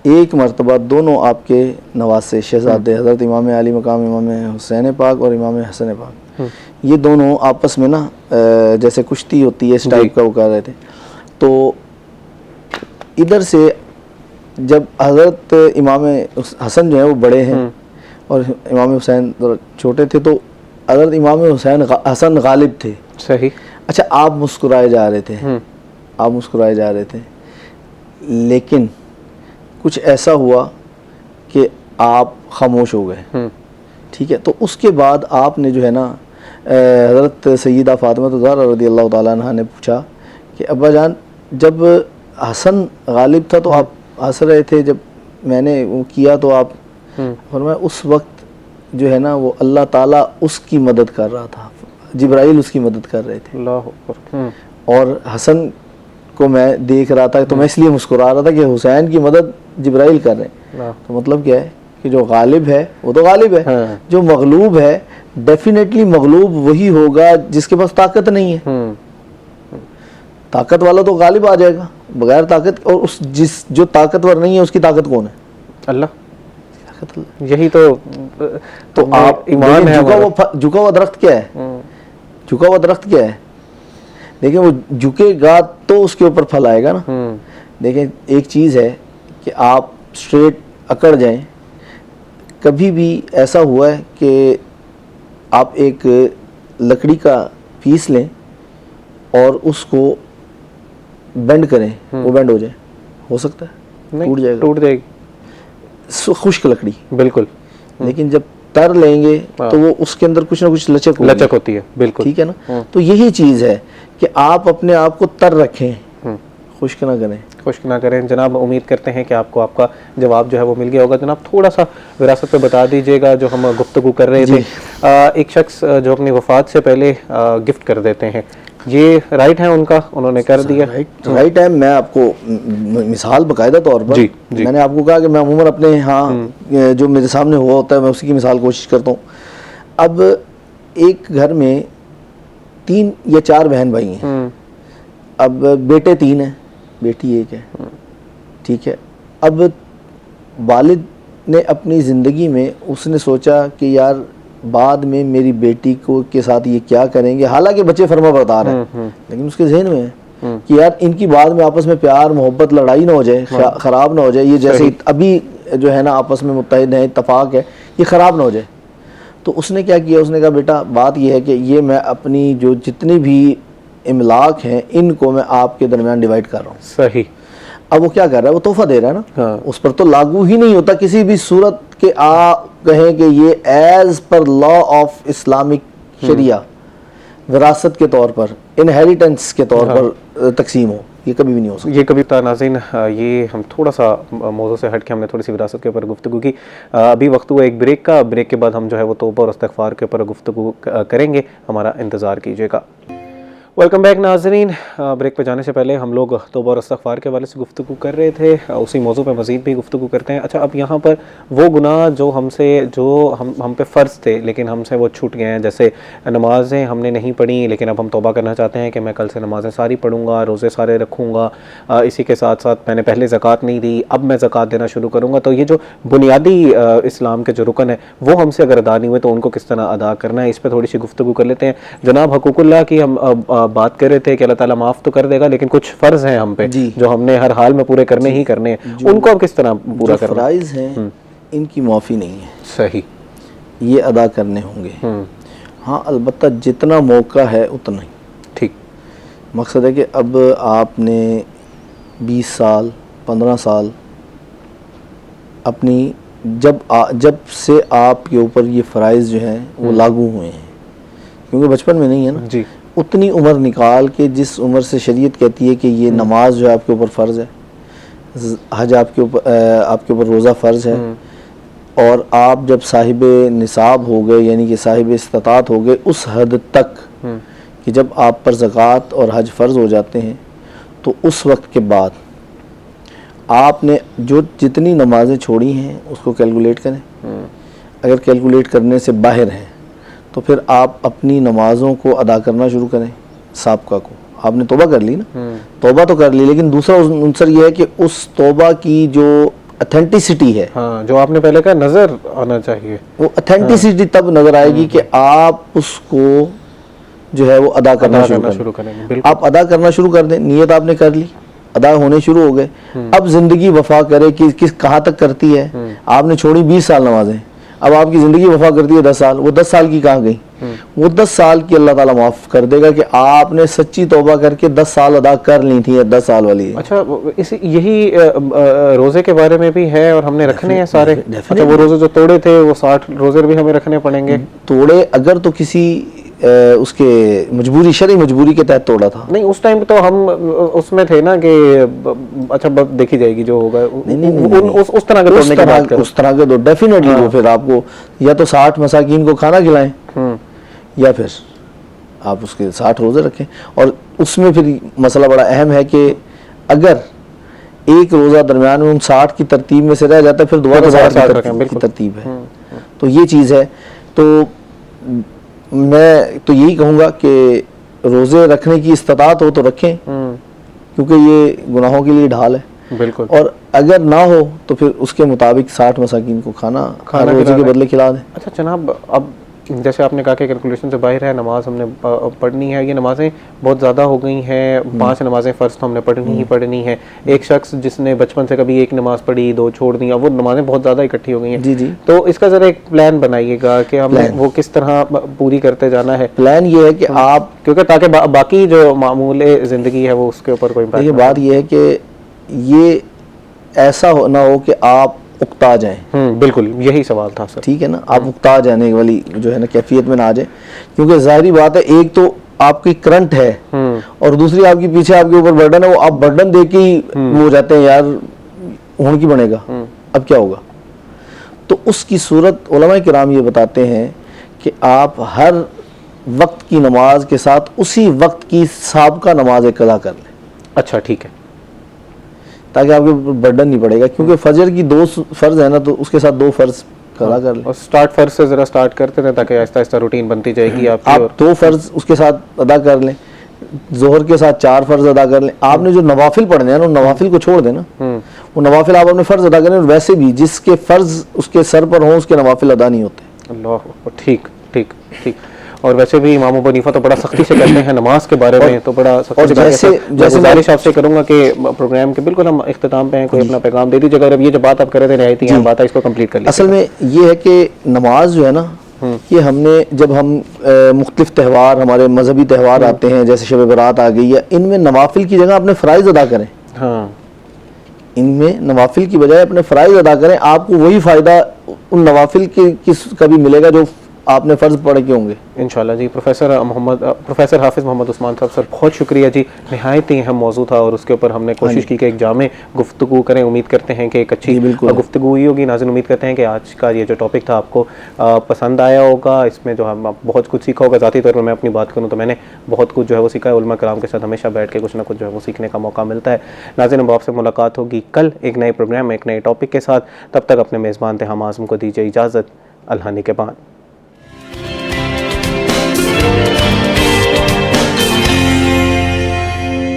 एक मरतबा दोनों आपके नवासे शहजादे हज़रत इमाम अली मकाम इमाम हुसैन पाक और इमाम हसन पाक, ये दोनों आपस में ना जैसे कुश्ती होती है इस टाइप का वो कर रहे थे। तो इधर से जब हज़रत इमाम हसन जो है वो बड़े हैं और इमाम हुसैन छोटे थे, तो हज़रत इमाम हसन गालिब थे। सही। अच्छा, आप मुस्कुराए जा रहे थे, आप मुस्कुराए जा रहे थे, लेकिन कुछ ऐसा हुआ कि आप खामोश हो गए। ठीक है, तो उसके बाद आपने जो है ना हज़रत सैयदा फ़ातिमा ज़हरा रज़ियल्लाहु ताला अन्हा ने पूछा कि अब्बा जान जब हसन गालिब था तो आप हंस रहे थे, जब मैंने वो किया तो आप फरमाया उस वक्त जो है ना वो अल्लाह ताला उसकी मदद कर रहा था, जिब्राइल उसकी मदद कर रहे थे। अल्लाह और हसन को मैं देख रहा था तो मैं इसलिए मुस्कुरा रहा था कि हुसैन की मदद जिब्राइल कर रहे हैं। तो मतलब क्या है कि जो गालिब है वो तो गालिब है, जो मगलूब है डेफिनेटली मगलूब वही होगा जिसके पास ताकत नहीं है। ताकत वाला तो गालिब आ जाएगा, बगैर ताकत, और उस जो ताकतवर नहीं है उसकी ताकत कौन है? अल्लाह। ताकत अल्लाह। यही तो आप ईमान देखिए, है झुका हुआ दरख्त क्या है? झुका हुआ दरख्त क्या है? देखिए वो झुकेगा तो उसके ऊपर फल आएगा ना। देखिए एक चीज़ है कि आप स्ट्रेट अकड़ जाएं। कभी भी ऐसा हुआ है कि आप एक लकड़ी का पीस लें और उसको बेंड करें, वो बेंड हो जाए? हो सकता है? टूट जाएगा, टूट जाएगी खुश्क लकड़ी। बिल्कुल। लेकिन जब तर लेंगे तो वो उसके अंदर कुछ ना कुछ लचक होती है, बिल्कुल। ठीक है ना? तो यही चीज़ है कि आप अपने आप को तर रखें, खुश्क ना करें। खुश्क ना करें। जनाब उम्मीद करते हैं कि आपको आपका जवाब जो है वो मिल गया होगा। जनाब थोड़ा सा विरासत पे बता दीजिएगा, जो हम गुफ्तगू कर रहे थे। एक शख्स जो अपनी वफात से पहले गिफ्ट कर देते हैं, ये राइट है उनका? उन्होंने कर दिया। राइट है। मैं आपको मिसाल बाकायदा तौर पर जी। मैंने आपको कहा कि मैं अमूमन अपने यहाँ जो मेरे सामने हुआ होता है मैं उसी की मिसाल कोशिश करता हूँ। अब एक घर में 3 या 4 बहन भाई हैं। अब बेटे 3 हैं, बेटी 1 है, ठीक है। अब वालिद ने अपनी ज़िंदगी में उसने सोचा कि यार बाद में मेरी बेटी को के साथ ये क्या करेंगे, हालांकि बच्चे फर्माबरदार हैं, लेकिन उसके जहन में है कि यार इनकी बाद में आपस में प्यार मोहब्बत लड़ाई ना हो जाए, ख़राब ना हो जाए, ये जैसे अभी जो है ना आपस में मुत्तहिद है, इत्तफाक है, ये ख़राब ना हो जाए। तो उसने क्या किया, उसने कहा बेटा बात यह है कि ये मैं अपनी जो जितनी भी इमलाक हैं इनको मैं आपके दरमियान डिवाइड कर रहा हूँ। सही। अब वो क्या कर रहा है, वो तोहफा दे रहा है ना। हाँ। उस पर तो लागू ही नहीं होता किसी भी सूरत के कहें कि ये as per law of Islamic शरिया विरासत के तौर पर, इनहेरिटेंस के तौर पर तकसीम हो, ये कभी भी नहीं हो सकता। ये कभी नाज़रीन, ये हम थोड़ा सा मौजू से हट के हमने थोड़ी सी विरासत के ऊपर गुफ्तगू की। अभी वक्त हुआ एक ब्रेक का। ब्रेक के बाद हम जो है वो तौबा और इस्तिग़फ़ार के ऊपर गुफ्तगू करेंगे। हमारा इंतज़ार कीजिएगा। वेलकम बैक नाज़रीन। ब्रेक पे जाने से पहले हम लोग तौबा और इस्तिग़फ़ार के वाले से गुफ्तगू कर रहे थे, उसी मौजू पे मज़ीद भी गुफ्तगू करते हैं। अच्छा, अब यहाँ पर वो गुनाह जो हम पे फ़र्ज़ थे लेकिन हमसे वो छूट गए हैं, जैसे नमाज़ें हमने नहीं पढ़ी लेकिन अब हम तौबा करना चाहते हैं कि मैं कल से नमाज़ें सारी पढ़ूँगा, रोज़े सारे रखूँगा। इसी के साथ साथ मैंने पहले ज़कात नहीं दी, अब मैं ज़कात देना शुरू करूँगा। तो ये जो बुनियादी इस्लाम के जो रुकन है वो हमसे अगर अदा नहीं हुए तो उनको किस तरह अदा करना है, इस पर थोड़ी सी गुफ्तगू कर लेते हैं। जनाब हकूक़ुल्लाह की हम बात कर रहे थे कि अल्लाह ताला माफ़ तो कर देगा लेकिन कुछ फ़र्ज़ हैं हम पे जो हमने हर हाल में पूरे करने ही करने हैं, उनको अब किस तरह पूरा करना? फ़राइज़ हैं इनकी माफ़ी नहीं है। सही। ये अदा करने होंगे। हाँ, अलबत्ता जितना मौका है उतना ही। ठीक। मकसद है कि अब आपने 20 साल 15 साल अपनी जब से आपके ऊपर ये फ़राइज़ जो हैं वो लागू हुए हैं, क्योंकि बचपन में नहीं है ना जी, उतनी उम्र निकाल के जिस उम्र से शरीयत कहती है कि ये नमाज जो है आपके ऊपर फ़र्ज़ है, हज आपके ऊपर रोज़ा फ़र्ज़ है, और आप जब साहिब निसाब हो गए यानी कि साहिब इस्तात हो गए उस हद तक कि जब आप पर ज़कात और हज फ़र्ज़ हो जाते हैं, तो उस वक्त के बाद आपने जो जितनी नमाज़ें छोड़ी हैं उसको कैलकुलेट करें। अगर कैलकुलेट करने से बाहर हैं तो फिर आप अपनी नमाज़ों को अदा करना शुरू करें। साबका को आपने तौबा कर ली ना, तौबा तो कर ली, लेकिन दूसरा अंसर ये है कि उस तौबा की जो अथेंटिसिटी है, हाँ, जो आपने पहले कहा नज़र आना चाहिए, वो अथेंटिसिटी तब नज़र आएगी कि आप उसको जो है वो अदा करना शुरू करें। आप अदा करना शुरू कर दें, नियत आपने कर ली, अदा होने शुरू हो गए। अब ज़िंदगी वफा करे कि किस कहाँ तक करती है। आपने छोड़ी 20 साल नमाजें, अब आपकी ज़िंदगी वफा करती है 10 साल, वो 10 साल की कहाँ गई? वो 10 साल की अल्लाह ताला माफ़ कर देगा कि आपने सच्ची तौबा करके 10 साल अदा कर ली थी, 10 साल वाली। अच्छा, यही रोज़े के बारे में भी है और हमने रखने हैं सारे? अच्छा, वो रोज़े जो तोड़े थे वो 60 रोज़े भी हमें रखने पड़ेंगे? तोड़े अगर तो किसी उसके मजबूरी, शरई मजबूरी के तहत तोड़ा था। नहीं, उस टाइम तो हम उसमें थे ना कि अच्छा देखी जाएगी जो होगा। नहीं, उस तरह के तोड़ने की बात करो। उस तरह के तो डेफिनेटली वो फिर आपको या तो 60 मसाकीन को खाना खिलाएं या फिर आप उसके 60 रोज़े रखें। और उसमें फिर मसला बड़ा अहम है कि अगर एक रोज़ा दरमियान में उन 60 की तरतीब में से रह जाता है फिर दोबारा 60 की तरतीब है। तो ये चीज़ है। तो मैं तो यही कहूँगा कि रोज़े रखने की इस्तात हो तो रखें, क्योंकि ये गुनाहों के लिए ढाल है। बिल्कुल। और अगर ना हो तो फिर उसके मुताबिक 60 मसाकीन को खाना हर रोजे के बदले खिला दें। अच्छा जनाब, अब जैसे आपने कहा कि कैलकुलेशन से बाहर है, नमाज हमने पढ़नी है, ये नमाज़ें बहुत ज़्यादा हो गई हैं, 5 नमाज़ें फ़र्ज़ तो हमने पढ़नी ही पढ़नी है। एक शख्स जिसने बचपन से कभी एक नमाज़ पढ़ी, 2 छोड़ दी, अब वो नमाज़ें बहुत ज़्यादा इकट्ठी हो गई हैं। जी जी। तो इसका ज़रा एक प्लान बनाइएगा कि हमें वो किस तरह पूरी करते जाना है। प्लान ये है कि आप, क्योंकि ताकि बाकी जो मामूल ज़िंदगी है वो उसके ऊपर कोई impact देखिए ना बात ये है कि ये ऐसा ना हो कि आप उकता जाएं। बिल्कुल यही सवाल था सर। ठीक है ना, आप उकता जाने वाली जो है ना कैफियत में ना आ जाए, क्योंकि जाहिर बात है एक तो आपकी करंट है और दूसरी आपकी पीछे आपके ऊपर बर्डन है, वो आप बर्डन दे के ही वो हो जाते हैं यार हुन की बनेगा, अब क्या होगा। तो उसकी सूरत उलमा किराम ये बताते हैं कि आप हर वक्त की नमाज के साथ उसी वक्त की साबका नमाज एक कदा कर लें। अच्छा ठीक है, ताकि आपके ऊपर बर्डन नहीं पड़ेगा, क्योंकि फजर की 2 फर्ज है ना, तो उसके साथ 2 फर्ज कदा कर लें। और स्टार्ट फर्ज से ज़रा स्टार्ट करते हैं ताकि आहिस्ता आहिस्ता रूटीन बनती जाएगी आपकी। आप और 2 फर्ज उसके साथ अदा कर लें, जोहर के साथ 4 फर्ज अदा कर लें। आपने जो नवाफिल पढ़ने हैं ना, नवाफिल को छोड़ देना, वो नवाफिल आप अपने फर्ज अदा करें। और वैसे भी जिसके फर्ज उसके सर पर हों उसके नवाफिल अदा नहीं होते। अल्लाह, ठीक ठीक ठीक। और वैसे भी इमाम अबू हनीफा तो बड़ा सख्ती से कहते हैं नमाज के बारे में, तो बड़ा सख्ती से जैसे गुजारिश आपसे करूंगा कि प्रोग्राम के बिल्कुल हम इख्तिताम पे हैं, कोई अपना पैगाम दे दीजिए। अगर अब ये जो बात आप कर रहे थे नहायत ही अहम बात है, इसको कंप्लीट कर लीजिए। असल में ये है कि नमाज जो है ना, ये हमने जब हम मुख्तलिफ त्यौहार, हमारे मजहबी त्यौहार आते हैं, जैसे शब बरात आ गई, या इनमें नवाफिल की जगह अपने फ़राइज़ अदा करें। हाँ, इनमें नवाफिल की बजाय अपने फ़राइज़ अदा करें, आपको वही फ़ायदा उन नवाफिल की का भी मिलेगा जो आपने फ़र्ज पढ़े के होंगे इंशाल्लाह जी। प्रोफेसर हाफिज़ मोहम्मद उस्मान साहब सर, बहुत शुक्रिया जी। नहायत ही अहम मौजू था और उसके ऊपर हमने कोशिश की कि एक जामे गुफ्तगू करें। उम्मीद करते हैं कि एक अच्छी गुफ्तगू हुई होगी। नाज़रीन, उम्मीद करते हैं कि आज का ये जो टॉपिक था आपको पसंद आया होगा। इसमें जो हम बहुत कुछ सीखा होगा। ज़ाती तौर पर मैं अपनी बात करूँ तो मैंने बहुत कुछ जो है वो सीखा है। उलमा कराम के साथ हमेशा बैठ के कुछ ना कुछ जो है वो सीखने का मौका मिलता है। नाज़रीन, अब आपसे मुलाकात होगी कल एक नए प्रोग्राम में एक नए टॉपिक के साथ। तब तक अपने मेज़बान तेहाम आज़म को दीजिए इजाज़त। अल्लाह निगहबान।